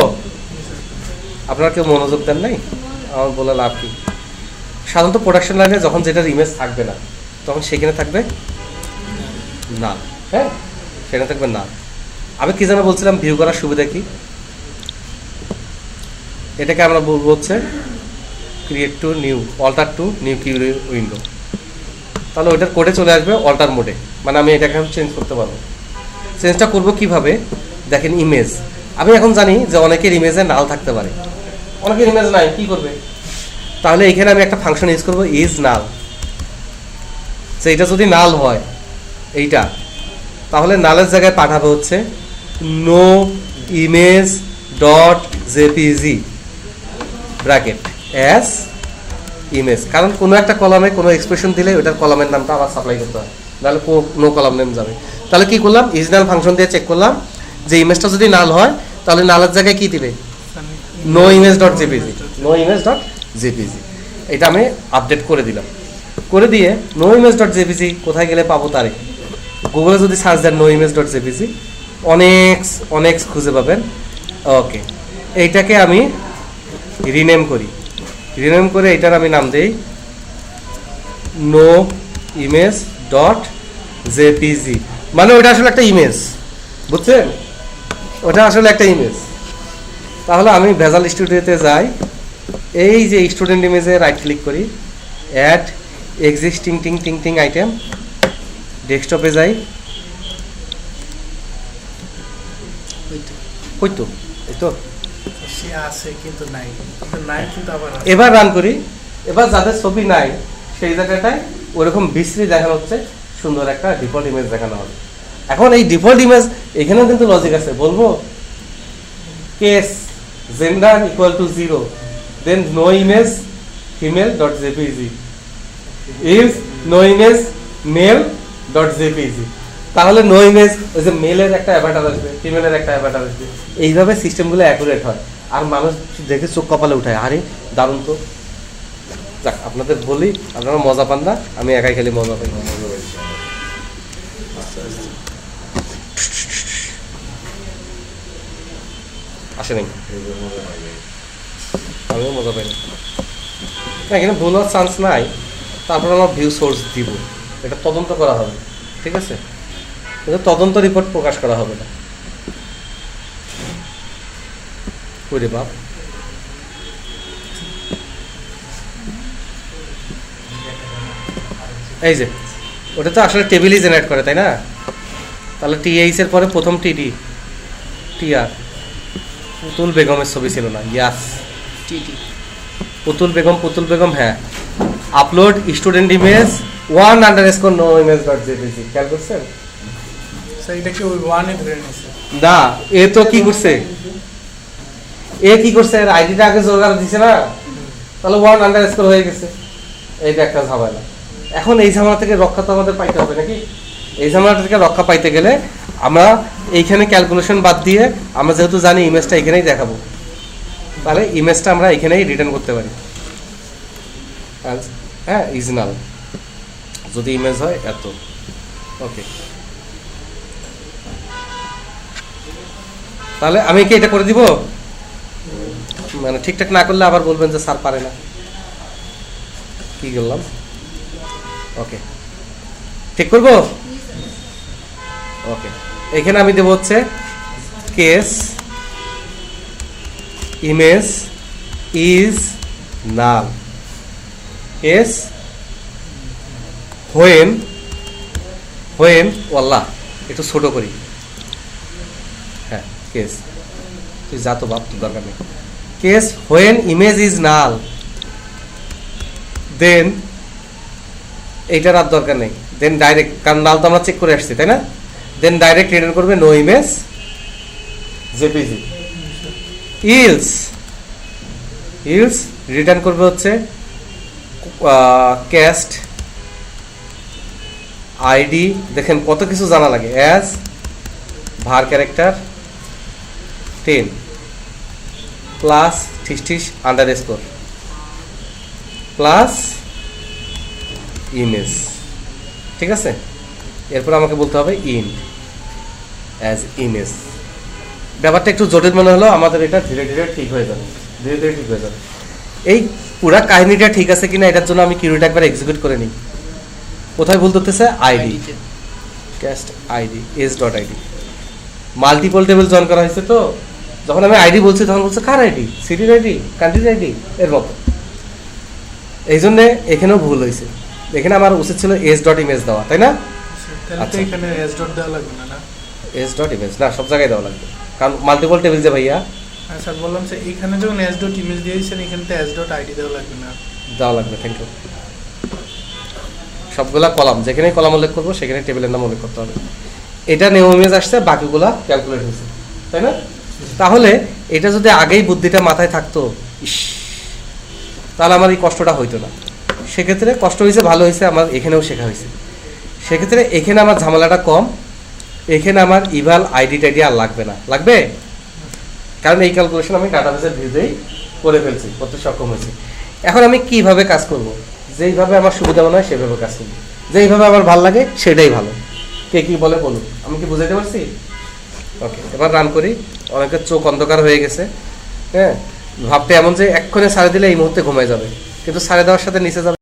আপনারা কেউ মনোযোগ দেন নাই, আমার বলে লাভ কি? সাধারণত প্রোডাকশন লাইনে যখন যেটার ইমেজ থাকবে না, তখন সেখানে থাকবে না, হ্যাঁ সেখানে থাকবে না। আমি কি যেন বলছিলাম, ভিউ করার সুবিধা কি? এটাকে আমরা বলবো হচ্ছে create to new, alter to new Q window, তাহলে ওইটার কোডে চলে আসবে অল্টার মোডে, মানে আমি এটাকে চেঞ্জ করতে পারবো। চেঞ্জটা করবো কিভাবে? দেখেন ইমেজ, আমি এখন জানি যে অনেকের ইমেজে নাল থাকতে পারে, অনেকের ইমেজ নাই, কি করবে? তাহলে এখানে আমি একটা ফাংশন ইউজ করবো, ইজ নাল। যে এটা যদি নাল হয় এইটা, তাহলে নালের জায়গায় পাঠাবে হচ্ছে no image dot JPG bracket as image, কারণ কোনো একটা কলামে কোনো এক্সপ্রেশন দিলে ওটার কলামের নামটা আবার সাপ্লাই করতে হয়, নাহলে নো কলাম নেম যাবে। তাহলে কি করলাম, ইজ নাল ফাংশন দিয়ে চেক করলাম যে ইমেজটা যদি নাল হয়, তাহলে নালের জায়গায় কি দিবে? No image dot JPG, no image dot JPG. এটা আমি আপডেট করে দিলাম, করে দিয়ে নো ইমেজ ডট জেপিজি কোথায় গেলে পাবো? তারে গুগলে যদি সার্চ দেন নো ইমেজ ডট জেপিজি, অনেক খুঁজে পাবেন। ওকে, এইটাকে আমি রিনেম করি, রিনেম করে এটার আমি নাম দেই নো ইমেজ ডট জেপিজি, মানে ওইটা আসলে একটা ইমেজ, বুঝছেন? ওটা আসলে একটা ইমেজ। তাহলে আমি ভেজাল স্টুডিওতে যাই, এই যে স্টুডেন্ট ইমেজে রাইট ক্লিক করি, অ্যাড এক্সিস্টিং টিং টিং টিং আইটেম, ডেস্কটপে যাই, কই তো এই তো সে আছে কিন্তু নাই, কিন্তু নাই কিন্তু আবার আছে। এবার রান করি। এবার যাদের ছবি নাই সেই জায়গাটায় ওরকম বিশ্রী দেখানো হচ্ছে, সুন্দর একটা ডিফল্ট ইমেজ দেখানো হবে। এখন এই ডিফল্ট ইমেজ এখানেও কিন্তু লজিক আছে, বলবো case gender equal to 0, then no image female dot JPG is no image male dot JPG. তাহলে নো ইমেজ, ওই যে মেলের একটা অ্যাভাটার আসবে, ফিমেলের একটা অ্যাভাটার আসবে, এইভাবে সিস্টেমগুলো অ্যাকুরেট হয়। আর মানুষ দেখে চোখ কপালে উঠায়, আরে দারুণ তো। যাক, আপনাদের বলি, আপনারা মজা পান না, আমি একাই খেলে মজা পাই। আসে নাই, আমিও মজা পাই না। এখানে ভুল হওয়ার চান্স নাই। তারপর আমার ভিউ সোর্স দিব, এটা তদন্ত করা হবে, ঠিক আছে? কিন্তু তদন্ত রিপোর্ট প্রকাশ করা হবে না। ওরে বাপ, এই যে ওটা তো আসলে টেবিলই জেনারেট করে, তাই না? তাহলে টিএইচ এর পরে প্রথম টিডি টিআর, পুতুল বেগমের ছবি ছিল না? ইয়াস, পুতুল বেগম, হ্যাঁ। Upload student image 1_no image.jpg, খেয়াল করছেন? সেইটাকে ওই ওয়ানে ধরে নিছে না, এ তো কি করছে, এর আইডিটা আগে জোগাড় দিছে না, তাহলে 1_ হয়ে গেছে। এইটা একটা ঝামেলা। এখন এই ঝামেলা থেকে রক্ষা তো আমাদের পাইতে হবে নাকি? এই ঝামেলা থেকে রক্ষা পাইতে গেলে আমরা এইখানে ক্যালকুলেশন বাদ দিয়ে, আমরা যেহেতু জানি ইমেজটা এখানেই দেখাবো, তাহলে ইমেজটা আমরা এখানেই রিটার্ন করতে পারি। হ্যাঁ, ইজনাল যদি ইমেজ হয় এত, ওকে। তাহলে আমি কি এটা করে দিব? মানে ঠিকঠাক না করলে আবার বলবেন যে স্যার পারে না। কি করলাম? ওকে, ঠিক করবো? ওকে, এখানে আমি দেবো হচ্ছে case image is null, case when ওয়াল্লাহ একটু ছোট করি, হ্যাঁ, কেস, তুই যা তো বাপ, তোর দরকার নেই। Case when image is null, then এইটার আর দরকার নেই, দেন ডাইরেক্ট, কারণ নাল তো আমরা চেক করে আসছি, তাই না? দেন ডাইরেক্ট রিটার্ন করবে no image JPG. Else return করবে হচ্ছে ক্যাস্ট আইডি, দেখেন কত কিছু জানা লাগে, অ্যাজ ভার ক্যারেক্টার 10 প্লাস __ প্লাস ইমেজ, ঠিক আছে? এরপর আমাকে বলতে হবে ইন অ্যাজ ইমেজ। ব্যাপারটা একটু জটিল মনে হলো, আমাদের এটা ধীরে ধীরে ঠিক হয়ে যাবে, এই পুরা কাহিনীটা ঠিক আছে কিনা এটার জন্য আমি কিউরিটা একবার এক্সিকিউট করে নিই। কোথায় ভুল করতেছে? ID, cast ID s.id, multiple table join করা হয়েছে। তো যখন আমি আইডি বলছি তখন বলছে কার আইডি, সিটির আইডি, কান্ট্রির আইডি, এর মতো। এই জন্য এখানেও ভুল হয়েছে। এখানে আমার উচিত ছিল s.image দেওয়া, তাই না? তাহলে এখানে s. দেওয়া লাগবে না? s.image না, সব জায়গায় দেওয়া লাগবে, কারণ মাল্টিপল টেবিল যে ভাইয়া। হ্যাঁ স্যার, বললাম যে এখানে যখন s.image দিয়েছেন, এখানে তো s.id দেওয়া লাগবে না? দেওয়া লাগবে, থ্যাংক ইউ। সবগুলা কলাম, যেখানে কলাম উল্লেখ করবো সেখানে টেবিলের নাম উল্লেখ করতে হবে। এটা নিউ ইমেজ আসছে, বাকিগুলা ক্যালকুলেট হয়েছে, তাই না? তাহলে এটা যদি আগেই বুদ্ধিটা মাথায় থাকতো, তাহলে আমার এই কষ্টটা হইতো না। সেক্ষেত্রে কষ্ট হয়েছে, ভালো হয়েছে, আমার এখানেও শেখা হয়েছে। সেক্ষেত্রে এখানে আমার ঝামেলাটা কম, এখানে আমার ইভাল আইডি টাইডি আর লাগবে না, লাগবে, কারণ এই ক্যালকুলেশন আমি ডাটাবেসের ভিউতেই করে ফেলছি, করতে সক্ষম হয়েছি। এখন আমি কিভাবে কাজ করব? যেইভাবে আমার সুবিধা মনে হয় সেভাবে কাজ করব, যেইভাবে আমার ভালো লাগে সেটাই ভালো। কে কি বলে বলুন, আমি কি বুঝাইতে পারছি? ওকে, এবার রান করি। অনেকের চোখ অন্ধকার হয়ে গেছে, হ্যাঁ, ভাবতে এমন যে এক্ষণে ছাড়ে দিলে এই মুহূর্তে ঘুমায় যাবে, কিন্তু ছাড়ে দেওয়ার সাথে নিচে যাবে,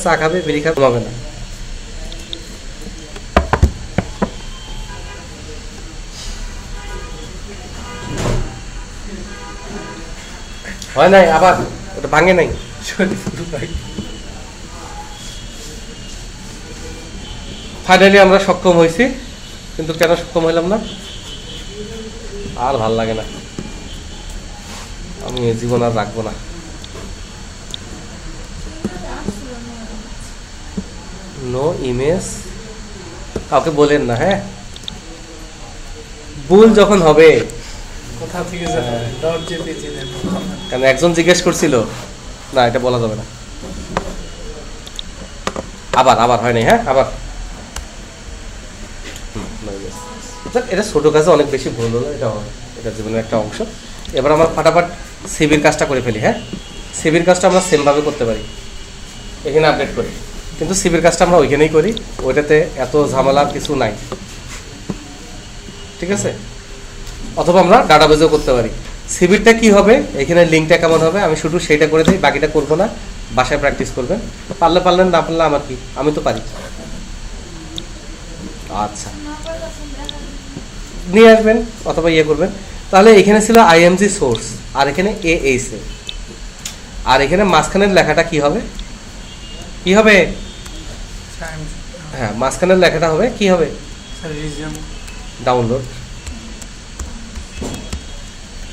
চা খাবে, বিড়ি খাবে, ঘুমাবে না। হয় নাই, আবার ওটা ভাঙে নাই। ফাইনালি আমরা সক্ষম হয়েছি, কিন্তু কেন সক্ষম হইলাম না আর ভাল লাগে না, আমি এই জীবন আর রাখবো না। নো ইমেজ কাউকে বলেন না, হ্যাঁ? ভুল যখন হবে, কোথা থেকে যাবে ডট জেপিজি দেন। কারণ একজন জিজ্ঞেস করছিল, না এটা বলা যাবে না। আবার আবার হয় নাই, হ্যাঁ আবার। এটা ছোট কাজে অনেক বেশি ভুল হলো, এটা হয়, এটা জীবনের একটা অংশ। এবার আমরা ফাটাফাট সিভির কাজটা করে ফেলি। হ্যাঁ, সিভির কাজটা আমরা সেমভাবে করতে পারি, এখানে আপডেট করি, কিন্তু সিভির কাজটা আমরা ওইখানেই করি, ওইটাতে এত ঝামেলার কিছু নাই, ঠিক আছে? অথবা আমরা ডাটাবেজও করতে পারি। সিভিরটা কি হবে, এখানে লিঙ্কটা কেমন হবে, আমি শুধু সেইটা করে দিই, বাকিটা করবো না, বাসায় প্র্যাকটিস করবেন, পারলে পারলেন, না পারলে আমার কি, আমি তো পারি। আচ্ছা, নিয়ে আসবেন অথবা ইয়ে করবেন। তাহলে এখানে ছিল আইএমজি সোর্স, আর এখানে AAC, আর এখানে মাঝখানের লেখাটা কি হবে, কি হবে? হ্যাঁ, মাঝখানের লেখাটা হবে কি হবে? রিজন ডাউনলোড,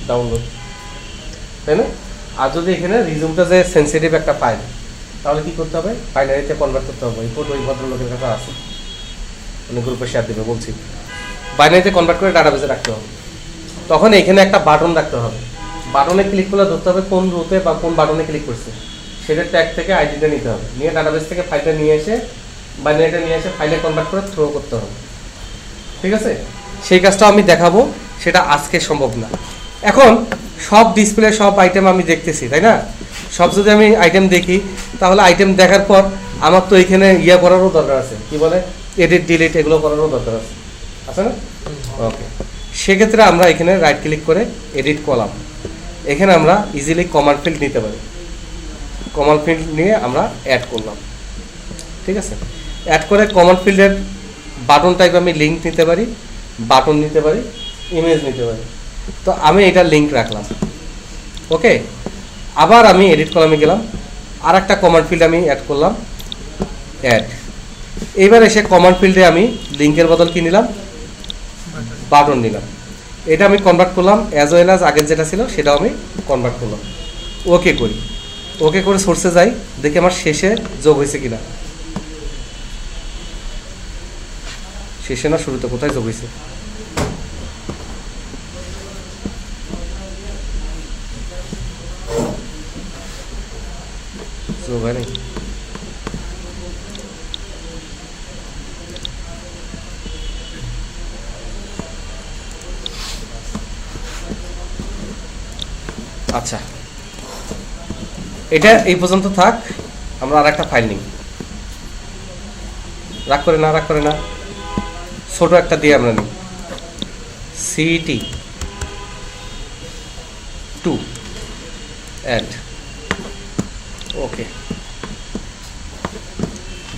ডাউনলোড, তাই না? আর যদি এখানে রিজুমটা যে সেন্সিটিভ একটা ফাইল, তাহলে কি করতে হবে? বাইনারিতে কনভার্ট করতে হবে। এই ফটো ওই ভদ্রলোকের কাছে আছে, উনি গ্রুপে শেয়ার দেবে বলছি। বাইনারিতে কনভার্ট করে ডাটাবেজে রাখতে হবে। তখন এখানে একটা বাটন রাখতে হবে, বাটনে ক্লিক করলে ধরতে হবে কোন রুতে বা কোন বাটনে ক্লিক করছে, সেটা ট্যাগ থেকে আইডিটা নিতে হবে, নিয়ে ডাটাবেজ থেকে ফাইলটা নিয়ে এসে বাইনারিটা নিয়ে এসে ফাইলে কনভার্ট করে থ্রো করতে হবে, ঠিক আছে? সেই কাজটা আমি দেখাবো, সেটা আজকে সম্ভব না। এখন সব ডিসপ্লে সব আইটেম আমি দেখতেছি, তাই না? সব যদি আমি আইটেম দেখি, তাহলে আইটেম দেখার পর আমার তো এখানে ইয়ে করারও দরকার আছে, কি বলে, এডিট ডিলিট এগুলো করারও দরকার আছে, আছে না? ওকে, সেক্ষেত্রে আমরা এখানে রাইট ক্লিক করে এডিট কলাম, এখানে আমরা ইজিলি কমান্ড ফিল্ড নিতে পারি। কমান্ড ফিল্ড নিয়ে আমরা অ্যাড করলাম, ঠিক আছে? অ্যাড করে কমান্ড ফিল্ডের বাটন টাইপ আমি লিঙ্ক নিতে পারি, বাটন নিতে পারি, ইমেজ নিতে পারি। তো আমি এটা লিঙ্ক রাখলাম, ওকে। আবার আমি এডিট কলামে গেলাম, আর একটা কমান্ড ফিল্ড আমি অ্যাড করলাম, অ্যাড। এইবার এসে কমান্ড ফিল্ডে আমি লিঙ্কের বদল কি নিলাম, বাটন নিলাম। এটা আমি কনভার্ট করলাম, অ্যাজ ওয়েল অ্যাজ আগের যেটা ছিল সেটাও আমি কনভার্ট করলাম। ওকে করি, ওকে করে সোর্সে যাই, দেখি আমার শেষে যোগ হয়েছে কিনা, শেষে না শুরুতে, কোথায় যোগ হয়েছে? যোগ হয় নাই। আচ্ছা, এটা এই পর্যন্ত থাক, আমরা আর একটা ফাইল নিই। রাগ করে না, রাগ করে না, ছোট একটা দিয়ে আমরা নিই, CT2 অ্যাড, ওকে।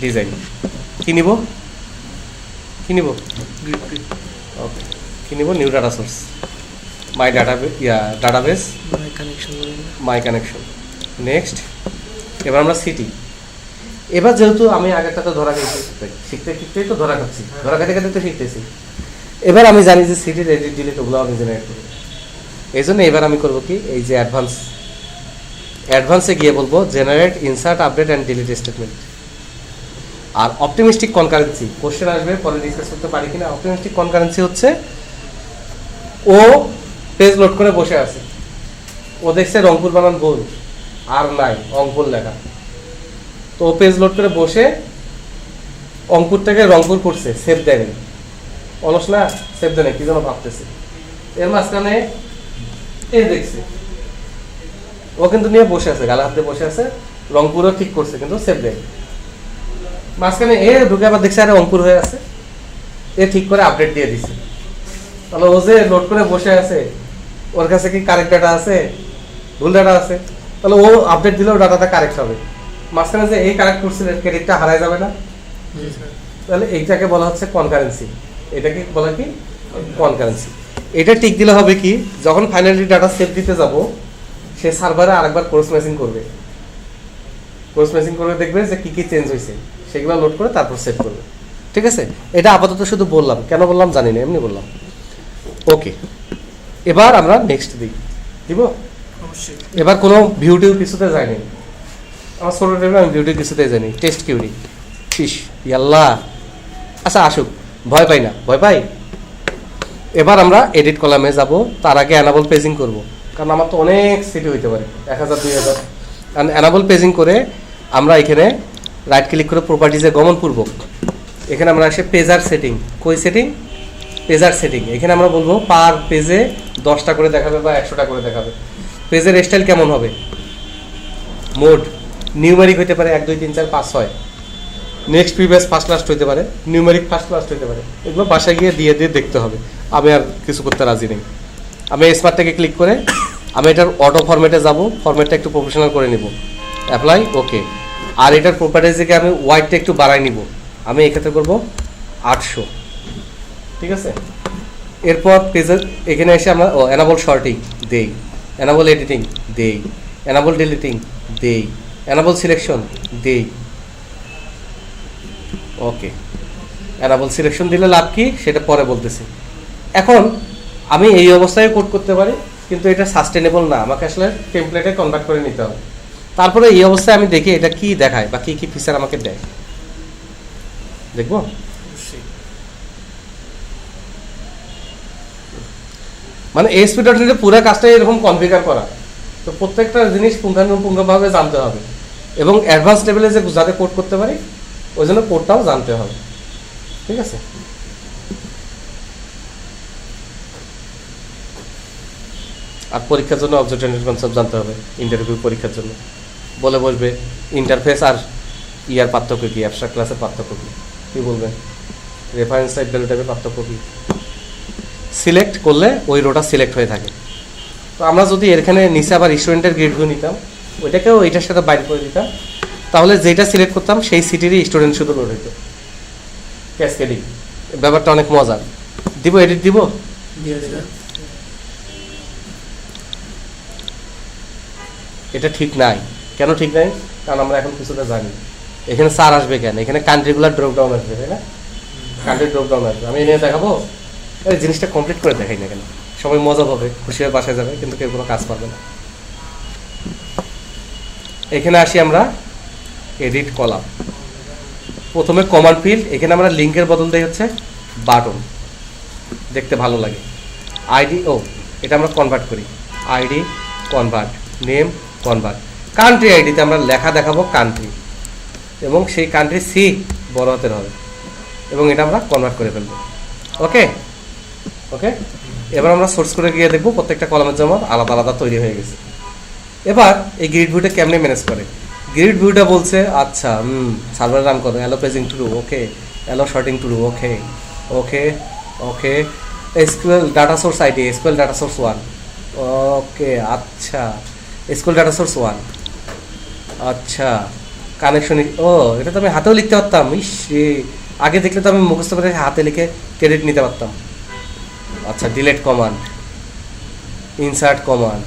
ডিজাইন কি নিব, কি নিব, ওকে, কি নিব, নিউ ডাটা সোর্স, মাই ডাটাবেস, মাই কানেকশন। নেক্সট, এবার আমরা সিটি। এবার যেহেতু আমি আগেরটাতে ধরা খেয়েছি, শিখতে শিখতেই তো ধরা খাচ্ছি, ধরা খেতে খেতে তো শিখতেছি। এবার আমি জানি যে সিটির এডিট ডিলিট ওগুলো আমি জেনারেট করি, এই জন্য এবার আমি করবো কি, এই যে অ্যাডভান্সে গিয়ে বলবো generate insert update and delete statement. আর অপটিমিস্টিক কনকারেন্সি, কোশ্চেন আসবে পরে ডিসকাস করতে পারি কিনা। অপটিমিস্টিক কনকারেন্সি হচ্ছে ও পেজ লোড করে বসে আছে, ও দেখছে রংপুর বানান ভুল, আর নাই অঙ্কুর লেখা, তো ও পেজ লোড করে বসে অঙ্কুর থেকে রংপুর করছে, সেভ দেয়নি, অলস না, সেভ দেয় কি যেন ভাবতেছে। এর মাঝখানে এ দেখছে, ও কিন্তু নিয়ে বসে আছে, গালে হাত দিয়ে বসে আছে, রংপুরও ঠিক করছে কিন্তু সেভ দেয়। মাঝখানে এ ঢুকে আবার দেখছে আরে রংপুর হয়ে আছে, এ ঠিক করে আপডেট দিয়ে দিছে। তাহলে ও যে লোড করে বসে আছে, ওর কাছে কি কারেক্ট ডাটা আছে, ভুল ডাটা আছে, তাহলে ও আপডেট দিলেও ডাটাটা কারেক্ট হবে। মাঝখানে যে এই কারেক্ট করছে, ক্রেডিটটা হারাই যাবে না। তাহলে এইটাকে বলা হচ্ছে কনকারেন্সি, এটাকে বলা কি কনকারেন্সি। এটা ঠিক দিলে হবে কি, যখন ফাইনালি ডাটা সেভ দিতে যাব, সে সার্ভারে আরেকবার কোর্স ম্যাচিং করবে, দেখবে যে কি কি চেঞ্জ হয়েছে, সেগুলো লোড করে তারপর সেভ করবে। ঠিক আছে, এটা আপাতত শুধু বললাম, কেন বললাম জানি না, এমনি বললাম। ওকে, এবার আমরা নেক্সট দিব। অবশ্যই। এবার কোনো ভিউটিউ কিছুতে যায়নি, আমার ছোট টেবিলে আমি ভিউটিউ কিছুতে যাইনি, টেস্ট কিউরি ফিস ইয়াল্লাহ। আচ্ছা আসুক, ভয় পাই না, ভয় পাই। এবার আমরা এডিট কলামে যাব, তার আগে অ্যানাবল পেজিং করব, কারণ আমার তো অনেক সিটি হইতে পারে, 1000 2000। কারণ অ্যানাবল পেজিং করে আমরা এখানে রাইট ক্লিক করে প্রপার্টিজে গমনপূর্বক এখানে আমরা আসে পেজার সেটিং, কই সেটিং, পেজার সেটিং। এখানে আমরা বলবো পার পেজে 10টা করে দেখাবে বা 100টা করে দেখাবে। পেজের স্টাইল কেমন হবে, মোড নিউমেরিক হইতে পারে 1 2 3 4 5 6, নেক্সট প্রিভিয়াস ফার্স্ট লাস্ট হইতে পারে, নিউমেরিক ফার্স্ট লাস্ট হইতে পারে। এগুলো বাসায় গিয়ে দিয়ে দেখতে হবে, আমি আর কিছু করতে রাজি নেই। আমি স্মার্টটাকে ক্লিক করে আমি এটার অটো ফরম্যাটে যাব, ফরম্যাটটা একটু প্রফেশনাল করে নিব, অ্যাপ্লাই ওকে। আর এটার প্রপার্টিজ থেকে আমি হোয়াইটটা একটু বাড়াই নিব, আমি এক্ষেত্রে করব 800। ঠিক আছে, এরপর পেজের এখানে এসে আমরা অ্যানাবল শর্টিং দেই, অ্যানাবল এডিটিং দেই, অ্যানাবল ডিলিটিং দেই, অ্যানাবল সিলেকশন দেই। ওকে, অ্যানাবল সিলেকশন দিলে লাভ কি সেটা পরে বলতেছি। এখন আমি এই অবস্থায় কোড করতে পারি, কিন্তু এটা সাস্টেনেবল না, আমাকে আসলে টেমপ্লেটে কনভার্ট করে নিতে হবে। তারপরে এই অবস্থায় আমি দেখি এটা কি দেখায় বা কি কি ফিচার আমাকে দেয়, দেখবো। মানে ASP.NET পুরো কাজটা এরকম কনফিগার করা, তো প্রত্যেকটা জিনিস পুঙ্খানুপুঙ্খভাবে জানতে হবে, এবং অ্যাডভান্স লেভেলে যে যাতে কোড করতে পারি ওই জন্য কোডটাও জানতে হবে। ঠিক আছে, আর পরীক্ষার জন্য অবজেক্ট ওরিয়েন্টেড কনসেপ্ট জানতে হবে। ইন্টারভিউ পরীক্ষার জন্য বলে বসবে ইন্টারফেস আর ইয়ার পার্থক্য কি, অ্যাবস্ট্রাক্ট ক্লাসের পার্থক্য কি বলবেন, রেফারেন্স টাইপ ভ্যালু টাইপের পার্থক্য কি। সিলেক্ট করলে ওই রোটা সিলেক্ট হয়ে থাকে। তো আমরা যদি এখানে নিচে আবার স্টুডেন্টের গ্রেডগুলো নিতাম, ওইটাকেও এইটার সাথে বাইর করে দিতাম, তাহলে যেটা সিলেক্ট করতাম সেই সিটিরই স্টুডেন্ট শুধু লোড হইতো, ক্যাসকেডিং। ব্যাপারটা অনেক মজার। দিব, এডিট দিব। এটা ঠিক নাই, কেন ঠিক নাই, কারণ আমরা এখন কিছুটা জানি। এখানে সার আসবে কেন, এখানে কান্ট্রিগুলার ড্রপ ডাউন আসবে, তাই না, কান্ট্রি ড্রপ ডাউন আসবে। আমি এনে দেখাবো, এই জিনিসটা কমপ্লিট করে দেখাই না কেন, সবাই মজা পাবে, খুশি হয়ে বাসায় যাবে, কিন্তু কেউ কোনো কাজ পাবে না। এখানে আসি আমরা এডিট কলাম, প্রথমে কমান্ড ফিল্ড, এখানে আমরা লিঙ্কের বদল দেই হচ্ছে বাটন, দেখতে ভালো লাগে। আইডি, এটা আমরা কনভার্ট করি, ID convert, name convert. Country আইডিতে আমরা লেখা দেখাবো কান্ট্রি, এবং সেই কান্ট্রি সি বড় হাতের হবে, এবং এটা আমরা কনভার্ট করে ফেলবো। ওকে ওকে, এবার আমরা সোর্স করে গিয়ে দেখবো প্রত্যেকটা কলামের জন্য আলাদা আলাদা তৈরি হয়ে গেছে। এবার এই গ্রিড ভিউটা কেমনে ম্যানেজ করে, গ্রিড ভিউটা বলছে আচ্ছা সার্ভার রান করো, allow paging to do okay, allow sorting to do okay okay okay, SQL data source ID, SQL data source 1 okay, আচ্ছা এসকিউএল ডাটা সোর্স 1, আচ্ছা কানেকশন, এটা তো আমি হাতেও লিখতে পারতাম, ইস আগে দেখলে তো আমি মুখস্থ করে হাতে লিখে ক্রেডিট নিতে পারতাম। আচ্ছা ডিলেট কমান্ড, ইনসার্ট কমান্ড,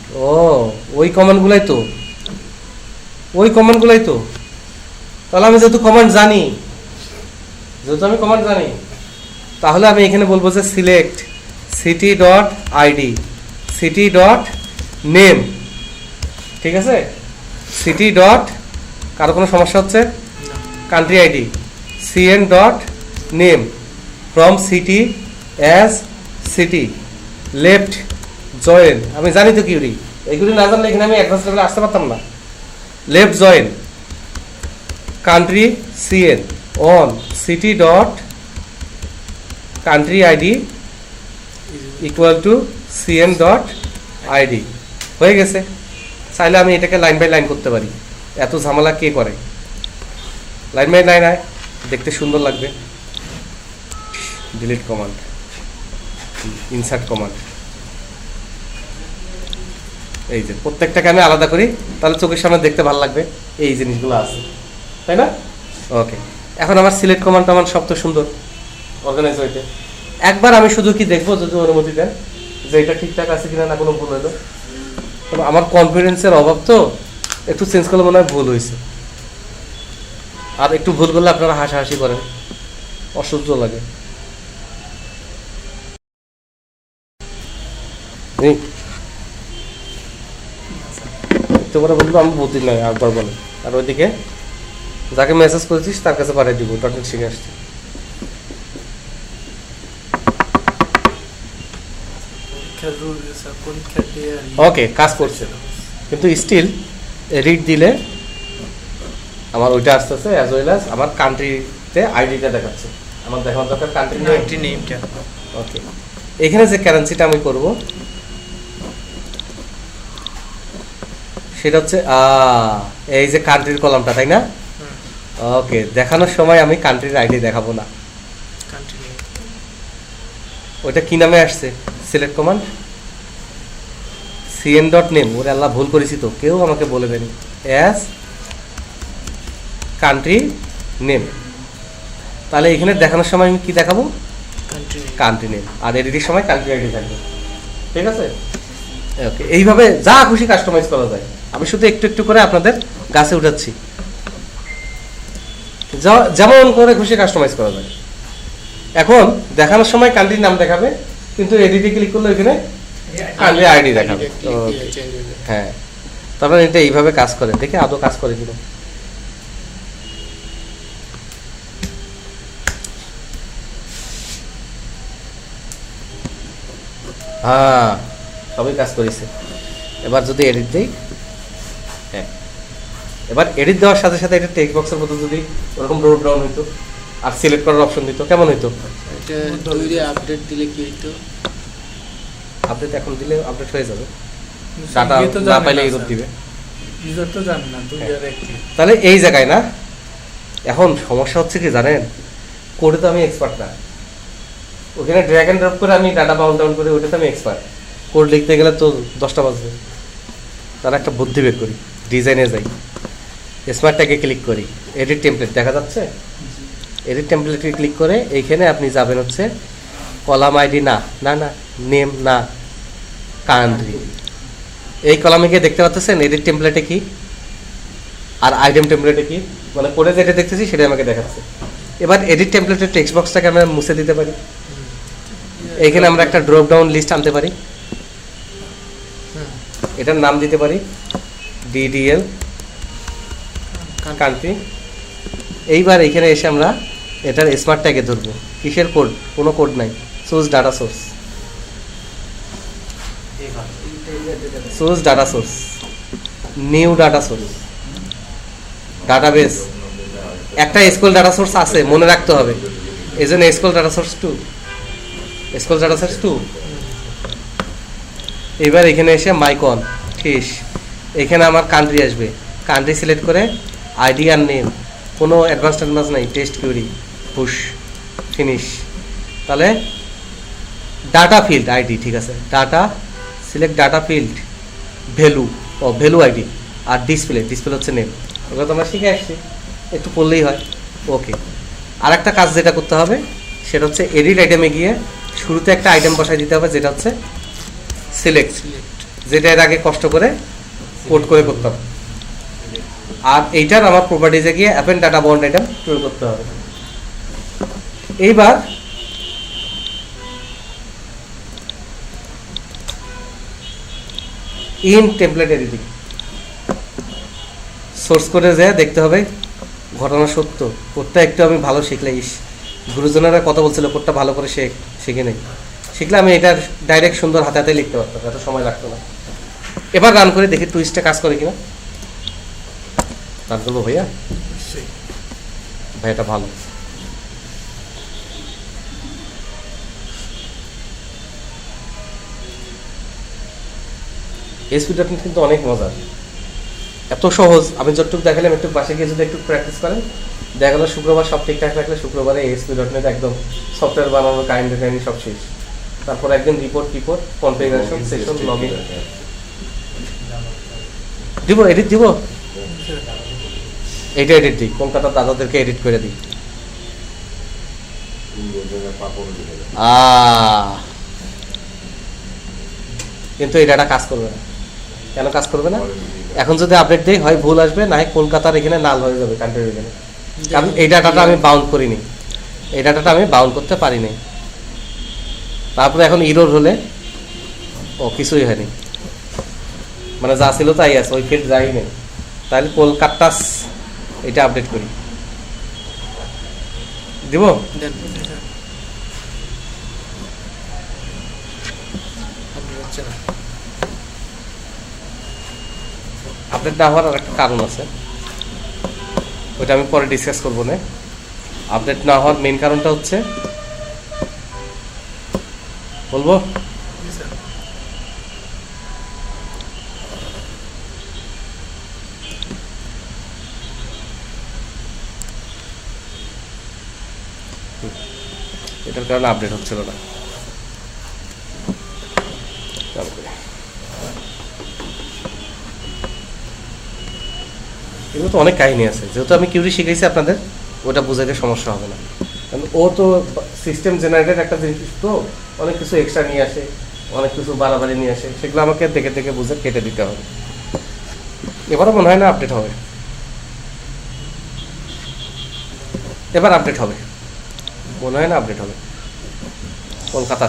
ওই কমান্ডগুলাই তো, তাহলে আমি যেহেতু কমান্ড জানি, তাহলে আমি এখানে বলবো যে select city dot ID, city dot name, ঠিক আছে, সিটি ডট, কারো কোনো সমস্যা হচ্ছে, country ID CN dot name from city as city, left join, আমি জানি তো কিউরি, এইগুলি না জানলে এখানে আমি অ্যাডভান্স লেভেলে আসতে পারতাম না। Left join country CN on city dot country ID equal two CN dot ID, হয়ে গেছে। চাইলে আমি এটাকে লাইন বাই লাইন করতে পারি, এত ঝামেলা কে করে, লাইন বাই লাইন আয়, দেখতে সুন্দর লাগবে। ডিলিট কমান্ড, ইনসার্ট কমান্ড, এই যে প্রত্যেকটাকে আমি আলাদা করি, তাহলে চোখের সামনে দেখতে ভালো লাগবে, এই জিনিসগুলো আছে, তাই না? ওকে, এখন আমার সিলেক্ট কমান্ড আমার সব তো সুন্দর অর্গানাইজ হইতে। একবার আমি শুধু কি দেখবো, যদি অনুমতি দেন, যে এটা ঠিকঠাক আছে কিনা, না কোনো ভুল হলো। তবে আমার কনফিডেন্সের অভাব তো একটু চেঞ্জ করলে মনে হয় ভুল হয়েছে। আর একটু ভুল করলে আপনারা হাসাহাসি করেন, অসহ্য লাগে। তোমরা বলবো আমি বুঝি নয়, একবার বলে। আর ওইদিকে যাকে মেসেজ করেছিস তার কাছে পাঠিয়ে দিব, ডটনেট শিখে আসছি। পরীক্ষা দিয়ে ওকে, কাজ করছে, কিন্তু স্টিল এডিট দিলে আমার ওইটা আসতেছে, অ্যাজ ওয়েল অ্যাজ আমার কান্ট্রিতে আইডিটা দেখাচ্ছে। আমার দেখানোর দরকার কান্ট্রি নেমটা। ওকে, এখানে যে কারেন্সিটা আমি করব সেটা হচ্ছে এই যে কান্ট্রির কলামটা, তাই না? ওকে, দেখানোর সময় আমি কান্ট্রির আইডি দেখাবো না। ওইটা কি নামে আসছে? Select command cn.name। ওরে আল্লাহ, ভুল করেছি তো, কেউ আমাকে বলে দেন। As country name. তাহলে এখানে দেখানোর সময় আমি কি দেখাবো? Country name. আর এডিটিং সময় কান্ট্রি আইডি থাকবে, ঠিক আছে? ওকে, এইভাবে যা খুশি কাস্টমাইজ করা যায়। আমি শুধু একটু একটু করে আপনাদের গাছে উঠাচ্ছি, যেমন করে খুশি কাস্টমাইজ করা যায়। এখন দেখানোর সময় কান্ট্রির নাম দেখাবে, কিন্তু এডিটে ক্লিক করলে এখানে কান্ট্রি আইডি দেখাবে। হ্যাঁ, তারপরে এটা এইভাবে কাজ করে, দেখে আদৌ কাজ করে কিনা। হ্যাঁ, সবই কাজ করেছে। এবার যদি এডিট দেই, হ্যাঁ, এবার এডিট দেওয়ার সাথে সাথে এটা টেক্সট বক্সের মতো যদি ওরকম ড্রপ ডাউন হইতো আর সিলেক্ট করার অপশন দিত, কেমন হইতো? এটা তৈরি আপডেট দিলে কি হইতো? আপডেট এখন দিলে আপডেট হয়ে যাবে, ডাটা না পাইলে এরর দিবে। ইউজার তো জানে না, 2001 তাহলে এই জায়গায় না, এখন সমস্যা হচ্ছে কি জানেন, কোডে তো আমি এক্সপার্ট না। ওখানে ড্র্যাগ এন্ড ড্রপ করে আমি ডাটা বাউন্ড ডাউন করে ওটাতে আমি এক্সপার্ট। কোড লিখতে গেলে তো 10টা বাজবে। তার একটা বুদ্ধি বের করি, ডিজাইনে যাই, স্মার্ট ট্যাগে ক্লিক করি, এডিট টেমপ্লেট দেখা যাচ্ছে। এডিট টেমপ্লেটে ক্লিক করে এইখানে আপনি যাবেন হচ্ছে কলাম আইডি, না না না নেম, না কান্ট্রি। এই কলামে গিয়ে দেখতে পাচ্ছেন এডিট টেমপ্লেটে কি আর আইটেম টেমপ্লেটে কি, মানে কোডে যেটা দেখতেছি সেটা আমাকে দেখাচ্ছে। এবার এডিট টেমপ্লেটের টেক্সট বক্সটাকে আমরা মুছে দিতে পারি। এইখানে আমরা একটা ড্রপ ডাউন লিস্ট আনতে পারি, এটার নাম দিতে পারি DDL কান্ট্রি। এইবার এইখানে এসে আমরা এটার স্মার্ট ট্যাগে ধরবো। কিসের কোড? কোনো কোড নাই, source data source, source data source, new data source, database. একটা এসকিউএল ডাটা সোর্স আছে, মনে রাখতে হবে, এই জন্য SQL data source 2, SQL data source 2। এবার এখানে এসে মাইকন ফিশ, এখানে আমার কান্ট্রি আসবে, কান্ট্রি সিলেক্ট করে আইডি আর নেম, কোনো অ্যাডভান্স নাই, টেস্ট কিউরি, পুশ, ফিনিশ। তাহলে ডাটা ফিল্ড আইডি, ঠিক আছে, data select data field value, value ID, আর ডিসপ্লে, ডিসপ্লে হচ্ছে নেম। ওগুলো তো আমরা শিখে আসছি, একটু করলেই হয়। ওকে, আর একটা কাজ যেটা করতে হবে সেটা হচ্ছে এডিট আইটেমে গিয়ে শুরুতে একটা আইটেম বসাই দিতে হবে, যেটা হচ্ছে সিলেক্ট, যেটা এর আগে কষ্ট করে কোড করে করতাম। আর এইটার আমার প্রপার্টিজে গিয়ে অ্যাপেন্ড ডাটা বাউন্ড আইটেম তৈরি করতে হবে। এইবার ইন টেমপ্লেট এডিটিং সোর্স কোডে যেয়ে দেখতে হবে ঘটনা সত্য। কোডটা একটু আমি ভালো শিখলে, গুরুজনেরা কথা বলছিল কোডটা ভালো করে শিখে নেই, শিখলে আমি এটার ডাইরেক্ট সুন্দর হাতে হাতে লিখতে পারতাম, এত সময় লাগতো না। এবার রান করে দেখি টুইস্টে কাজ করে কিনা। রান করবো ভাইয়া, ভাই এটা ভালো। SP.NET কিন্তু অনেক মজার, এত সহজ। আমি যতটুকু দেখালাম, একটু পাশে গিয়ে যদি একটু প্র্যাকটিস করেন, দেখা গেল শুক্রবার সব ঠিকঠাক রাখলে শুক্রবারে SP.NET একদম সফটওয়্যার বানানোর কাহিনী সব শেষ। তারপর একদিন রিপোর্ট কনফিগারেশন সেকশন লগইন দিব, এডিট দিব, এটা এডিট দিই, কলকাতার দাদাদেরকে এডিট করে দিই। কিন্তু এই ডাটা কাজ করবে না, কেন কাজ করবে না? এখন যদি আপডেট দেই হয় ভুল আসবে, না হয় কলকাতার এখানে নাল হয়ে যাবে কান্ট্রির এখানে, কারণ এই ডাটাটা আমি বাউন্ড করিনি, এই ডাটাটা আমি বাউন্ড করতে পারিনি। তারপরে এখন ইরোর হলে ও কিছুই হয়নি, মানে যা ছিল তাই আছে, ওই ফিল্ড যাই নেই। তাহলে কলকাতা এটা আপডেট করি, দিব। দেন আপডেট হচ্ছে না। আপডেট না হওয়ার আর একটা কারণ আছে, ওইটা আমি পরে ডিসকাস করবো না। আপডেট না হওয়ার মেইন কারণটা হচ্ছে, বলবো জি স্যার। এটার কারণে আপডেট হচ্ছিল না। চালু করি। এগুলো তো অনেক কাহিনী আছে, যেহেতু আমি কিউরি শিখাইছি আপনাদের, ওটা বুঝাইতে সমস্যা হবে না, কারণ ও তো সিস্টেম জেনারেটেড একটা জিনিস, তো অনেক কিছু এক্সট্রা নিয়ে আসে, অনেক কিছু বাড়াবাড়ি নিয়ে আসে, সেগুলো আমাকে দেখে দেখে বুঝে কেটে দিতে হবে। এবারও মনে হয় না আপডেট হবে, এবার আপডেট হবে, মনে হয় না আপডেট হবে। Kolkata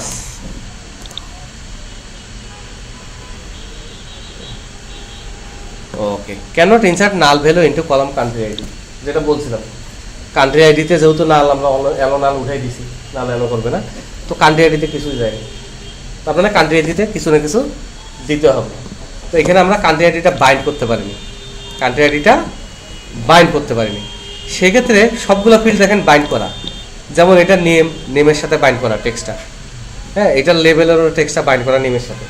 okay, can't insert null value into column country ID, যেটা বলছিলাম। কান্ট্রি আইডিতে যেহেতু নাল আমরা এলো নাল উঠাই দিছি, নাল এলো করবে না, তো কান্ট্রি আইডিতে কিছুই যায়নি, তার মানে কান্ট্রি আইডিতে কিছু না কিছু দিতে হবে। তো এখানে আমরা কান্ট্রি আইডিটা বাইন্ড করতে পারিনি, কান্ট্রি আইডিটা বাইন্ড করতে পারিনি। সেক্ষেত্রে সবগুলো ফিল্ড দেখেন বাইন্ড করা, যেমন এটা নেমের সাথে বাইন্ড করা টেক্সটটা, হ্যাঁ, এটার লেভেলেরও টেক্সটটা বাইন্ড করা নেমের সাথে,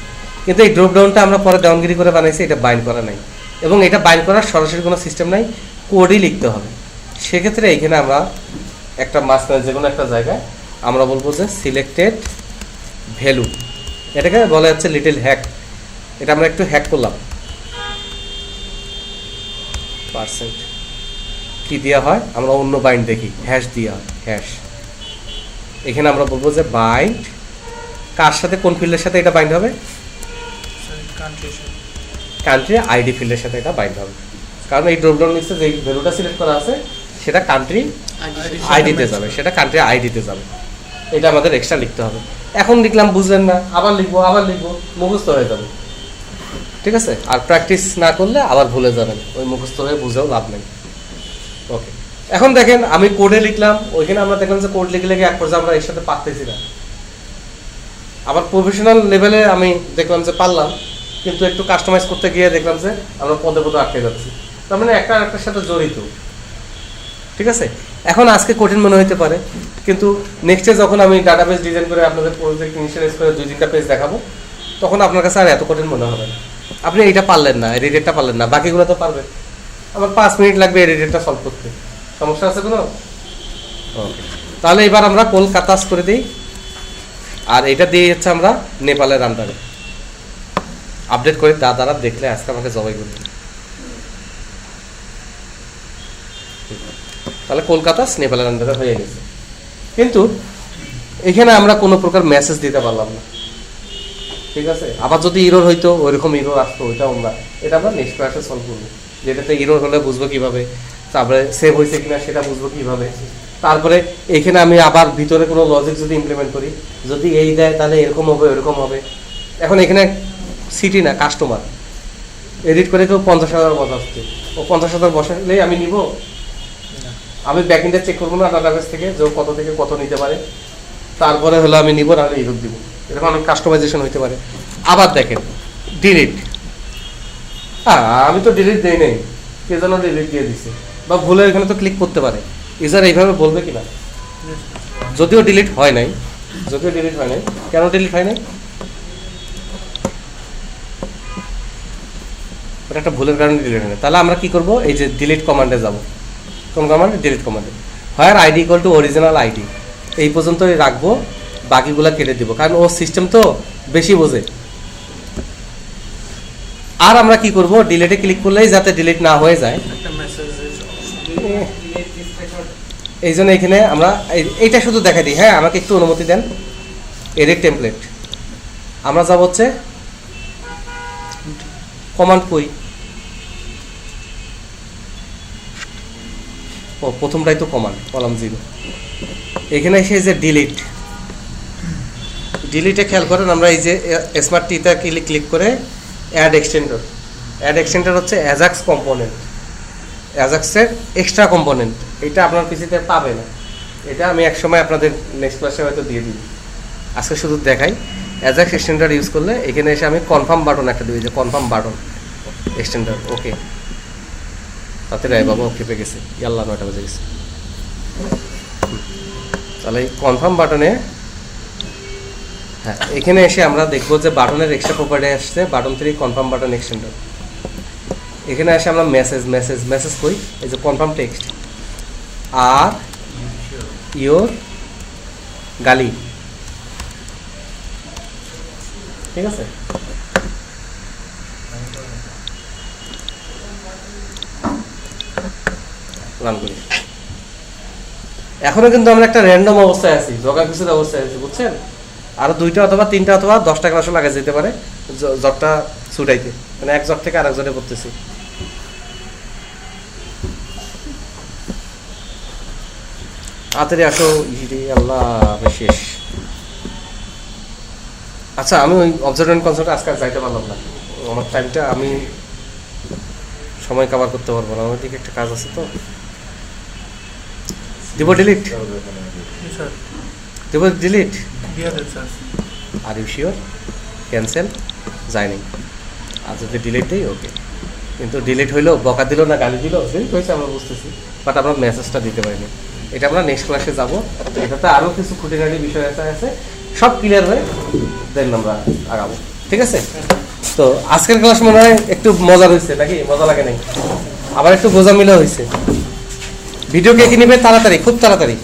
কিন্তু এই ড্রপ ডাউনটা আমরা পরে দেওয়ানগিরি করে বানাইছি, এটা বাইন্ড করা নাই, এবং এটা বাইন্ড করার সরাসরি কোনো সিস্টেম নাই, কোডই লিখতে হবে। সেক্ষেত্রে এইখানে আমরা একটা মাঝখানে যে কোনো একটা জায়গায় আমরা বলবো যে সিলেক্টেড ভ্যালু, এটাকে বলা হচ্ছে লিটল হ্যাক। এটা আমরা একটু হ্যাক করলাম, পার্সেন্ট কি দেওয়া হয়, আমরা অন্য বাইন্ড দেখি, হ্যাশ দেওয়া হয়, হ্যাশ। এখানে আমরা বলবো যে বাইন্ড কার সাথে, কোন ফিল্ডের সাথে এটা বাইন্ড হবে, কান্ট্রি আইডি ফিল্ডের সাথে এটা বাইন্ড হবে, কারণ এই ড্রপডাউন লিস্টে যে ভ্যালুটা সিলেক্ট করা আছে সেটা কান্ট্রি আইডিতে যাবে, সেটা কান্ট্রি আইডিতে যাবে, এটা আমাদের এক্সট্রা লিখতে হবে। এখন লিখলাম, বুঝলেন না, আবার লিখবো মুখস্থ হয়ে যাবে, ঠিক আছে? আর প্র্যাকটিস না করলে আবার ভুলে যাবেন, ওই মুখস্থ হয়ে বুঝেও লাভ নেই। ওকে, এখন দেখেন আমি কোডে লিখলাম, ওইখানে আমরা দেখলাম যে কোড লিখে লিখে এক পর্যায়ে আমরা এর সাথে পারতেছি না। আবার প্রফেশনাল লেভেলে আমি দেখলাম যে পারলাম, কিন্তু একটু কাস্টমাইজ করতে গিয়ে দেখলাম যে আমরা পদে পদে আটকে যাচ্ছি, তার মানে একটা একটার সাথে জড়িত, ঠিক আছে? এখন আজকে কঠিন মনে হতে পারে, কিন্তু নেক্সটে যখন আমি ডাটাবেস ডিজাইন করে আপনাদের প্রজেক্ট ইনিশিয়ালাইজ করে 2-3টা পেজ দেখাবো, তখন আপনার কাছে আর এত কঠিন মনে হবে না। আপনি এইটা পারলেন না, এডিটেরটা পারলেন না, বাকিগুলো তো পারবেন। আমার 5 মিনিট লাগবে এডিটেরটা সলভ করতে, সমস্যা আছে কোনো? ওকে, তাহলে এবার আমরা কলকাতা করে দিই, আর এটা দিয়ে হচ্ছে আমরা নেপালের আন্ডারে আপডেট করে। দাদারা দেখলে আজকে আমাকে জবাই করবে। তাহলে কলকাতা নেপালের আন্ডারে হয়ে গেছে, কিন্তু এখানে আমরা কোনো প্রকার মেসেজ দিতে পারলাম না, ঠিক আছে? আবার যদি ইরোর হইতো, ওইরকম ইরোর আসতো, ওইটা এটা আমরা নেক্সট ক্লাসে সলভ করবো। যেটাতে ইরোর হলে বুঝবো কিভাবে, তারপরে সেভ হয়েছে কিনা সেটা বুঝবো কিভাবে, তারপরে এখানে আমি আবার ভিতরে কোনো লজিক যদি ইমপ্লিমেন্ট করি, যদি এই দেয় তাহলে এরকম হবে ওইরকম হবে। এখন এখানে সিটি না, কাস্টমার এডিট করে কেউ 50,000 বসাচ্ছে, ও 50,000 বসালেই আমি নিব? আমি ব্যাকএন্ডে চেক করবো না ডাটাবেস থেকে যে কত থেকে কত নিতে পারে, তারপরে হলো আমি নিব, নাহলে ইরোর দিব। এরকম অনেক কাস্টমাইজেশন হইতে পারে। আবার দেখেন ডিলিট, আমি তো ডিলিট দেই নাই, কে যেন ডিলিট দিয়ে দিছে, বা ভুলে এখানে তো ক্লিক করতে পারে। ইউজার এইভাবে বলবে কিনা, যদিও ডিলিট হয় নাই, কেন ডিলিট হয় নাই? ওটা একটা ভুলের কারণে ডিলিট হয় না। তাহলে আমরা কি করব, এই যে ডিলিট কমান্ডে যাব। কোন কমান্ডে? ডিলিট কমান্ডে। Where ID equal to original ID, এই পর্যন্তই রাখবো, বাকিগুলা কেটে দিব, কারণ ও সিস্টেম তো বেশি বোঝে। আর আমরা কি করব, ডিলিটে ক্লিক করলেই যাতে ডিলিট না হয়ে যায়, এই জন্য এখানে আমরা এইটা শুধু দেখা দিই। হ্যাঁ, আমাকে একটু অনুমতি দেন। এডিট টেমপ্লেট, আমরা যাব হচ্ছে কমান্ড কই? ও প্রথমটাই তো কমান্ড, কলাম 0। এখানে এসে যে ডিলিটে খেয়াল করেন, আমরা এই যে স্মার্ট টিতে ক্লিক করে অ্যাড এক্সটেন্ডার হচ্ছে অ্যাজাক্স কম্পোনেন্ট, অ্যাজাক্সের এক্সট্রা কম্পোনেন্ট। এটা আপনার পিসিতে পাবে না, এটা আমি একসময় আপনাদের নেক্সট ক্লাসে হয়তো দিয়ে দিই, আজকে শুধু দেখাই। অ্যাজাক্স এক্সটেন্ডার ইউজ করলে এখানে এসে আমি কনফার্ম বাটন একটা দিই, যে কনফার্ম বাটন এক্সটেন্ডার, ওকে। তাতে রায় বাবা ওকে পেয়ে গেছে, ইয়াল্লা 9টা বেজে গেছে। তাহলে এই কনফার্ম বাটনে, হ্যাঁ, এখানে এসে আমরা দেখবো যে বাটনের এক্সট্রা প্রপার্টি আসছে, বাটন 3 কনফার্ম বাটন এক্সটেন্ডার। এখানে এসে আমরা মেসেজ কই, এই যে কনফার্ম টেক্সট আর ইয়োর গালি, ঠিক আছে। রান করি। এখনো কিন্তু আমরা একটা র্যান্ডম অবস্থায় আছি, জগাখিচুড়ি অবস্থায় আছি, বুঝছেন? আরো 2টা অথবা 3টা অথবা 10টা ক্লাসও লাগা যেতে পারে জটটা ছুটাইতে, মানে এক জট থেকে আরেক জটে পড়তেছি। তাড়াতাড়ি আসো, আল্লাহ শেষ। আচ্ছা, আমি ওই অবজারভেন্ট কনসার্টে আজকে যাইতে পারলাম না, আমার টাইমটা আমি সময় কভার করতে পারবো না, আমার দিকে একটা কাজ আছে তো। দিব ডিলিট, স্যার দিব ডিলিট। দিয়ে দেন sir. Are you sure? Cancel যায়নি। আর যদি ডিলিট দিই ওকে, কিন্তু ডিলিট হইলো, বকা দিল না গালি দিল, ডিলিট হয়েছে আমরা বুঝতেছি, বাট আমরা মেসেজটা দিতে পারিনি। এটা আমরা নেক্সট ক্লাসে যাবো, এটাতে আরও কিছু খুঁটিনাটি বিষয় আছে, সব ক্লিয়ার হয়ে দেন আমরা আগাবো, ঠিক আছে? তো আজকের ক্লাস মনে হয় একটু মজার হয়েছে নাকি? মজা লাগে নাই? আবার একটু গোজামিলা হয়েছে। ভিডিও কে নিবে? তাড়াতাড়ি, খুব তাড়াতাড়ি।